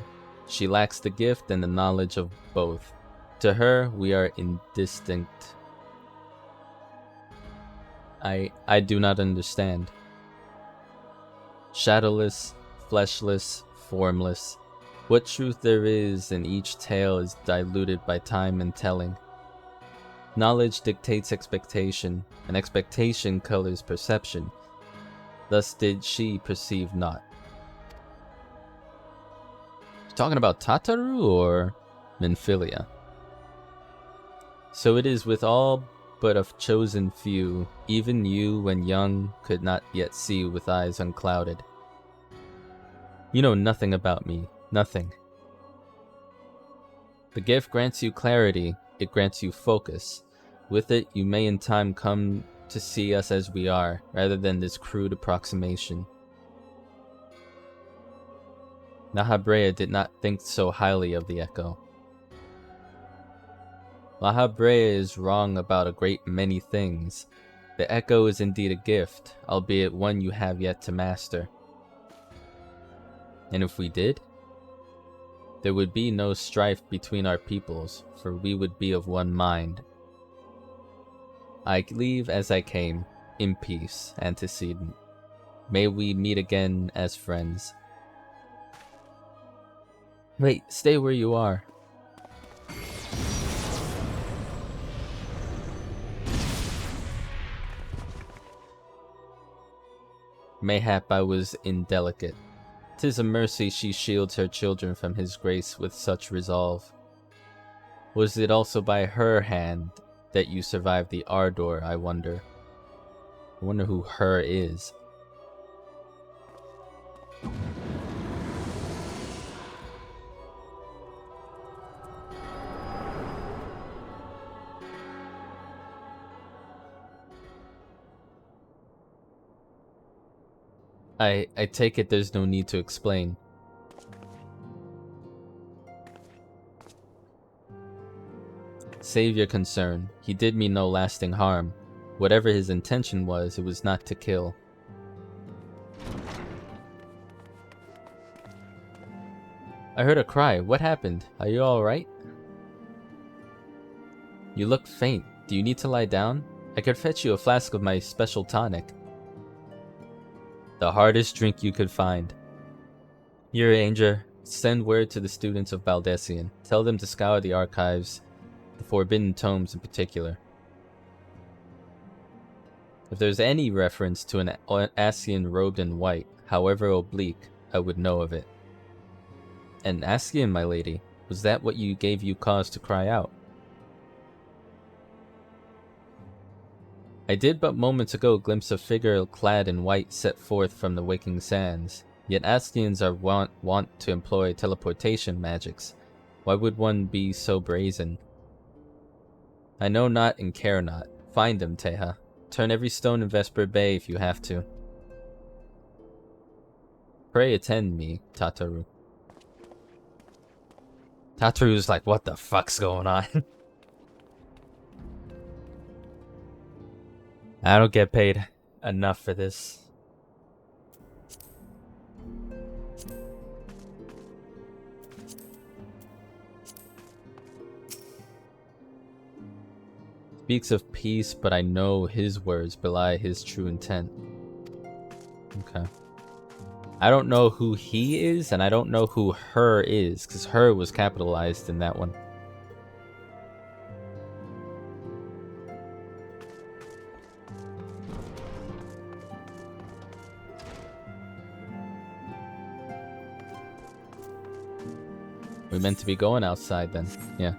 She lacks the gift and the knowledge of both. To her, we are indistinct. I do not understand. Shadowless, fleshless, formless. What truth there is in each tale is diluted by time and telling. Knowledge dictates expectation, and expectation colors perception. Thus did she perceive not. Talking about Tataru or Minfilia? So it is with all but a chosen few, even you when young could not yet see with eyes unclouded. You know nothing about me, nothing. The gift grants you clarity, it grants you focus. With it you may in time come to see us as we are, rather than this crude approximation. La Habrea did not think so highly of the Echo. La Habrea is wrong about a great many things. The Echo is indeed a gift, albeit one you have yet to master. And if we did, there would be no strife between our peoples, for we would be of one mind. I leave as I came, in peace, antecedent. May we meet again as friends. Wait, stay where you are. Mayhap I was indelicate. 'Tis a mercy she shields her children from his grace with such resolve. Was it also by her hand that you survived the ardor, I wonder? I wonder who her is. I take it there's no need to explain. Save your concern. He did me no lasting harm. Whatever his intention was, it was not to kill. I heard a cry. What happened? Are you alright? You look faint. Do you need to lie down? I could fetch you a flask of my special tonic. The hardest drink you could find. Your Ranger, send word to the students of Baldessian. Tell them to scour the archives, the forbidden tomes in particular. If there's any reference to an Ascian robed in white, however oblique, I would know of it. An Ascian, my lady? Was that what gave you cause to cry out? I did but moments ago glimpse a figure clad in white set forth from the waking sands. Yet Ascians are wont to employ teleportation magics. Why would one be so brazen? I know not and care not. Find them, Teha. Turn every stone in Vesper Bay if you have to. Pray attend me, Tataru. Tataru's like, what the fuck's going on? I don't get paid enough for this. Speaks of peace, but I know his words belie his true intent. Okay. I don't know who he is, and I don't know who her is, because her was capitalized in that one. We meant to be going outside then. Yeah.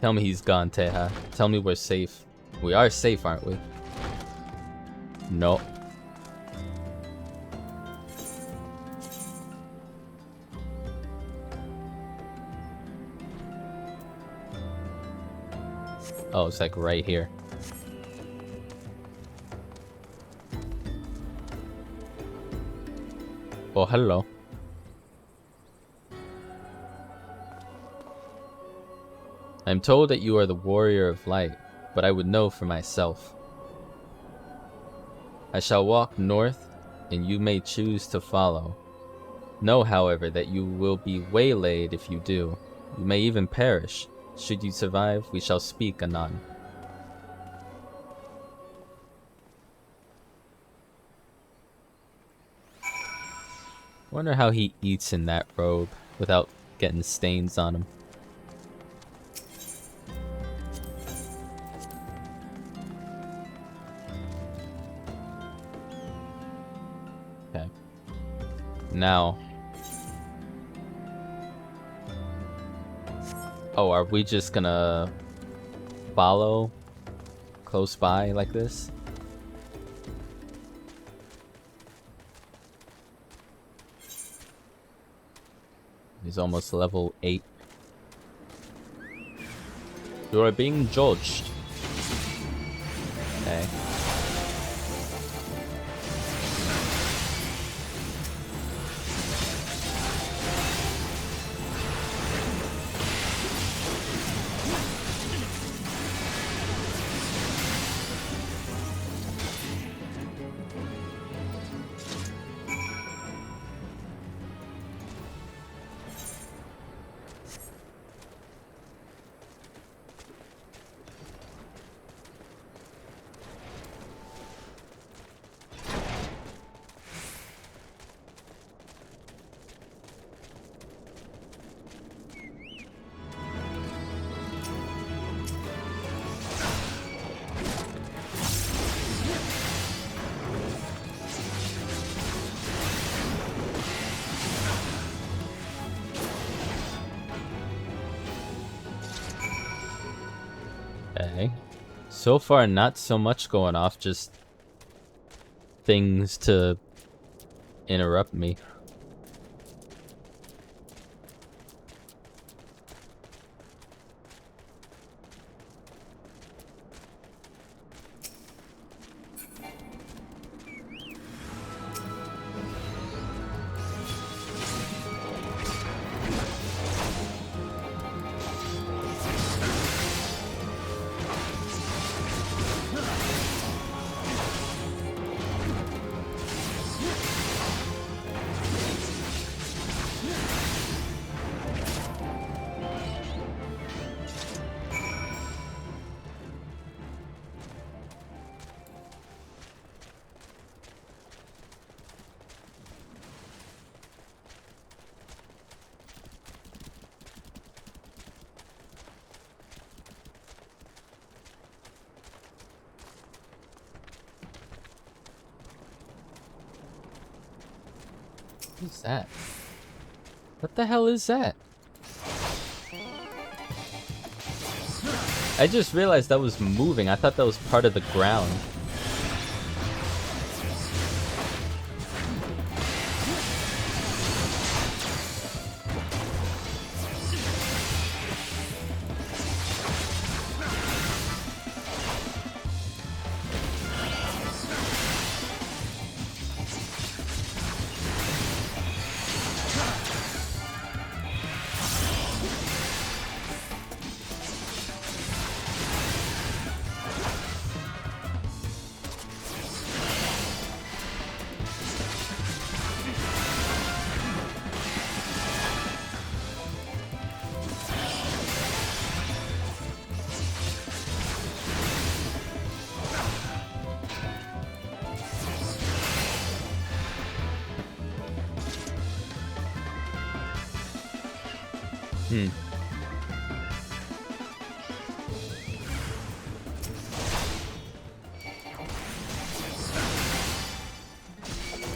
Tell me he's gone, Teha. Tell me we're safe. We are safe, aren't we? No. Oh, it's like right here. Oh, hello. I'm told that you are the warrior of light, but I would know for myself. I shall walk north, and you may choose to follow. Know, however, that you will be waylaid if you do. You may even perish. Should you survive, we shall speak anon. Wonder how he eats in that robe without getting stains on him. Okay. Now. Oh, are we just gonna follow close by like this? He's almost level 8. You are being judged. Okay. Okay. So far, not so much going off, just things to interrupt me. What is that? What the hell is that? I just realized that was moving. I thought that was part of the ground.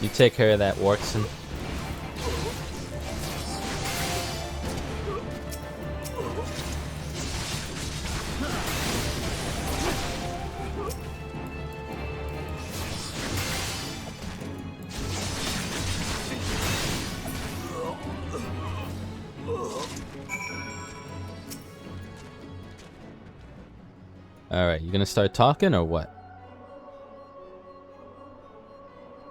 You take care of that, Warkson. Alright, you gonna start talking or what?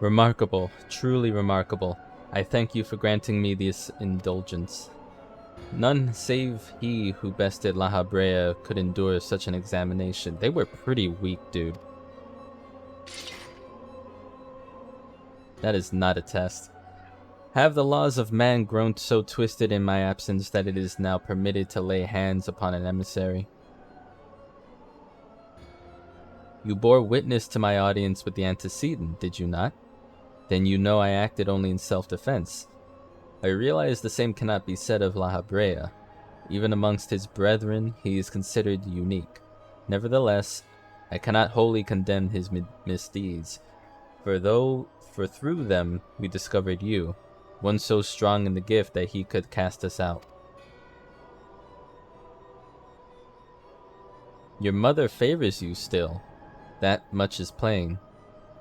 Remarkable, truly remarkable. I thank you for granting me this indulgence. None save he who bested La Habrea could endure such an examination. They were pretty weak, dude. That is not a test. Have the laws of man grown so twisted in my absence that it is now permitted to lay hands upon an emissary? You bore witness to my audience with the antecedent, did you not? Then you know I acted only in self-defense. I realize the same cannot be said of La Habrea. Even amongst his brethren, he is considered unique. Nevertheless, I cannot wholly condemn his misdeeds, for through them we discovered you, one so strong in the gift that he could cast us out. Your mother favors you still. That much is plain.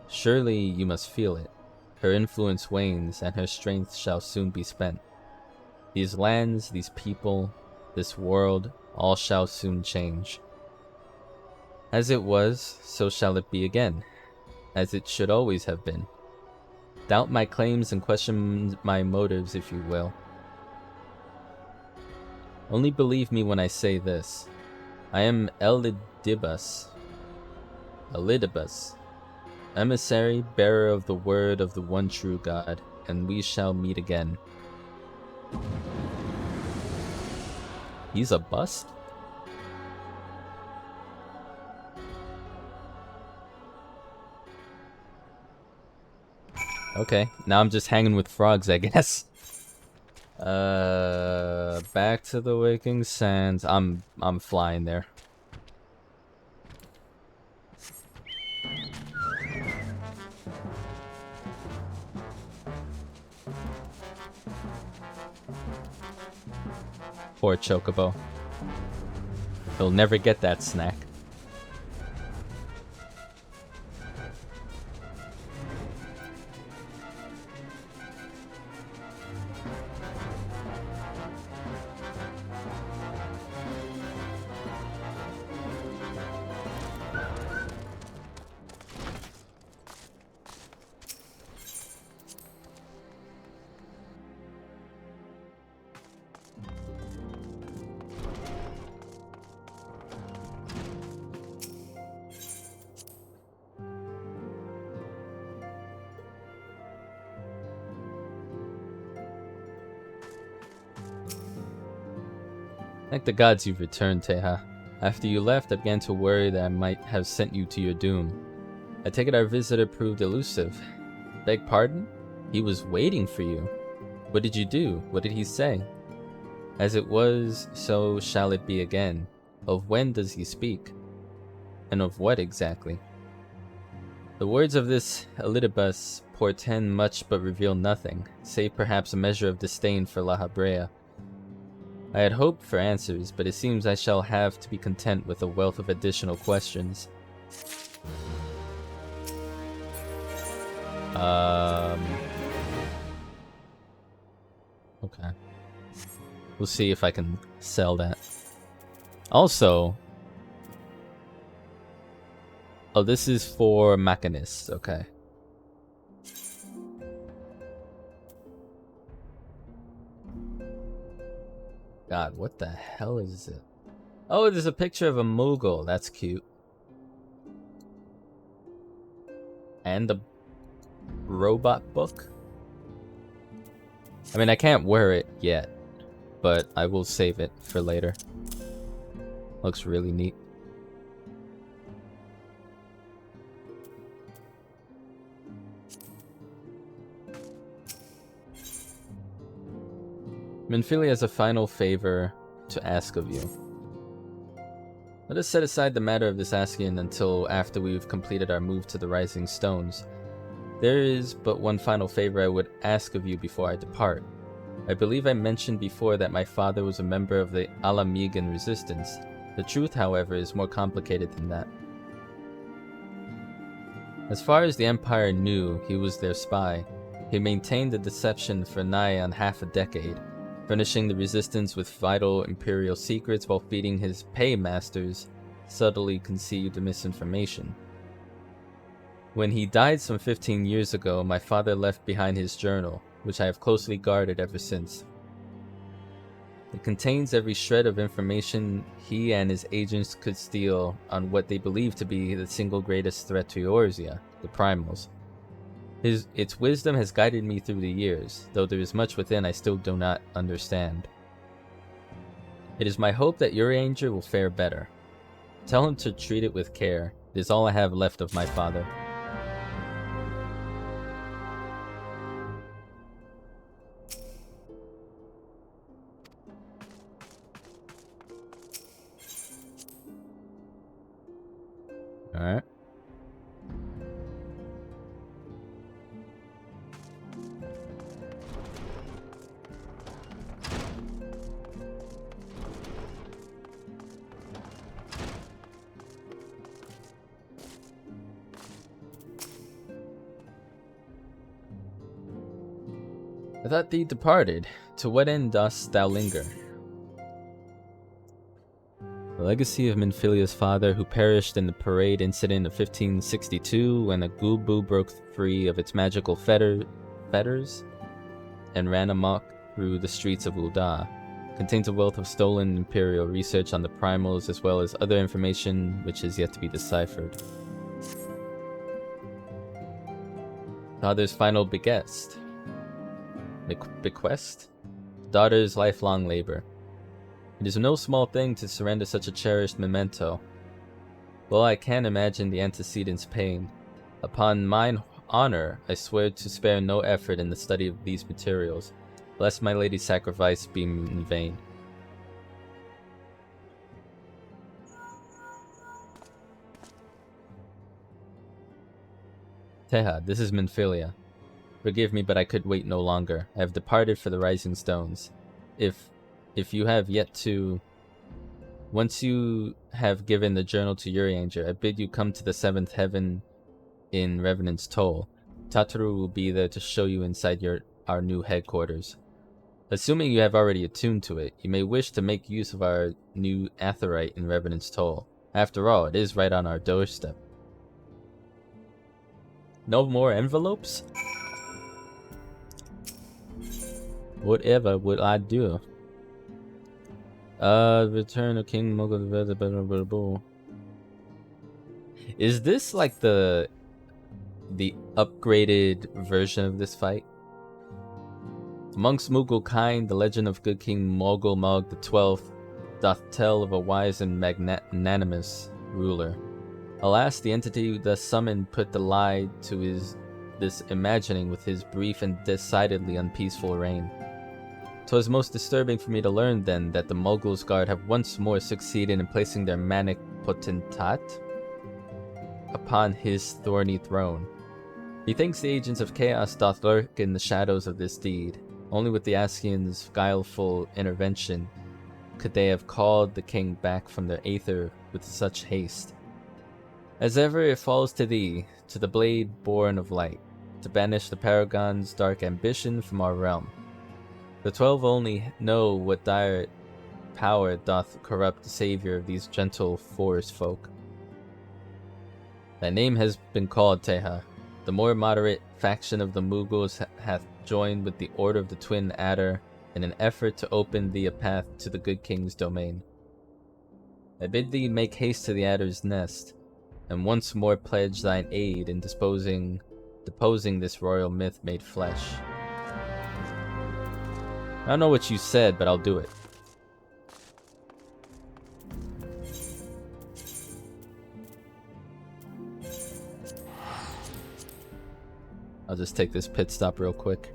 Surely you must feel it. Her influence wanes, and her strength shall soon be spent. These lands, these people, this world, all shall soon change. As it was, so shall it be again, as it should always have been. Doubt my claims and question my motives if you will. Only believe me when I say this. I am Elidibus, emissary, bearer of the word of the one true God, and we shall meet again. He's a bust? Okay, now I'm just hanging with frogs, I guess. Back to the Waking Sands. I'm flying there. Poor Chocobo. He'll never get that snack. Thank the gods you've returned, Teha. After you left, I began to worry that I might have sent you to your doom. I take it our visitor proved elusive. Beg pardon? He was waiting for you. What did you do? What did he say? As it was, so shall it be again. Of when does he speak? And of what exactly? The words of this Elidibus portend much but reveal nothing, save perhaps a measure of disdain for La Habrea. I had hoped for answers, but it seems I shall have to be content with a wealth of additional questions. Okay. We'll see if I can sell that. Also... Oh, this is for mechanists, okay. God, what the hell is it? Oh, there's a picture of a Moogle. That's cute. And a robot book? I mean, I can't wear it yet, but I will save it for later. Looks really neat. Minfilia has a final favor to ask of you. Let us set aside the matter of this asking until after we've completed our move to the Rising Stones. There is but one final favor I would ask of you before I depart. I believe I mentioned before that my father was a member of the Alamigan resistance. The truth, however, is more complicated than that. As far as the Empire knew, he was their spy. He maintained the deception for nigh on half a decade, furnishing the resistance with vital Imperial secrets while feeding his paymasters subtly conceived misinformation. When he died some 15 years ago, my father left behind his journal, which I have closely guarded ever since. It contains every shred of information he and his agents could steal on what they believe to be the single greatest threat to Eorzea, the Primals. Its wisdom has guided me through the years, though there is much within I still do not understand. It is my hope that Urianger will fare better. Tell him to treat it with care. It is all I have left of my father. Alright. I thought thee departed. To what end dost thou linger? The legacy of Minfilia's father, who perished in the parade incident of 1562 when a Gulbu broke free of its magical fetters and ran amok through the streets of Ul'dah, contains a wealth of stolen Imperial research on the Primals as well as other information which is yet to be deciphered. Father's final bequest. Daughter's lifelong labor. It is no small thing to surrender such a cherished memento. Well, I can imagine the antecedent's pain. Upon mine honor, I swear to spare no effort in the study of these materials, lest my lady's sacrifice be in vain. Teha, this is Minfilia. Forgive me, but I could wait no longer. I have departed for the Rising Stones. If you have yet to... Once you have given the journal to Urianger, I bid you come to the 7th heaven in Revenant's Toll. Tataru will be there to show you inside our new headquarters. Assuming you have already attuned to it, you may wish to make use of our new Aetheryte in Revenant's Toll. After all, it is right on our doorstep. No more envelopes? Whatever would I do? Return of King Moogle. Is this like the upgraded version of this fight? Amongst Moogle kind, the legend of good King Mogul Mog the 12th doth tell of a wise and magnanimous ruler. Alas, the entity thus summoned put the lie to this imagining with his brief and decidedly unpeaceful reign. 'Twas most disturbing for me to learn then that the Moogles Guard have once more succeeded in placing their manic potentate upon his thorny throne. Methinks the agents of chaos doth lurk in the shadows of this deed. Only with the Askians' guileful intervention could they have called the king back from their aether with such haste. As ever it falls to thee, to the blade born of light, to banish the Paragon's dark ambition from our realm. The 12 only know what dire power doth corrupt the savior of these gentle forest folk. Thy name has been called, Teha. The more moderate faction of the Moogles hath joined with the Order of the Twin Adder in an effort to open thee a path to the good king's domain. I bid thee make haste to the Adder's nest, and once more pledge thine aid in deposing this royal myth made flesh. I don't know what you said, but I'll do it. I'll just take this pit stop real quick.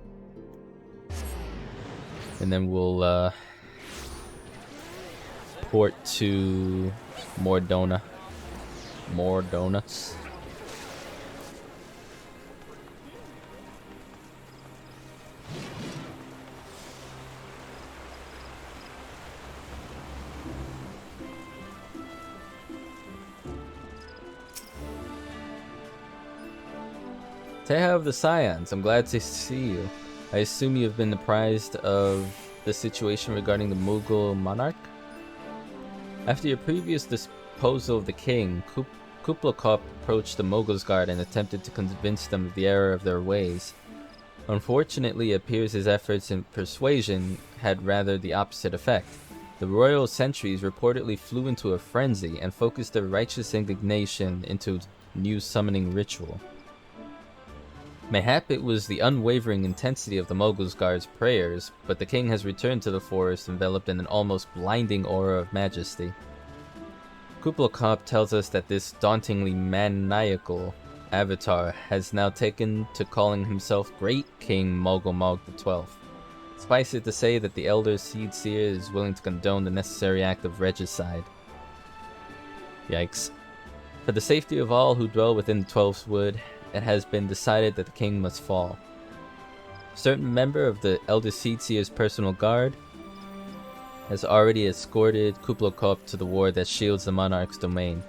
And then we'll port to Mordona. More donuts. Teha of the Scions, I'm glad to see you. I assume you have been apprised of the situation regarding the Moogle monarch? After your previous disposal of the king, Kuplokop approached the Moogles Guard and attempted to convince them of the error of their ways. Unfortunately, it appears his efforts in persuasion had rather the opposite effect. The royal sentries reportedly flew into a frenzy and focused their righteous indignation into new summoning ritual. Mayhap it was the unwavering intensity of the Moogles Guard's prayers, but the king has returned to the forest enveloped in an almost blinding aura of majesty. Kuplokop tells us that this dauntingly maniacal avatar has now taken to calling himself Great King Mogulmog XII. Suffice it to say that the Elder Seed Seer is willing to condone the necessary act of regicide. Yikes. For the safety of all who dwell within the Twelfth Wood, it has been decided that the king must fall. A certain member of the Elder Seedseer's personal guard has already escorted Kuplokop to the ward that shields the monarch's domain.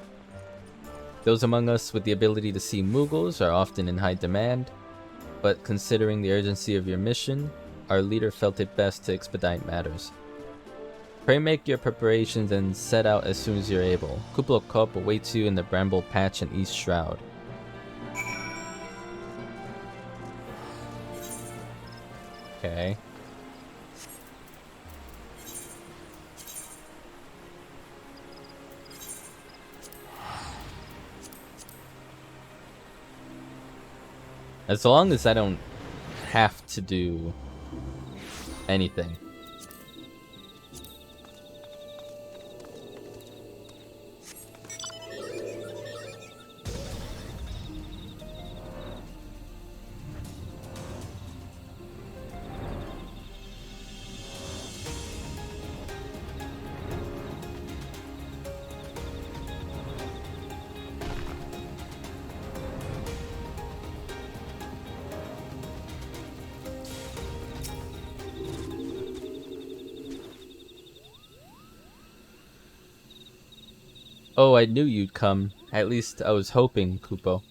Those among us with the ability to see Moogles are often in high demand, but considering the urgency of your mission, our leader felt it best to expedite matters. Pray make your preparations and set out as soon as you're able. Kuplokop awaits you in the Bramble Patch and East Shroud. Okay. As long as I don't have to do anything. Oh, I knew you'd come. At least I was hoping, Kupo.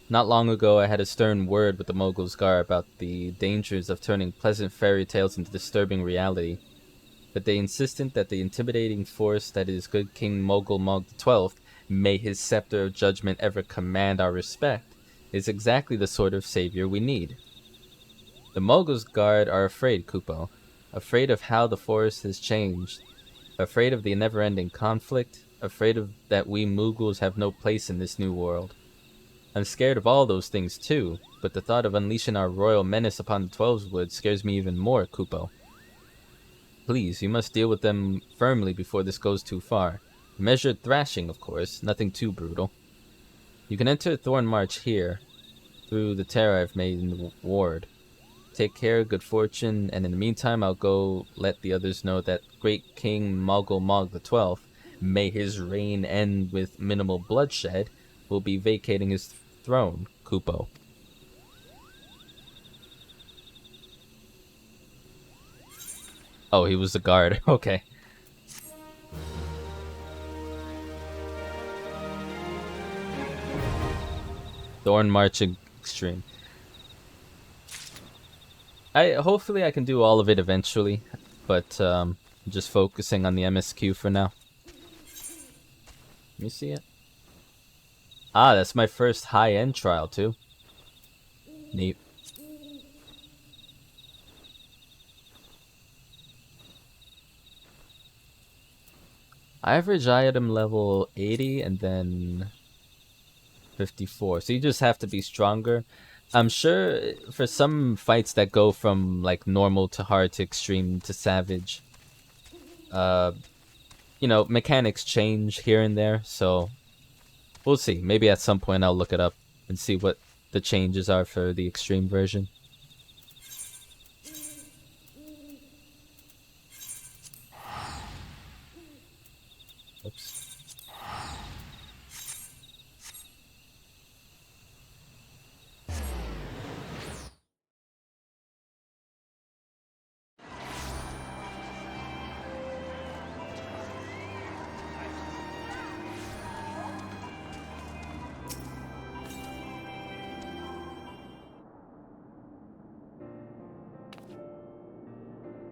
Not long ago I had a stern word with the Moogles Guard about the dangers of turning pleasant fairy tales into disturbing reality. But they insisted that the intimidating force that is good King Mogulmog XII, may his scepter of judgment ever command our respect, is exactly the sort of savior we need. The Moogles Guard are afraid, Kupo. Afraid of how the forest has changed. Afraid of the never-ending conflict. Afraid of that we Moogles have no place in this new world. I'm scared of all those things too, but the thought of unleashing our royal menace upon the Twelve's Wood scares me even more, Kupo. Please, you must deal with them firmly before this goes too far. A measured thrashing, of course, nothing too brutal. You can enter Thorn March here, through the terror I've made in the ward. Take care, good fortune, and in the meantime I'll go let the others know that great King Moggle Mog the 12th, may his reign end with minimal bloodshed, will be vacating his throne, Kupo. Oh, he was the guard. Okay. Thorn March Extreme. Hopefully I can do all of it eventually, but I'm just focusing on the MSQ for now. Let me see it. Ah, that's my first high-end trial too. Neat. Average item level 80 and then 54. So you just have to be stronger. I'm sure for some fights that go from like normal to hard to extreme to savage, you know, mechanics change here and there. So we'll see. Maybe at some point I'll look it up and see what the changes are for the extreme version. Oops.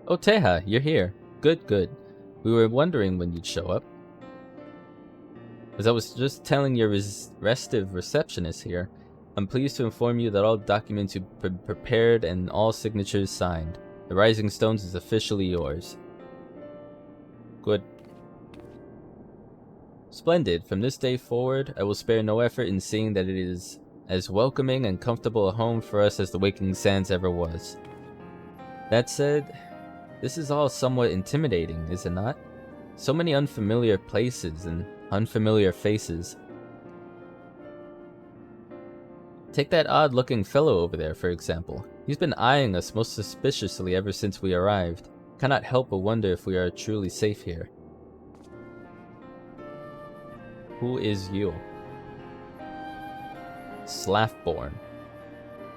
Oh, Teha, you're here. Good, good. We were wondering when you'd show up. As I was just telling your restive receptionist here, I'm pleased to inform you that all documents you've prepared and all signatures signed. The Rising Stones is officially yours. Good. Splendid. From this day forward, I will spare no effort in seeing that it is as welcoming and comfortable a home for us as the Waking Sands ever was. That said, this is all somewhat intimidating, is it not? So many unfamiliar places and unfamiliar faces. Take that odd-looking fellow over there, for example. He's been eyeing us most suspiciously ever since we arrived. Cannot help but wonder if we are truly safe here. Who is you? Slaffborn.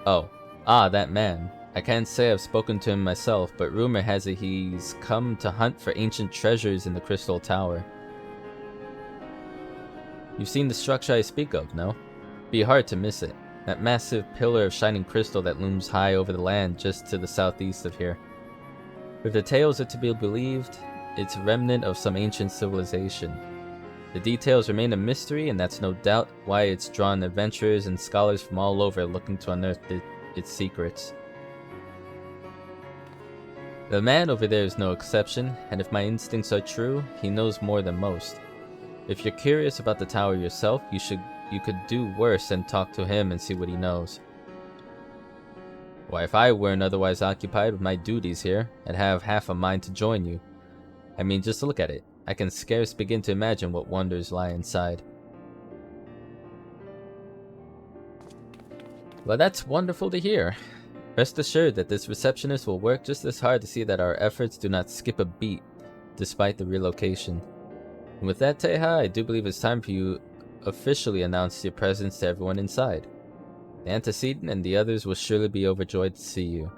Oh. Ah, that man. I can't say I've spoken to him myself, but rumor has it he's come to hunt for ancient treasures in the Crystal Tower. You've seen the structure I speak of, no? Be hard to miss it. That massive pillar of shining crystal that looms high over the land just to the southeast of here. If the tales are to be believed, it's a remnant of some ancient civilization. The details remain a mystery, and that's no doubt why it's drawn adventurers and scholars from all over looking to unearth its secrets. The man over there is no exception, and if my instincts are true, he knows more than most. If you're curious about the tower yourself, you could do worse than talk to him and see what he knows. Why, if I weren't otherwise occupied with my duties here, I'd have half a mind to join you. I mean, just look at it. I can scarce begin to imagine what wonders lie inside. Well, that's wonderful to hear. Rest assured that this receptionist will work just as hard to see that our efforts do not skip a beat, despite the relocation. And with that, Teha, I do believe it's time for you officially announce your presence to everyone inside. The antecedent and the others will surely be overjoyed to see you.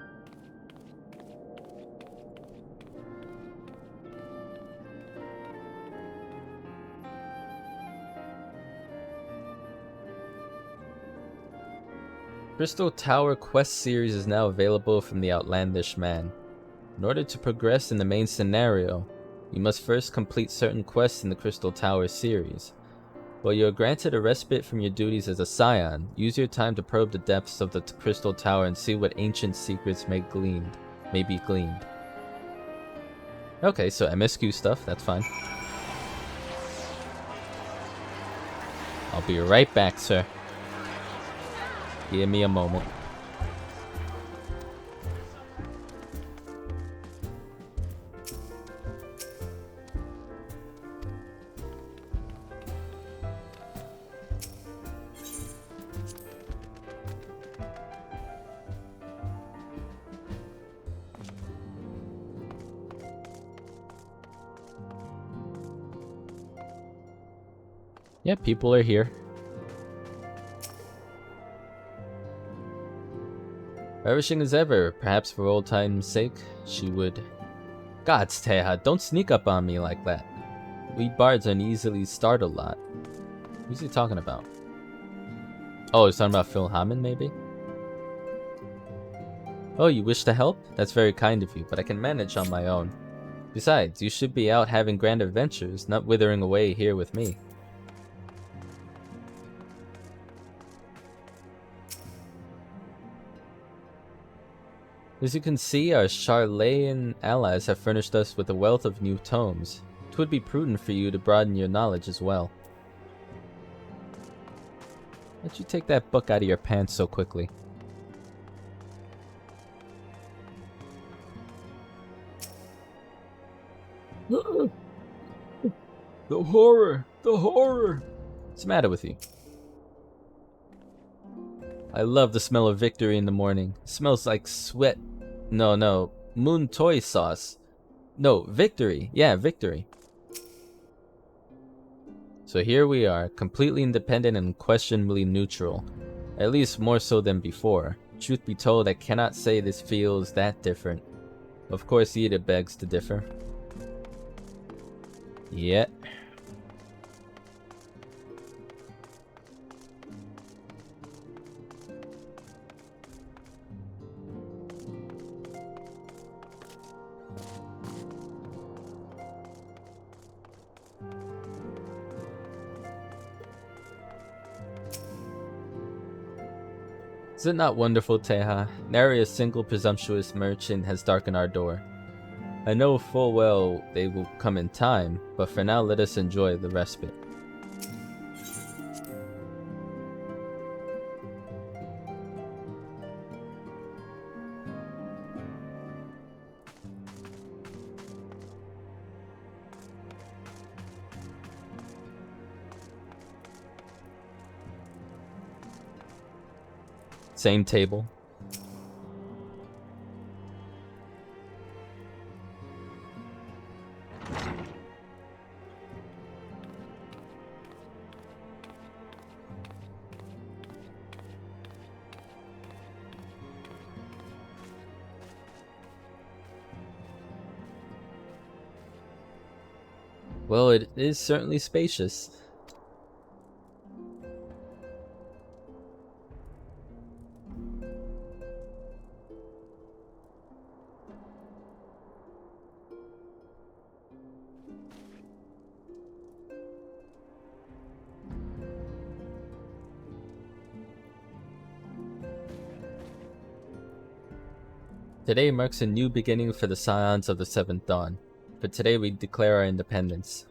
Crystal Tower Quest Series is now available from the Outlandish Man. In order to progress in the main scenario, you must first complete certain quests in the Crystal Tower series. While you are granted a respite from your duties as a scion, use your time to probe the depths of the Crystal Tower and see what ancient secrets may be gleaned. Okay, so MSQ stuff, that's fine. I'll be right back, sir. Give me a moment. Yeah, people are here. Ravishing as ever, perhaps for old time's sake, she would... Gods, Teha, don't sneak up on me like that. We bards are easily startled a lot. Who's he talking about? Oh, he's talking about Phil Hammond, maybe? Oh, you wish to help? That's very kind of you, but I can manage on my own. Besides, you should be out having grand adventures, not withering away here with me. As you can see, our Charlayan allies have furnished us with a wealth of new tomes. It would be prudent for you to broaden your knowledge as well. Why'd you take that book out of your pants so quickly? The horror! The horror! What's the matter with you? I love the smell of victory in the morning. It smells like sweat. No. Moon toy sauce. No, victory. Yeah, victory. So here we are, completely independent and questionably neutral. At least more so than before. Truth be told, I cannot say this feels that different. Of course, Ida begs to differ. Yeah. Is it not wonderful, Teha? Nary a single presumptuous merchant has darkened our door. I know full well they will come in time, but for now let us enjoy the respite. Same table. Well, it is certainly spacious. Today marks a new beginning for the Scions of the Seventh Dawn, but today we declare our independence.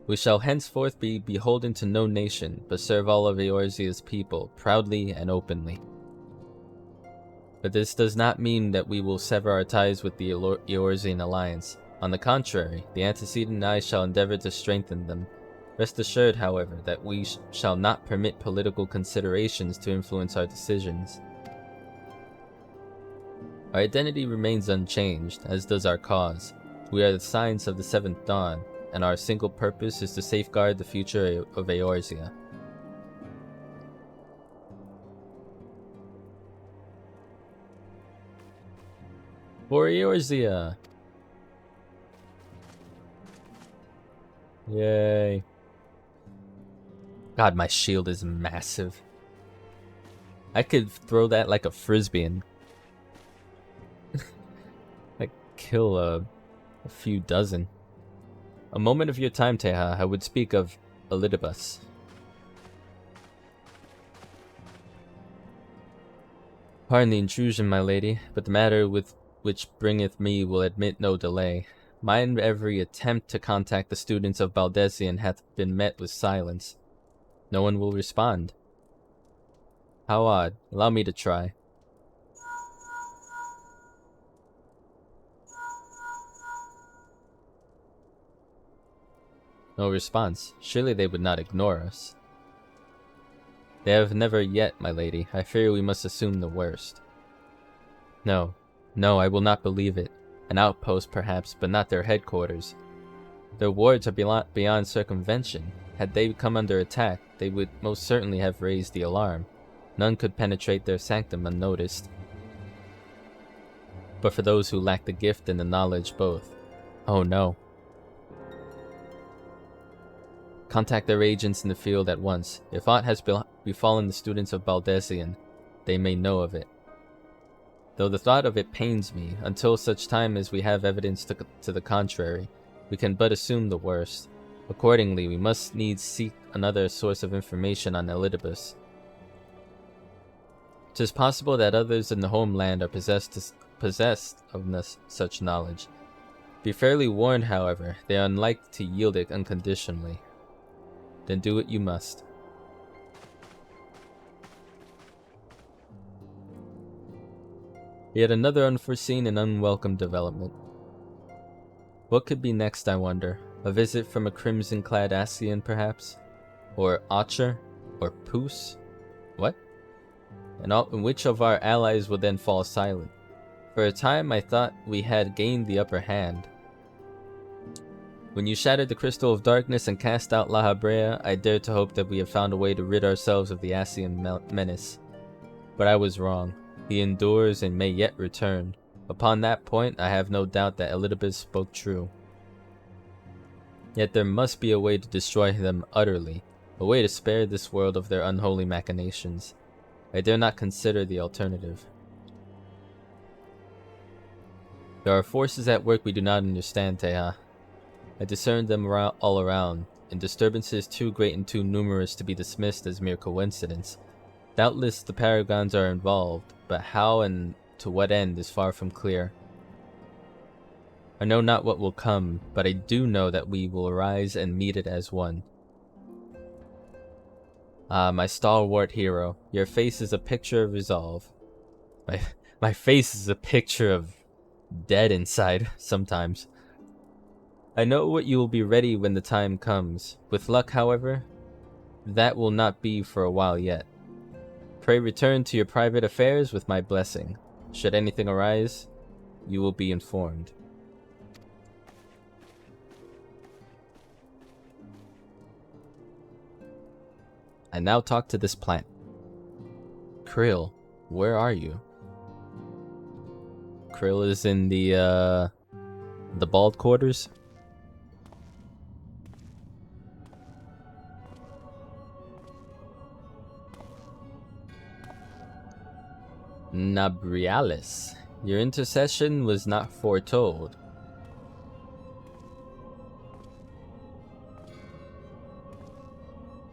We shall henceforth be beholden to no nation, but serve all of Eorzea's people, proudly and openly. But this does not mean that we will sever our ties with the Eorzean alliance. On the contrary, the antecedent and I shall endeavor to strengthen them. Rest assured, however, that we shall not permit political considerations to influence our decisions. Our identity remains unchanged, as does our cause. We are the Scions of the Seventh Dawn, and our single purpose is to safeguard the future of Eorzea. For Eorzea! Yay. God, my shield is massive. I could throw that like a frisbee and like kill a few dozen. A moment of your time, Teha, I would speak of Elidibus. Pardon the intrusion, my lady, but the matter with which bringeth me will admit no delay. Mine every attempt to contact the students of Baldesian hath been met with silence. No one will respond. How odd. Allow me to try. No response. Surely they would not ignore us. They have never yet, my lady. I fear we must assume the worst. No, I will not believe it. An outpost, perhaps, but not their headquarters. Their wards are beyond circumvention. Had they come under attack, they would most certainly have raised the alarm. None could penetrate their sanctum unnoticed. But for those who lack the gift and the knowledge both, oh no. Contact their agents in the field at once. If aught has befallen the students of Baldesian, they may know of it. Though the thought of it pains me, until such time as we have evidence to the contrary, we can but assume the worst. Accordingly, we must needs seek another source of information on Elidibus. 'Tis possible that others in the homeland are possessed of such knowledge. Be fairly warned, however, they are unlike to yield it unconditionally. Then do what you must. Yet another unforeseen and unwelcome development. What could be next, I wonder? A visit from a crimson-clad Ascian, perhaps? Or Archer? Or Poos? What? And which of our allies will then fall silent? For a time I thought we had gained the upper hand. When you shattered the Crystal of Darkness and cast out La Habrea, I dared to hope that we had found a way to rid ourselves of the Ascian menace. But I was wrong. He endures and may yet return. Upon that point, I have no doubt that Elidibus spoke true. Yet there must be a way to destroy them utterly, a way to spare this world of their unholy machinations. I dare not consider the alternative. There are forces at work we do not understand, Teha. I discern them all around, in disturbances too great and too numerous to be dismissed as mere coincidence. Doubtless the Paragons are involved, but how and to what end is far from clear. I know not what will come, but I do know that we will arise and meet it as one. Ah, my stalwart hero, your face is a picture of resolve. My face is a picture of dead inside, sometimes. I know what you will be ready when the time comes. With luck, however, that will not be for a while yet. Pray return to your private affairs with my blessing. Should anything arise, you will be informed. I now talk to this plant. Krill, where are you? Krill is in the bald quarters. Nabrialis, your intercession was not foretold.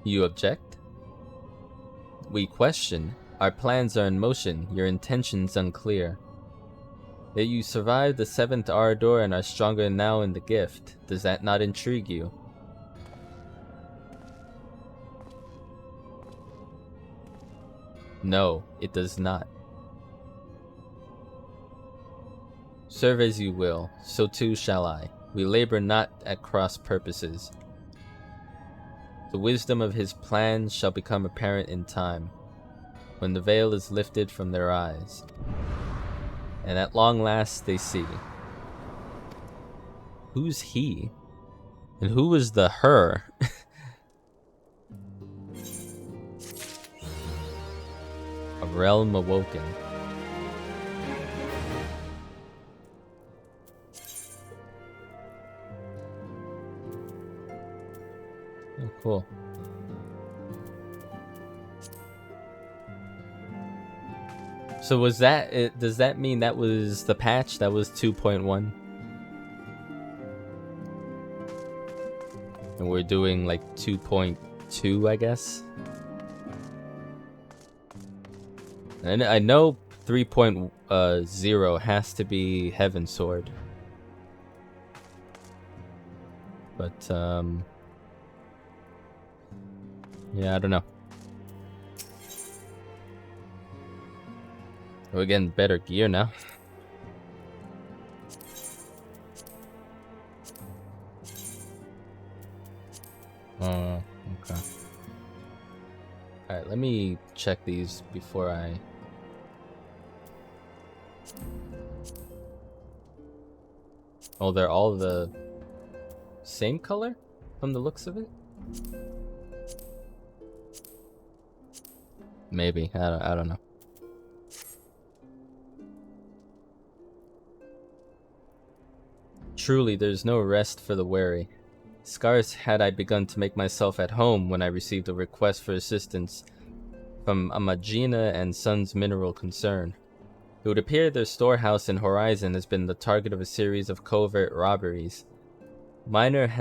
You object? We question. Our plans are in motion, your intentions unclear. Yet you survived the 7th Ardor and are stronger now in the gift. Does that not intrigue you? No, it does not. Serve as you will, so too shall I. We labor not at cross purposes. The wisdom of his plans shall become apparent in time, when the veil is lifted from their eyes, and at long last they see. Who's he? And who was the her? A realm awoken. Oh, cool. So was that it? Does that mean that was the patch? That was 2.1? And we're doing like 2.2, I guess? And I know 3.0 has to be Heaven Sword. But, yeah, I don't know. We're getting better gear now. Okay. Alright, let me check these before I... Oh, they're all the same color from the looks of it? Maybe. I don't know. Truly, there's no rest for the weary. Scarce had I begun to make myself at home when I received a request for assistance from Amagina and Sons Mineral Concern. It would appear their storehouse in Horizon has been the target of a series of covert robberies. Minor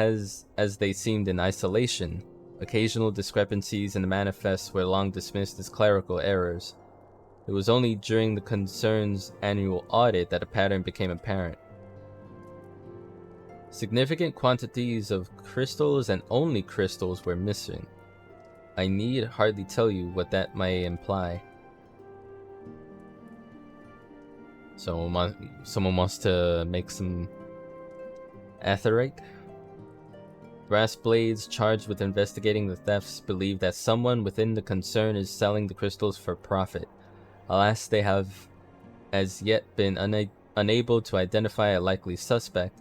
as they seemed in isolation, occasional discrepancies in the manifests were long dismissed as clerical errors. It was only during the concern's annual audit that a pattern became apparent. Significant quantities of crystals and only crystals were missing. I need hardly tell you what that may imply. Someone wants to make some aetheryte? Brass Blades, charged with investigating the thefts, believe that someone within the concern is selling the crystals for profit. Alas, they have as yet been unable to identify a likely suspect,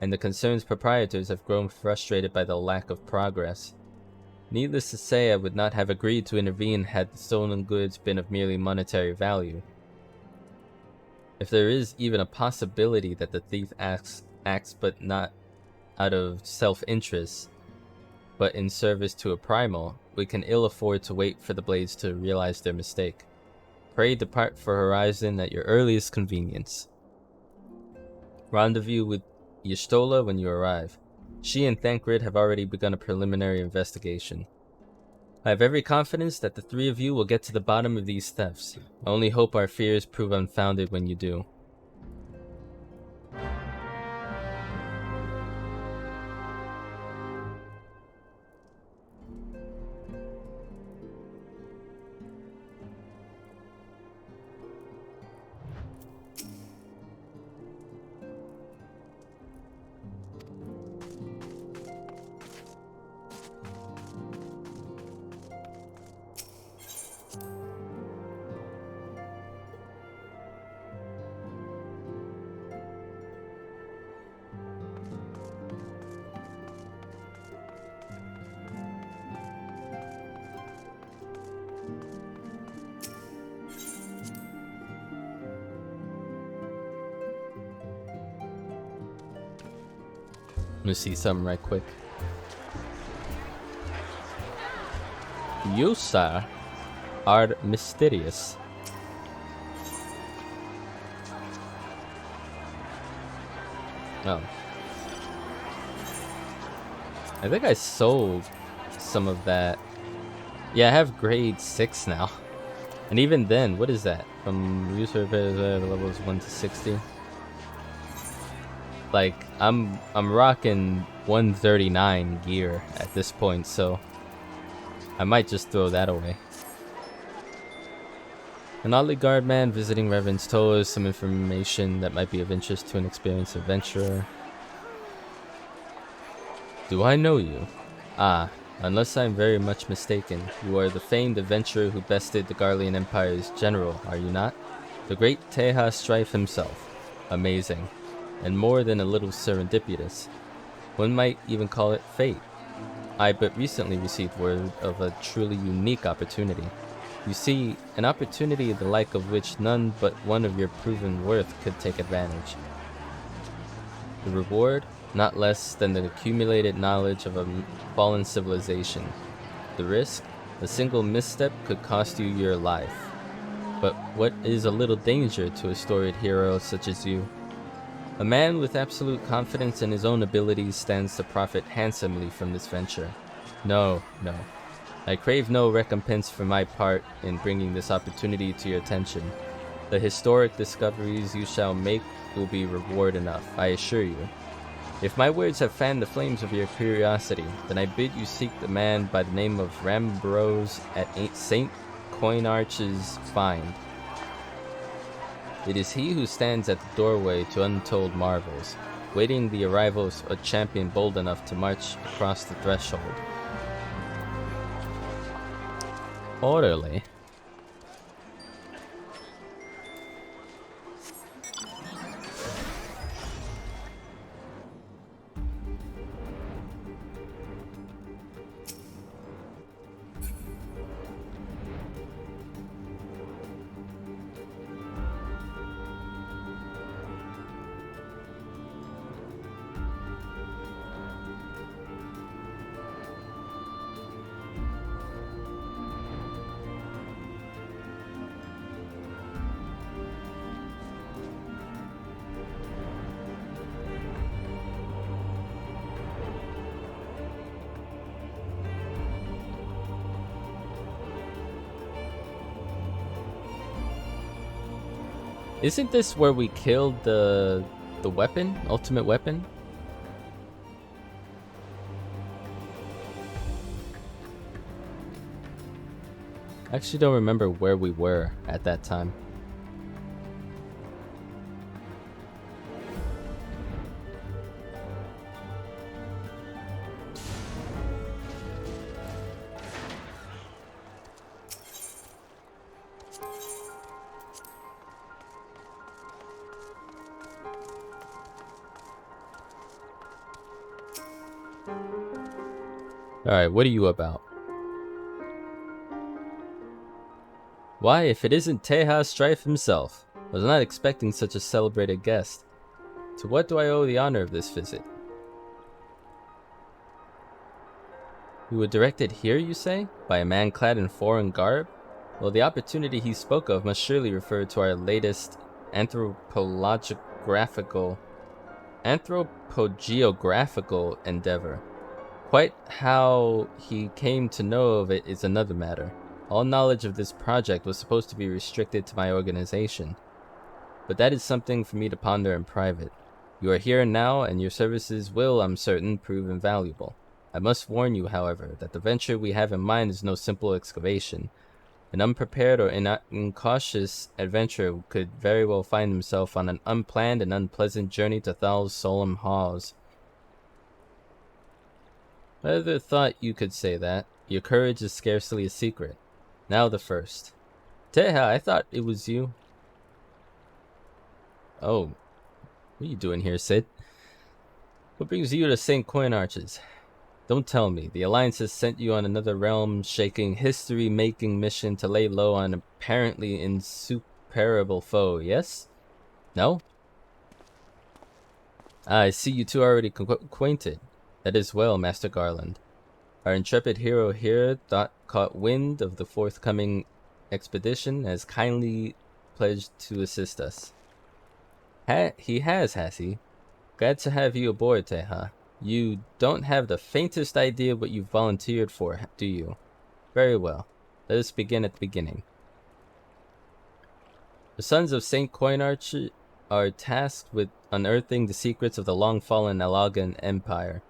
and the concern's proprietors have grown frustrated by the lack of progress. Needless to say, I would not have agreed to intervene had the stolen goods been of merely monetary value. If there is even a possibility that the thief acts but not out of self-interest, but in service to a primal, we can ill afford to wait for the Blades to realize their mistake. Pray depart for Horizon at your earliest convenience. Rendezvous with Y'shtola when you arrive. She and Thancred have already begun a preliminary investigation. I have every confidence that the three of you will get to the bottom of these thefts. I only hope our fears prove unfounded when you do. I'm gonna see something right quick. You, sir, are mysterious. Oh. I think I sold some of that. Yeah, I have grade 6 now. And even then, what is that? From user levels 1 to 60? Like, I'm rocking 139 gear at this point, so I might just throw that away. An oddly guard man visiting Reverend's told us some information that might be of interest to an experienced adventurer. Do I know you? Ah, unless I'm very much mistaken, you are the famed adventurer who bested the Garlean Empire's general, are you not? The great Teha Strife himself. Amazing. And more than a little serendipitous. One might even call it fate. I but recently received word of a truly unique opportunity. You see, an opportunity the like of which none but one of your proven worth could take advantage. The reward? Not less than the accumulated knowledge of a fallen civilization. The risk? A single misstep could cost you your life. But what is a little danger to a storied hero such as you? A man with absolute confidence in his own abilities stands to profit handsomely from this venture. No. I crave no recompense for my part in bringing this opportunity to your attention. The historic discoveries you shall make will be reward enough, I assure you. If my words have fanned the flames of your curiosity, then I bid you seek the man by the name of Rambrose at St. Coinarch's Find. It is he who stands at the doorway to untold marvels, waiting the arrival of a champion bold enough to march across the threshold. Orderly. Isn't this where we killed the weapon? Ultimate weapon? I actually don't remember where we were at that time. Alright, what are you about? Why, if it isn't Teja Strife himself. I was not expecting such a celebrated guest. To what do I owe the honor of this visit? You were directed here, you say? By a man clad in foreign garb? Well, the opportunity he spoke of must surely refer to our latest anthropogeographical endeavor. Quite how he came to know of it is another matter. All knowledge of this project was supposed to be restricted to my organization. But that is something for me to ponder in private. You are here now, and your services will, I'm certain, prove invaluable. I must warn you, however, that the venture we have in mind is no simple excavation. An unprepared or incautious adventurer could very well find himself on an unplanned and unpleasant journey to Thal's solemn halls. I never thought you could say that. Your courage is scarcely a secret. Now the first. Teja, I thought it was you. Oh, what are you doing here, Sid? What brings you to St. Coin Arches? Don't tell me. The Alliance has sent you on another realm-shaking, history-making mission to lay low on an apparently insuperable foe, yes? No? I see you two are already acquainted. That is well, Master Garland. Our intrepid hero here caught wind of the forthcoming expedition, has kindly pledged to assist us. He has he? Glad to have you aboard, Teja. You don't have the faintest idea what you volunteered for, do you? Very well. Let us begin at the beginning. The sons of St. Coinarch are tasked with unearthing the secrets of the long-fallen Alagan Empire,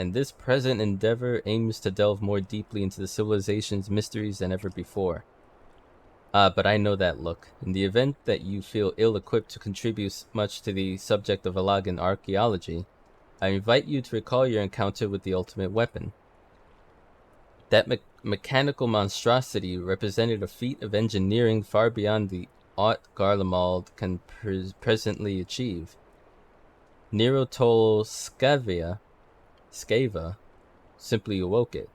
and this present endeavor aims to delve more deeply into the civilization's mysteries than ever before. But I know that look. In the event that you feel ill-equipped to contribute much to the subject of Alagan archaeology, I invite you to recall your encounter with the ultimate weapon. That mechanical monstrosity represented a feat of engineering far beyond the aught Garlemald can presently achieve. Nero Tol Scava simply awoke it.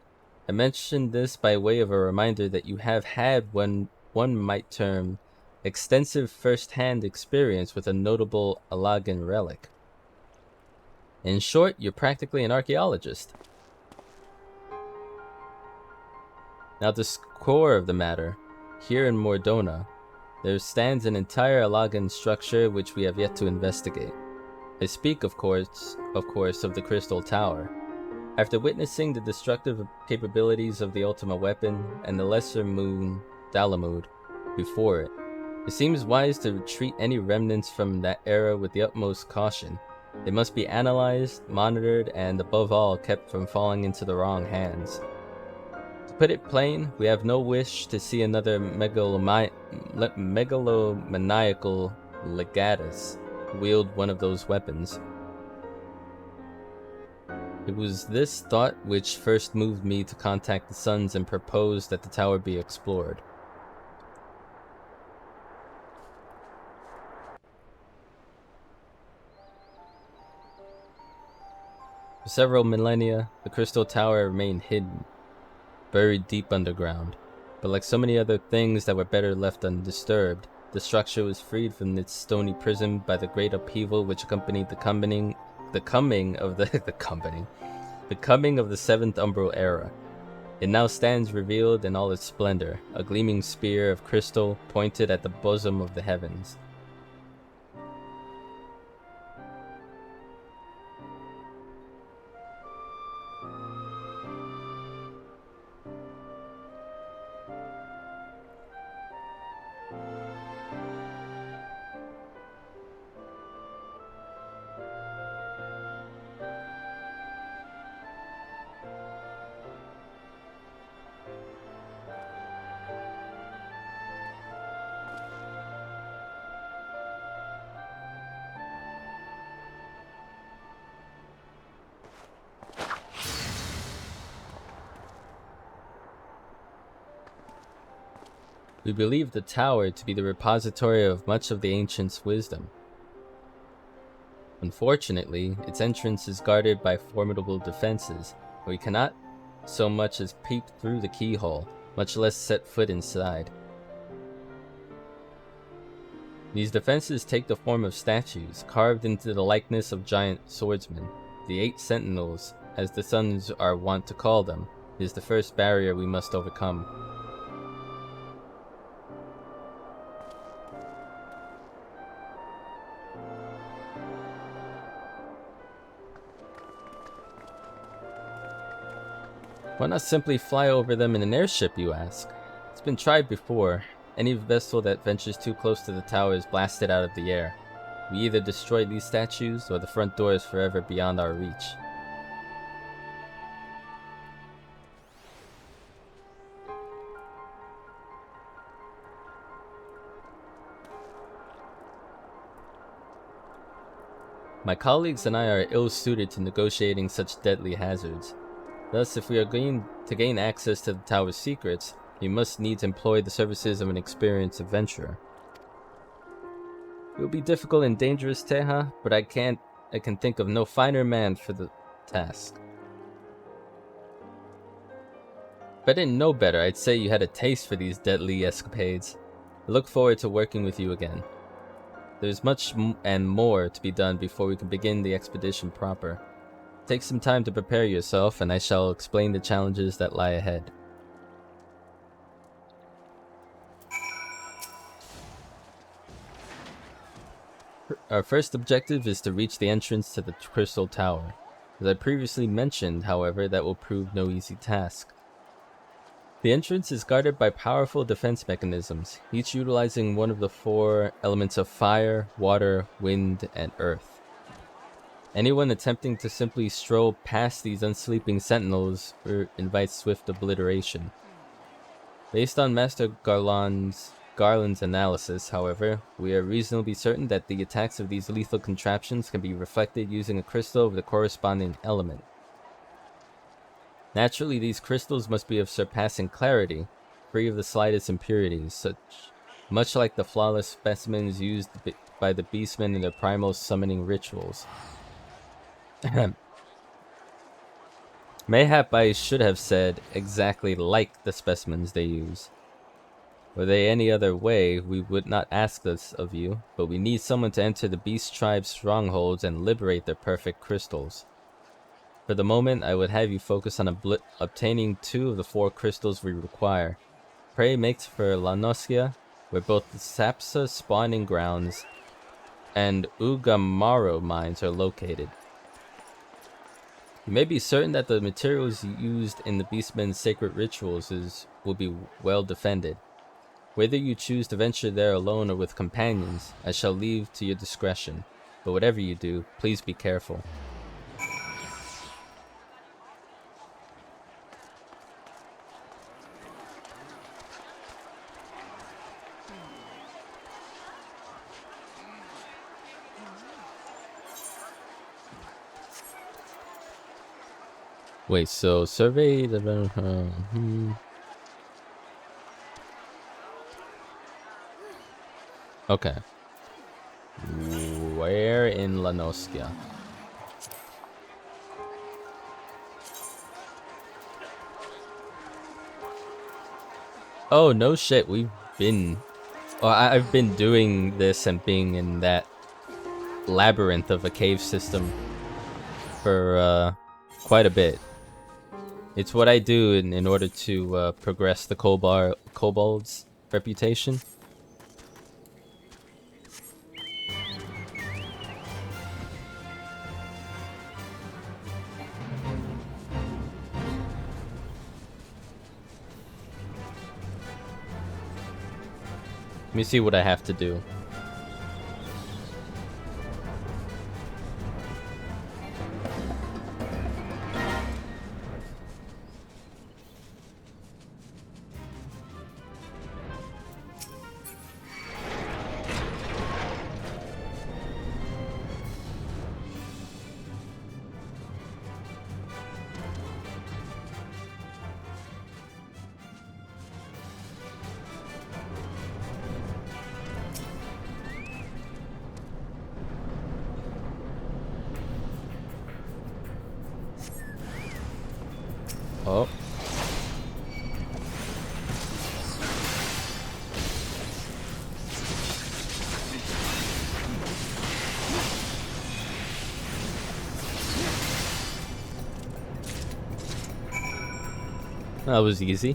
I mention this by way of a reminder that you have had one might term extensive first-hand experience with a notable Alagan relic. In short, you're practically an archaeologist. Now the core of the matter, here in Mordona, there stands an entire Alagan structure which we have yet to investigate. I speak, of course, of the Crystal Tower. After witnessing the destructive capabilities of the Ultima weapon and the lesser moon, Dalamud, before it, it seems wise to treat any remnants from that era with the utmost caution. They must be analyzed, monitored, and above all, kept from falling into the wrong hands. To put it plain, we have no wish to see another megalomaniacal legatus wield one of those weapons. It was this thought which first moved me to contact the Sons and propose that the tower be explored. For several millennia, the Crystal Tower remained hidden, buried deep underground. But like so many other things that were better left undisturbed, the structure was freed from its stony prison by the great upheaval which accompanied the coming of the Seventh Umbral Era. It now stands revealed in all its splendor, a gleaming spear of crystal pointed at the bosom of the heavens. We believe the tower to be the repository of much of the ancients' wisdom. Unfortunately, its entrance is guarded by formidable defenses. We cannot so much as peep through the keyhole, much less set foot inside. These defenses take the form of statues, carved into the likeness of giant swordsmen. The 8 sentinels, as the sons are wont to call them, is the first barrier we must overcome. Why not simply fly over them in an airship, you ask? It's been tried before. Any vessel that ventures too close to the tower is blasted out of the air. We either destroy these statues, or the front door is forever beyond our reach. My colleagues and I are ill-suited to negotiating such deadly hazards. Thus, if we are going to gain access to the tower's secrets, we must needs employ the services of an experienced adventurer. It will be difficult and dangerous, Teha, but I can think of no finer man for the task. If I didn't know better, I'd say you had a taste for these deadly escapades. I look forward to working with you again. There's much and more to be done before we can begin the expedition proper. Take some time to prepare yourself, and I shall explain the challenges that lie ahead. Our first objective is to reach the entrance to the Crystal Tower. As I previously mentioned, however, that will prove no easy task. The entrance is guarded by powerful defense mechanisms, each utilizing one of the 4 elements of fire, water, wind, and earth. Anyone attempting to simply stroll past these unsleeping sentinels invites swift obliteration. Based on Master Garland's analysis, however, we are reasonably certain that the attacks of these lethal contraptions can be reflected using a crystal of the corresponding element. Naturally, these crystals must be of surpassing clarity, free of the slightest impurities, much like the flawless specimens used by the beastmen in their primal summoning rituals. Mayhap I should have said exactly like the specimens they use. Were they any other way, we would not ask this of you, but we need someone to enter the beast tribe's strongholds and liberate their perfect crystals. For the moment, I would have you focus on obtaining 2 of the 4 crystals we require. Pray makes for La Noscia, where both the Sapsa spawning grounds and Ugamaro mines are located. You may be certain that the materials used in the Beastmen's sacred rituals will be well defended. Whether you choose to venture there alone or with companions, I shall leave to your discretion. But whatever you do, please be careful. Wait, so survey the... Okay. Where in La Noscia? Oh, no shit, we've been... Oh, I've been doing this and being in that labyrinth of a cave system for quite a bit. It's what I do in order to progress the kobold's reputation. Let me see what I have to do. Oh. That was easy.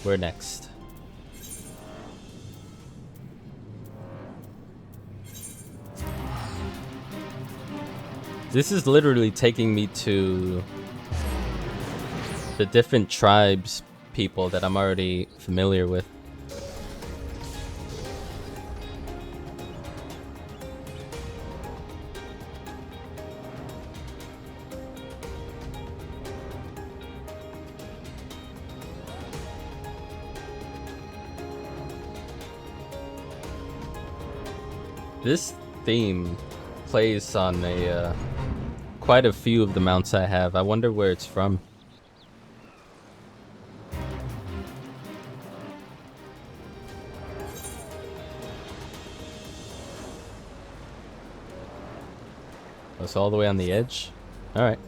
Where next? This is literally taking me to the different tribes people that I'm already familiar with. This theme plays on a quite a few of the mounts I have. I wonder where it's from. Oh, it's all the way on the edge? Alright.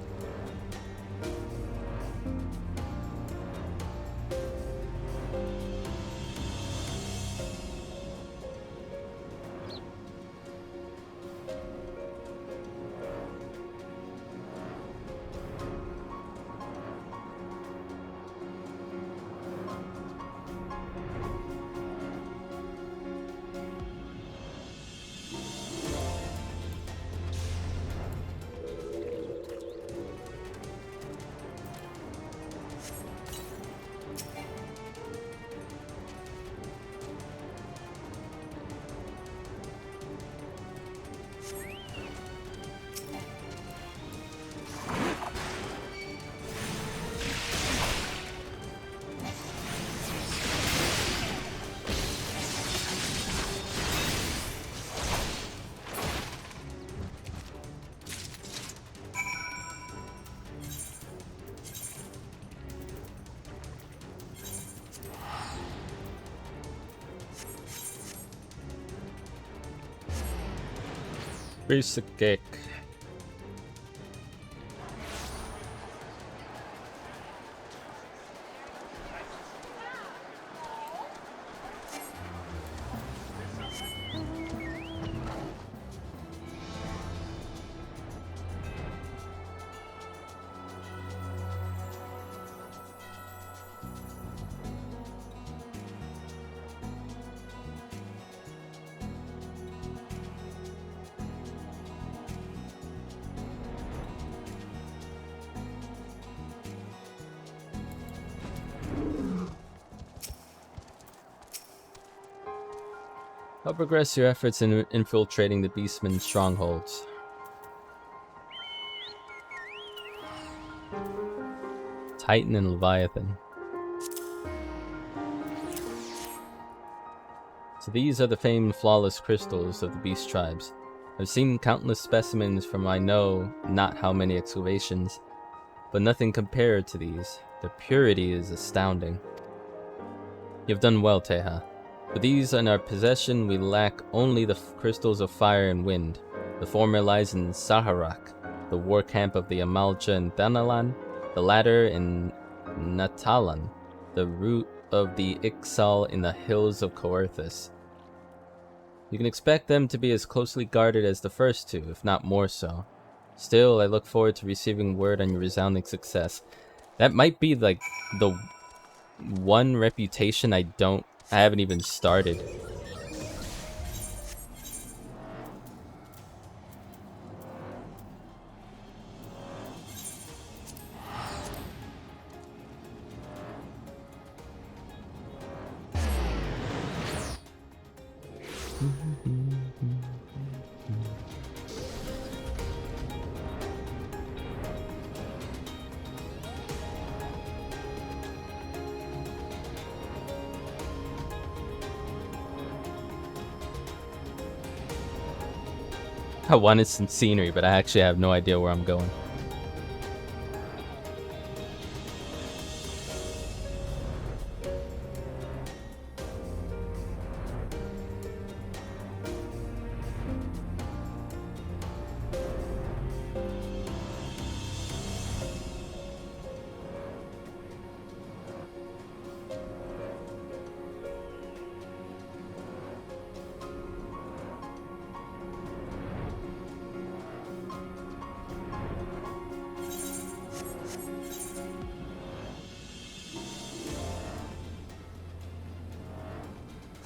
Basic kick. How progress your efforts in infiltrating the Beastman's strongholds? Titan and Leviathan. So these are the famed flawless crystals of the beast tribes. I've seen countless specimens from I know not how many excavations, but nothing compared to these. Their purity is astounding. You've done well, Teha. With these in our possession, we lack only the crystals of fire and wind. The former lies in Saharak, the war camp of the Amalja in Thanalan, the latter in Natalan, the root of the Ixal in the hills of Coerthus. You can expect them to be as closely guarded as the first two, if not more so. Still, I look forward to receiving word on your resounding success. That might be like the one reputation I haven't even started. I wanted some scenery, but I actually have no idea where I'm going.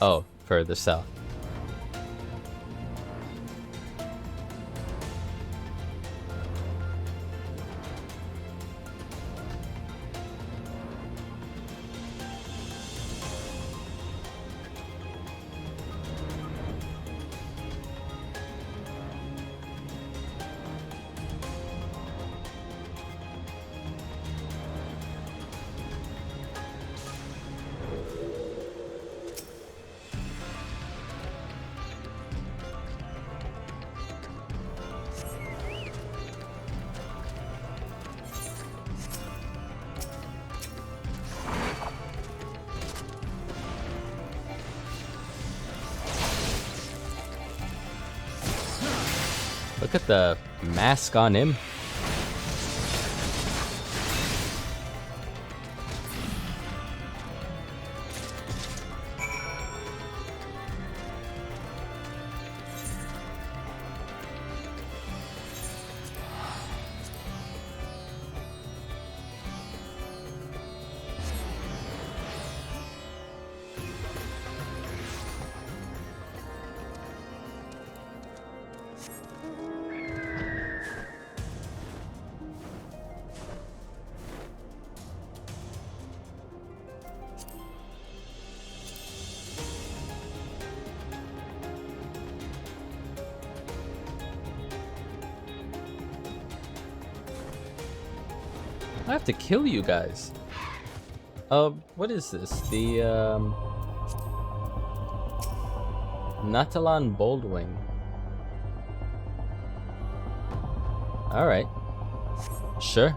Oh, further south. Look at the mask on him. I have to kill you guys. What is this? The, Natalan Boldwing. Alright. Sure.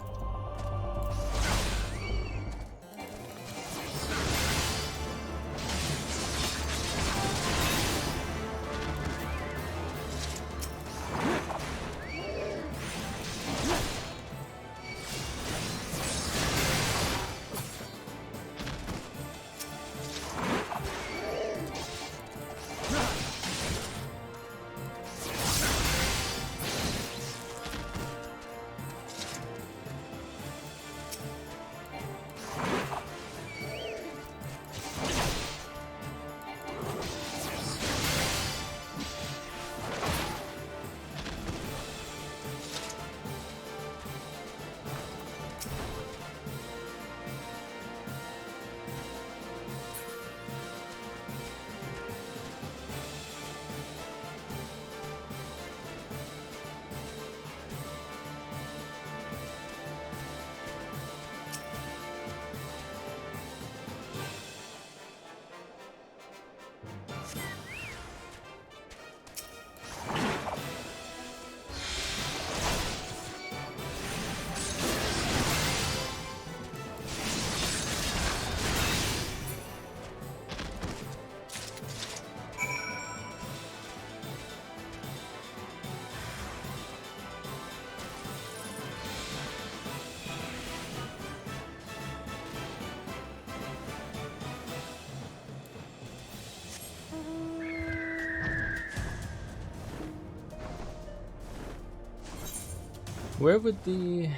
Where would the...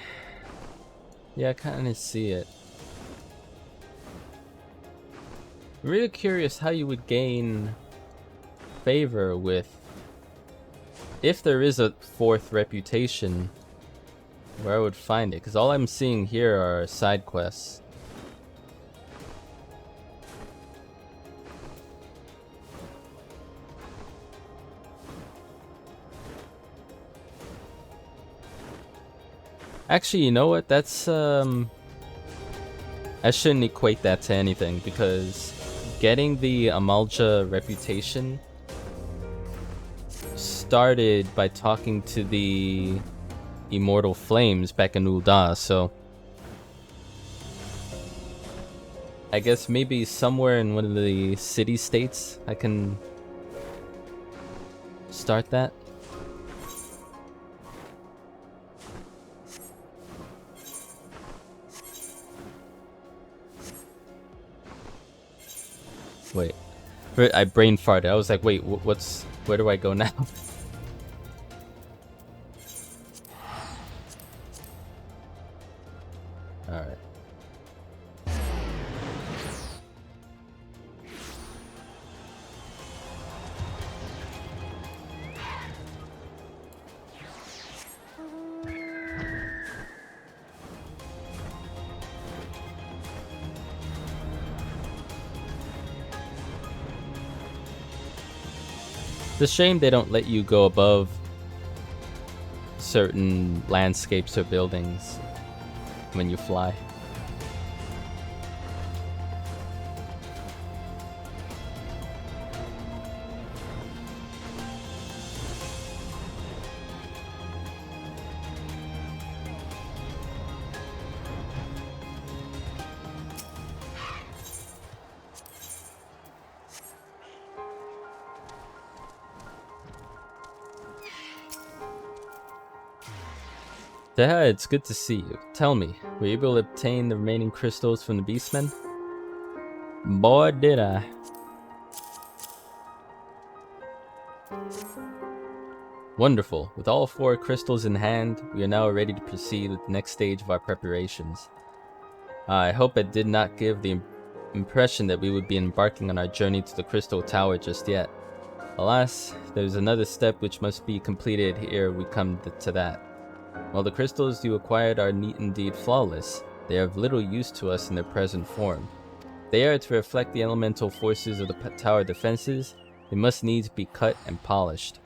Yeah, I kind of see it. Really curious how you would gain favor with... If there is a fourth reputation, where I would find it. Because all I'm seeing here are side quests. Actually, you know what? That's, I shouldn't equate that to anything, because getting the Amalja reputation started by talking to the Immortal Flames back in Ul'dah, so... I guess maybe somewhere in one of the city-states I can start that. Wait, I brain farted. I was like, wait, where do I go now? Alright. It's a shame they don't let you go above certain landscapes or buildings when you fly. Yeah, it's good to see you. Tell me, were you able to obtain the remaining crystals from the beastmen? Boy, did I. Wonderful. With all 4 crystals in hand, we are now ready to proceed with the next stage of our preparations. I hope I did not give the impression that we would be embarking on our journey to the Crystal Tower just yet. Alas, there's another step which must be completed ere we come to that. While the crystals you acquired are indeed flawless, they are of little use to us in their present form. They are to reflect the elemental forces of the tower defenses. They must needs be cut and polished.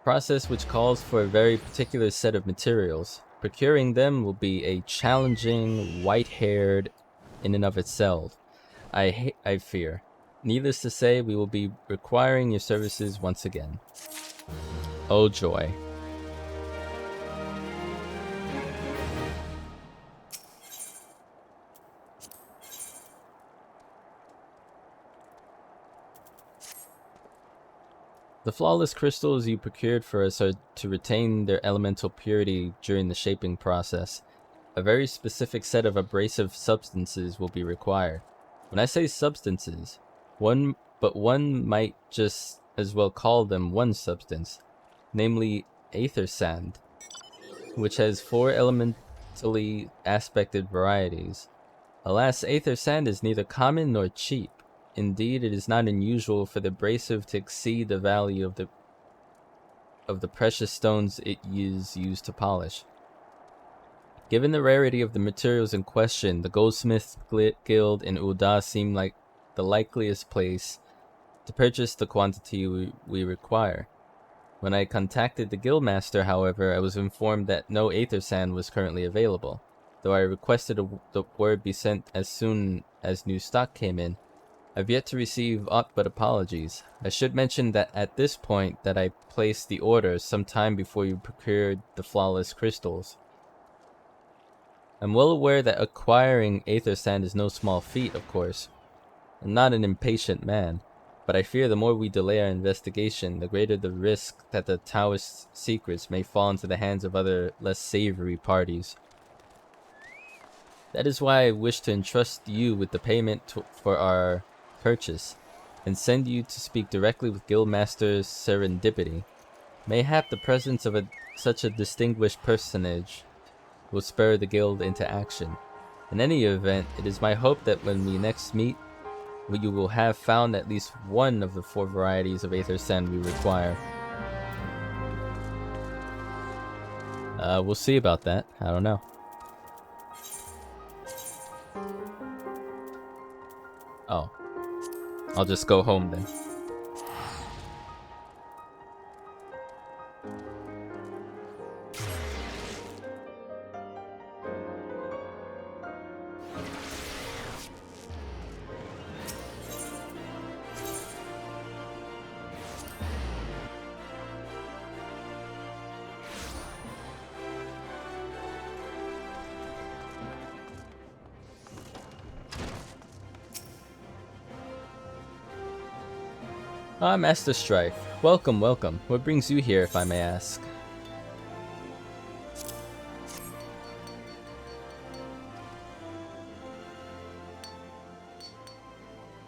Process which calls for a very particular set of materials. Procuring them will be a challenging, white-haired in and of itself, I fear. Needless to say, we will be requiring your services once again. Oh joy. The flawless crystals you procured for us are to retain their elemental purity during the shaping process. A very specific set of abrasive substances will be required. When I say substances, one might just as well call them one substance, namely aether sand, which has 4 elementally aspected varieties. Alas, aether sand is neither common nor cheap. Indeed, it is not unusual for the abrasive to exceed the value of the precious stones it is used to polish. Given the rarity of the materials in question, the Goldsmith Guild in Uda seemed like the likeliest place to purchase the quantity we require. When I contacted the guildmaster, however, I was informed that no aether sand was currently available. Though I requested the word be sent as soon as new stock came in, I've yet to receive aught but apologies. I should mention that at this point that I placed the order some time before you procured the flawless crystals. I'm well aware that acquiring aether sand is no small feat, of course. I'm not an impatient man, but I fear the more we delay our investigation, the greater the risk that the Taoist secrets may fall into the hands of other, less savory parties. That is why I wish to entrust you with the payment for our purchase, and send you to speak directly with Guildmaster Serendipity. Mayhap the presence of such a distinguished personage will spur the guild into action. In any event, it is my hope that when we next meet, you will have found at least one of the 4 varieties of aether sand we require. We'll see about that. I don't know. Oh. I'll just go home then. Ah, Master Strife. Welcome, welcome. What brings you here, if I may ask?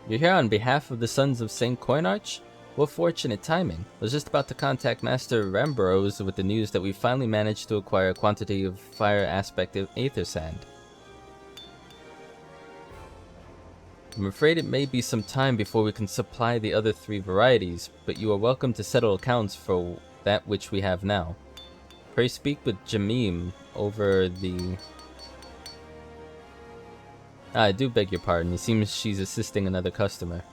You're here on behalf of the Sons of St. Coinarch? What fortunate timing. I was just about to contact Master Rambrose with the news that we finally managed to acquire a quantity of fire aspect of aether sand. I'm afraid it may be some time before we can supply the other 3 varieties, but you are welcome to settle accounts for that which we have now. Pray speak with Jamim over the... I do beg your pardon, it seems she's assisting another customer.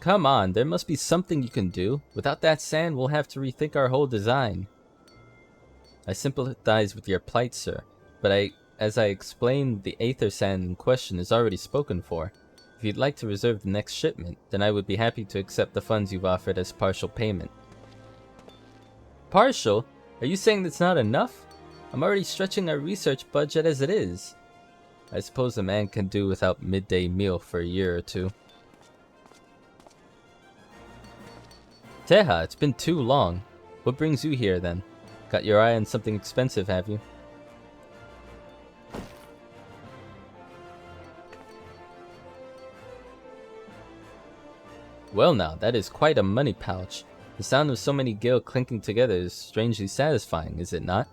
Come on, there must be something you can do. Without that sand, we'll have to rethink our whole design. I sympathize with your plight, sir, but as I explained, the aether sand in question is already spoken for. If you'd like to reserve the next shipment, then I would be happy to accept the funds you've offered as partial payment. Partial? Are you saying that's not enough? I'm already stretching our research budget as it is. I suppose a man can do without midday meal for a year or two. Teja, it's been too long. What brings you here then? Got your eye on something expensive, have you? Well now, that is quite a money pouch. The sound of so many gil clinking together is strangely satisfying, is it not?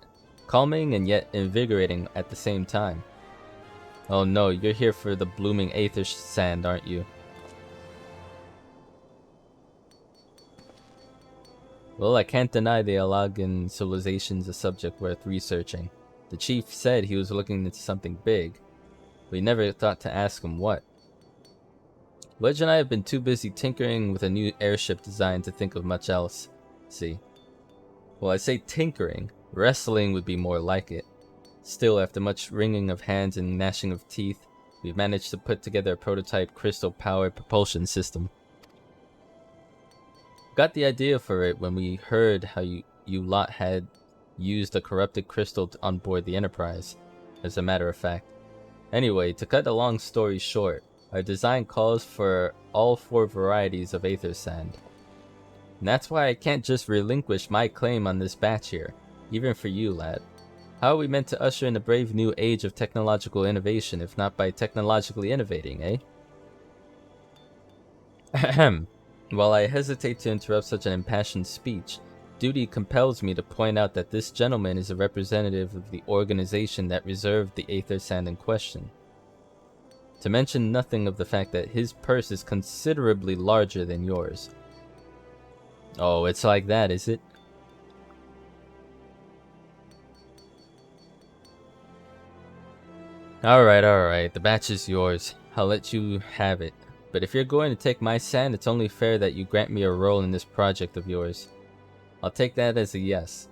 Calming and yet invigorating at the same time. Oh no, you're here for the blooming aether sand, aren't you? Well, I can't deny the Alagan civilization's a subject worth researching. The chief said he was looking into something big. We never thought to ask him what. Wedge and I have been too busy tinkering with a new airship design to think of much else. See. Well, I say tinkering. Wrestling would be more like it. Still, after much wringing of hands and gnashing of teeth, we've managed to put together a prototype crystal-powered propulsion system. Got the idea for it when we heard how you lot had used a corrupted crystal on board the Enterprise, as a matter of fact. Anyway, to cut a long story short, our design calls for all 4 varieties of aether sand. And that's why I can't just relinquish my claim on this batch here, even for you, lad. How are we meant to usher in a brave new age of technological innovation if not by technologically innovating, eh? Ahem. While I hesitate to interrupt such an impassioned speech, duty compels me to point out that this gentleman is a representative of the organization that reserved the aether sand in question. To mention nothing of the fact that his purse is considerably larger than yours. Oh, it's like that, is it? Alright, the batch is yours. I'll let you have it. But if you're going to take my sand, it's only fair that you grant me a role in this project of yours. I'll take that as a yes.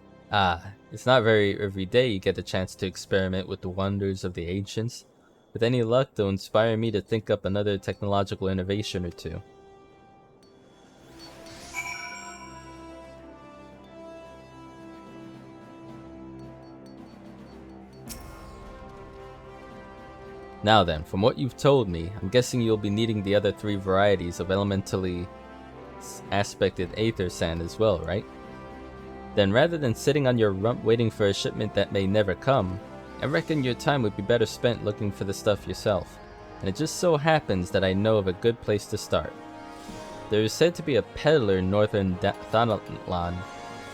It's not every day you get a chance to experiment with the wonders of the ancients. With any luck, they'll inspire me to think up another technological innovation or two. Now then, from what you've told me, I'm guessing you'll be needing the other 3 varieties of elementally aspected aether sand as well, right? Then rather than sitting on your rump waiting for a shipment that may never come, I reckon your time would be better spent looking for the stuff yourself. And it just so happens that I know of a good place to start. There is said to be a peddler in northern Thanalan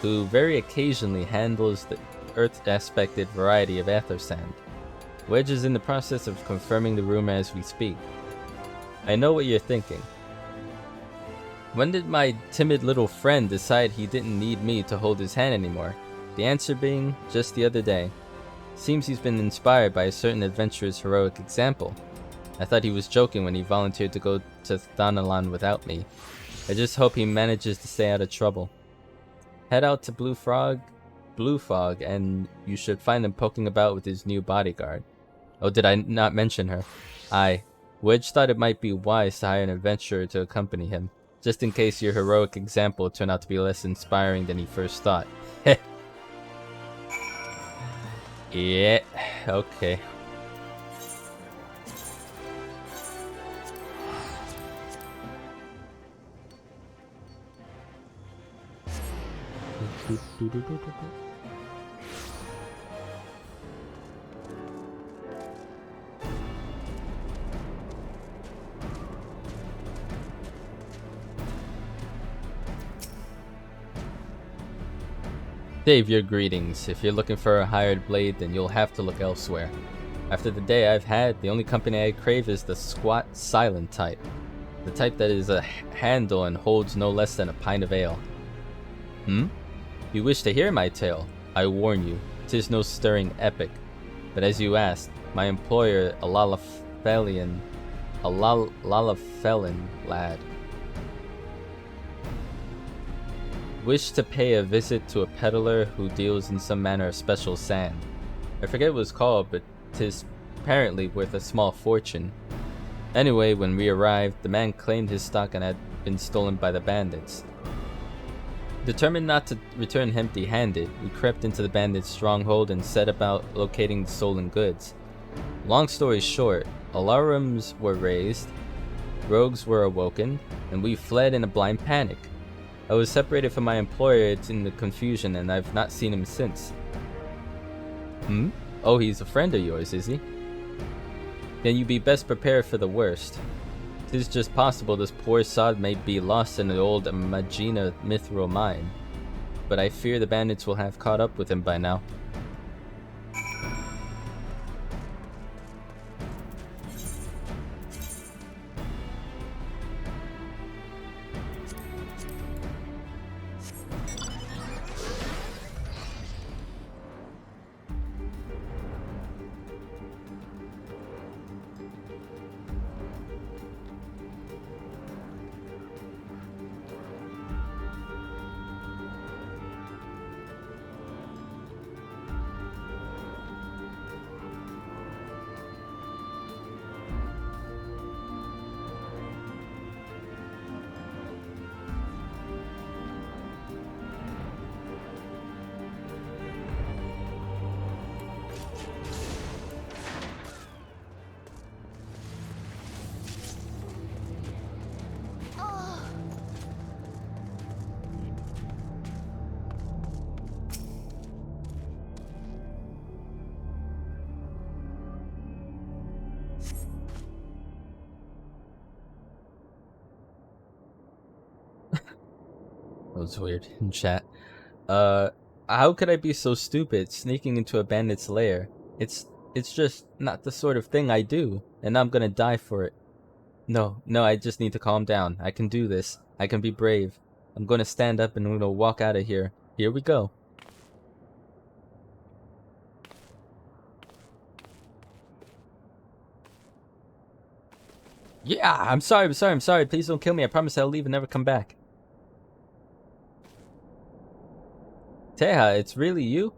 who very occasionally handles the earth-aspected variety of aether sand. Wedge is in the process of confirming the rumor as we speak. I know what you're thinking. When did my timid little friend decide he didn't need me to hold his hand anymore? The answer being, just the other day. Seems he's been inspired by a certain adventurer's heroic example. I thought he was joking when he volunteered to go to Thanalan without me. I just hope he manages to stay out of trouble. Head out to Blue Fog, and you should find him poking about with his new bodyguard. Oh, did I not mention her? Wedge thought it might be wise to hire an adventurer to accompany him, just in case your heroic example turned out to be less inspiring than he first thought. Heh. Yeah, okay. Save your greetings. If you're looking for a hired blade, then you'll have to look elsewhere. After the day I've had, the only company I crave is the squat, silent type. The type that is a handle and holds no less than a pint of ale. You wish to hear my tale? I warn you, 'tis no stirring epic. But as you asked, my employer, a Lalafelian lad, Wish to pay a visit to a peddler who deals in some manner of special sand. I forget what it's called, but 'tis apparently worth a small fortune. Anyway, when we arrived, the man claimed his stock and had been stolen by the bandits. Determined not to return empty-handed, we crept into the bandits' stronghold and set about locating the stolen goods. Long story short, alarms were raised, rogues were awoken, and we fled in a blind panic. I was separated from my employer in the confusion, and I've not seen him since. Oh, he's a friend of yours, is he? Then you be best prepared for the worst. 'Tis just possible this poor sod may be lost in the old Magina mithril mine, but I fear the bandits will have caught up with him by now. That was weird in chat. How could I be so stupid sneaking into a bandit's lair? It's just not the sort of thing I do, and I'm gonna die for it. No, I just need to calm down. I can do this. I can be brave. I'm gonna stand up and I'm gonna walk out of here. Here we go. Yeah, I'm sorry. Please don't kill me. I promise I'll leave and never come back. Teha, it's really you?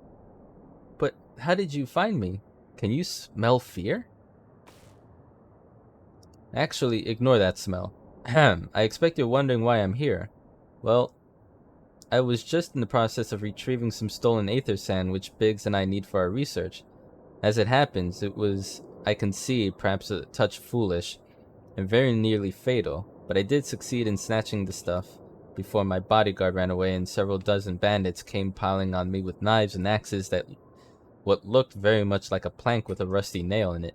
But how did you find me? Can you smell fear? Actually, ignore that smell. Ahem, I expect you're wondering why I'm here. Well, I was just in the process of retrieving some stolen aether sand which Biggs and I need for our research. As it happens, it was, I concede, perhaps a touch foolish, and very nearly fatal, but I did succeed in snatching the stuff before my bodyguard ran away and several dozen bandits came piling on me with knives and axes that what looked very much like a plank with a rusty nail in it.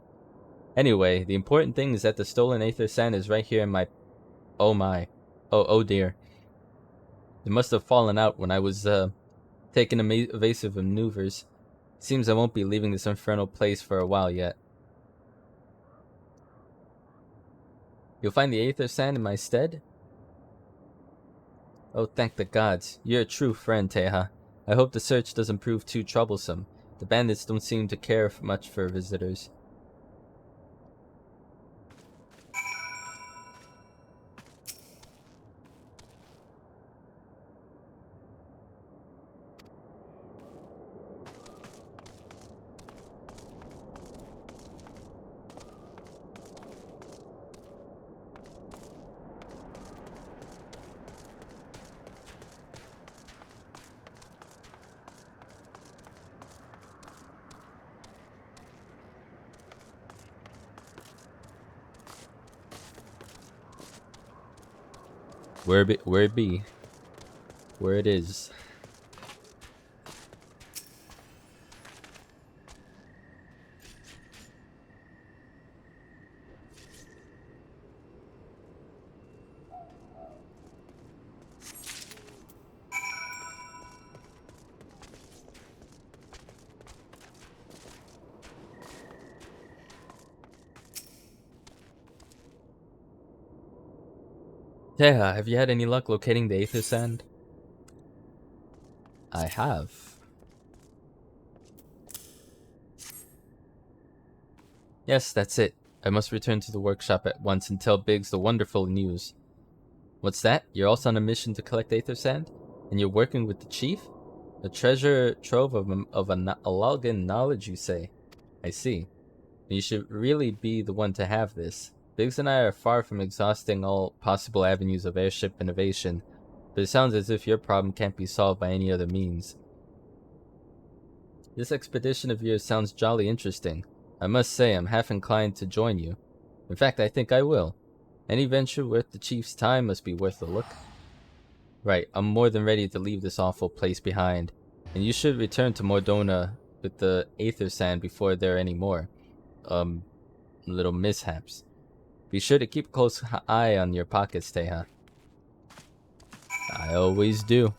Anyway, the important thing is that the stolen aether sand is right here in my... Oh dear. It must have fallen out when I was taking evasive maneuvers. Seems I won't be leaving this infernal place for a while yet. You'll find the aether sand in my stead? Oh, thank the gods. You're a true friend, Teha. I hope the search doesn't prove too troublesome. The bandits don't seem to care much for visitors. Where it be? Where it is. Teha, have you had any luck locating the aether sand? I have. Yes, that's it. I must return to the workshop at once and tell Biggs the wonderful news. What's that? You're also on a mission to collect aether sand? And you're working with the chief? A treasure trove of Alaugan knowledge, you say? I see. You should really be the one to have this. Biggs and I are far from exhausting all possible avenues of airship innovation, but it sounds as if your problem can't be solved by any other means. This expedition of yours sounds jolly interesting. I must say I'm half inclined to join you. In fact, I think I will. Any venture worth the chief's time must be worth a look. Right, I'm more than ready to leave this awful place behind, and you should return to Mordona with the Aether Sand before there are any more, little mishaps. Be sure to keep a close eye on your pockets, Teja. I always do.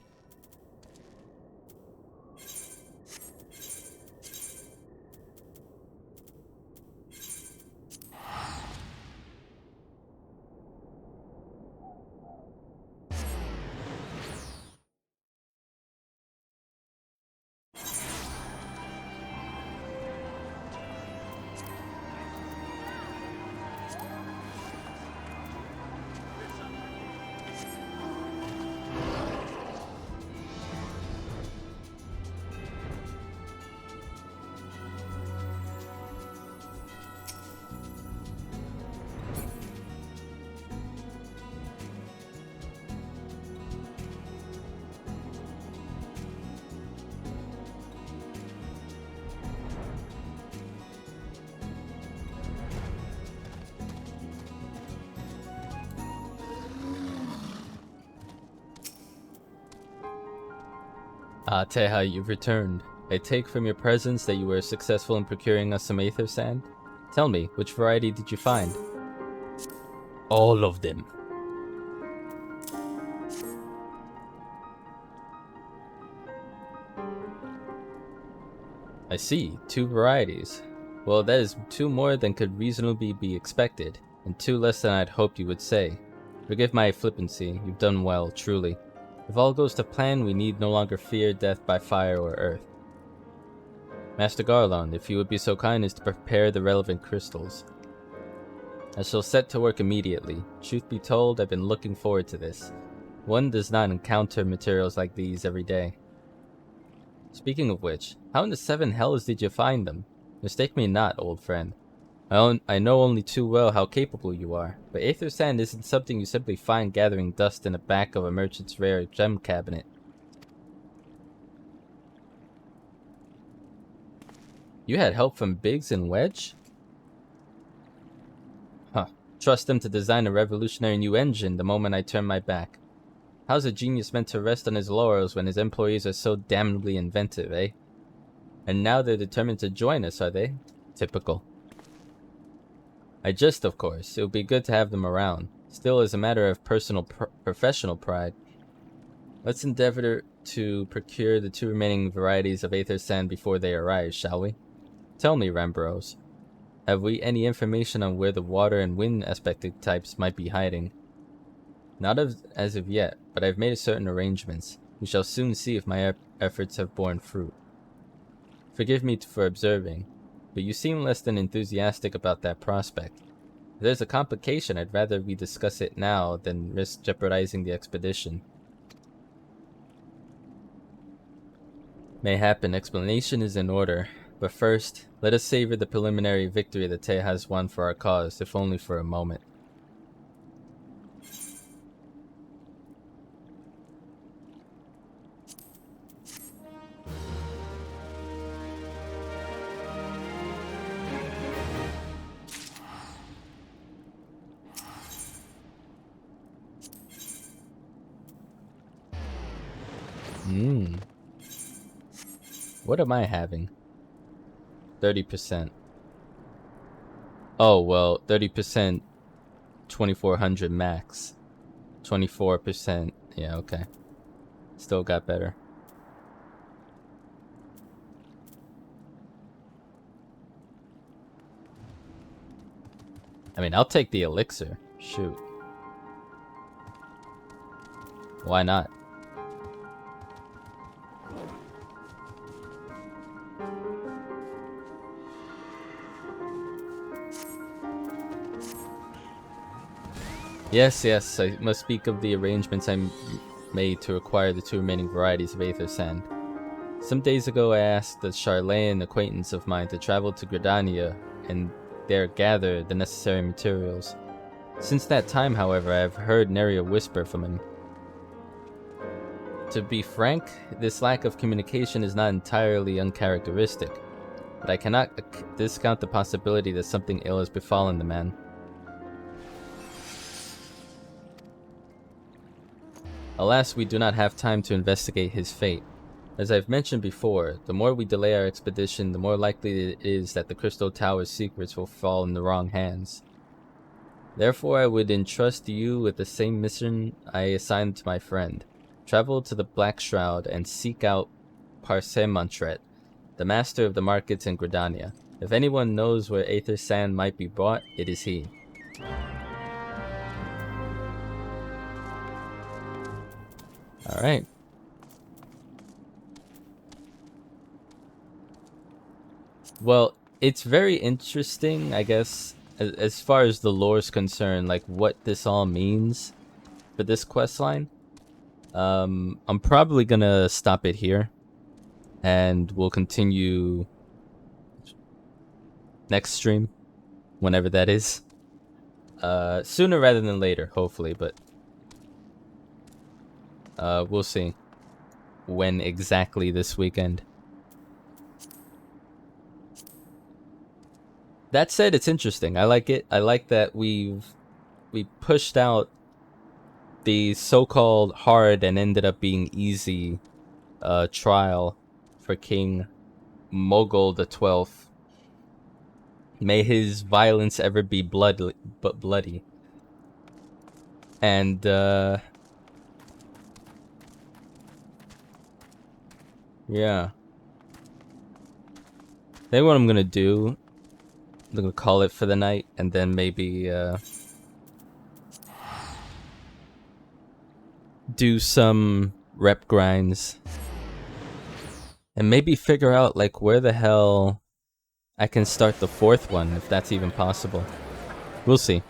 Ah, Teja, you've returned. I take from your presence that you were successful in procuring us some Aether Sand. Tell me, which variety did you find? All of them. I see, 2 varieties. Well, that is 2 more than could reasonably be expected, and 2 less than I'd hoped you would say. Forgive my flippancy, you've done well, truly. If all goes to plan, we need no longer fear death by fire or earth. Master Garlon, if you would be so kind as to prepare the relevant crystals. I shall set to work immediately. Truth be told, I've been looking forward to this. One does not encounter materials like these every day. Speaking of which, how in the 7 hells did you find them? Mistake me not, old friend. I know only too well how capable you are, but Aether Sand isn't something you simply find gathering dust in the back of a merchant's rare gem cabinet. You had help from Biggs and Wedge? Huh. Trust them to design a revolutionary new engine the moment I turn my back. How's a genius meant to rest on his laurels when his employees are so damnably inventive, eh? And now they're determined to join us, are they? Typical. I jest, of course. It would be good to have them around. Still, as a matter of professional pride, let's endeavor to procure the 2 remaining varieties of Aether Sand before they arrive, shall we? Tell me, Rambros, have we any information on where the water and wind aspected types might be hiding? Not as of yet, but I've made certain arrangements. We shall soon see if my efforts have borne fruit. Forgive me for observing, but you seem less than enthusiastic about that prospect. If there's a complication, I'd rather we discuss it now than risk jeopardizing the expedition. Mayhap an explanation is in order, but first, let us savor the preliminary victory that Teja has won for our cause, if only for a moment. What am I having? 30%. Oh, well, 30%, 2400 max. 24%, yeah, okay. Still got better. I mean, I'll take the elixir. Shoot. Why not? Yes, I must speak of the arrangements I made to acquire the 2 remaining varieties of Aether Sand. Some days ago I asked a Charlayan acquaintance of mine to travel to Gridania and there gather the necessary materials. Since that time, however, I have heard nary a whisper from him. To be frank, this lack of communication is not entirely uncharacteristic, but I cannot discount the possibility that something ill has befallen the man. Alas, we do not have time to investigate his fate. As I've mentioned before, the more we delay our expedition, the more likely it is that the Crystal Tower's secrets will fall in the wrong hands. Therefore, I would entrust you with the same mission I assigned to my friend. Travel to the Black Shroud and seek out Parsemontret, the master of the markets in Gridania. If anyone knows where Aether Sand might be bought, it is he. Alright. Well, it's very interesting, I guess, as far as the lore is concerned, like what this all means for this questline. I'm probably gonna stop it here, and we'll continue next stream, whenever that is. Sooner rather than later, hopefully, but we'll see when exactly this weekend. That said, it's interesting. I like it. I like that we pushed out the so-called hard and ended up being easy trial for King Mogul the 12th. May his violence ever be bloody. And yeah. Then what I'm gonna do, I'm gonna call it for the night, and then maybe do some rep grinds, and maybe figure out like where the hell I can start the 4th one, if that's even possible. We'll see.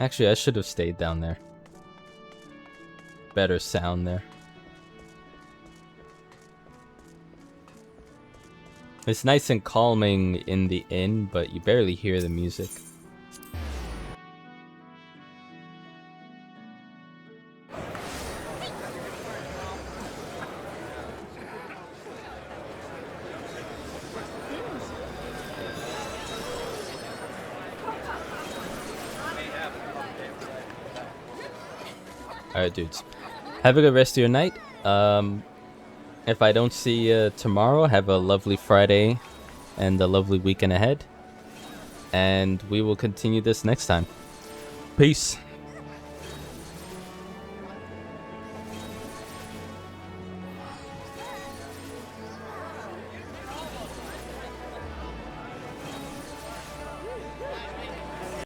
Actually, I should have stayed down there. Better sound there. It's nice and calming in the inn, but you barely hear the music. Alright, dudes. Have a good rest of your night. If I don't see you tomorrow, have a lovely Friday and a lovely weekend ahead. And we will continue this next time. Peace.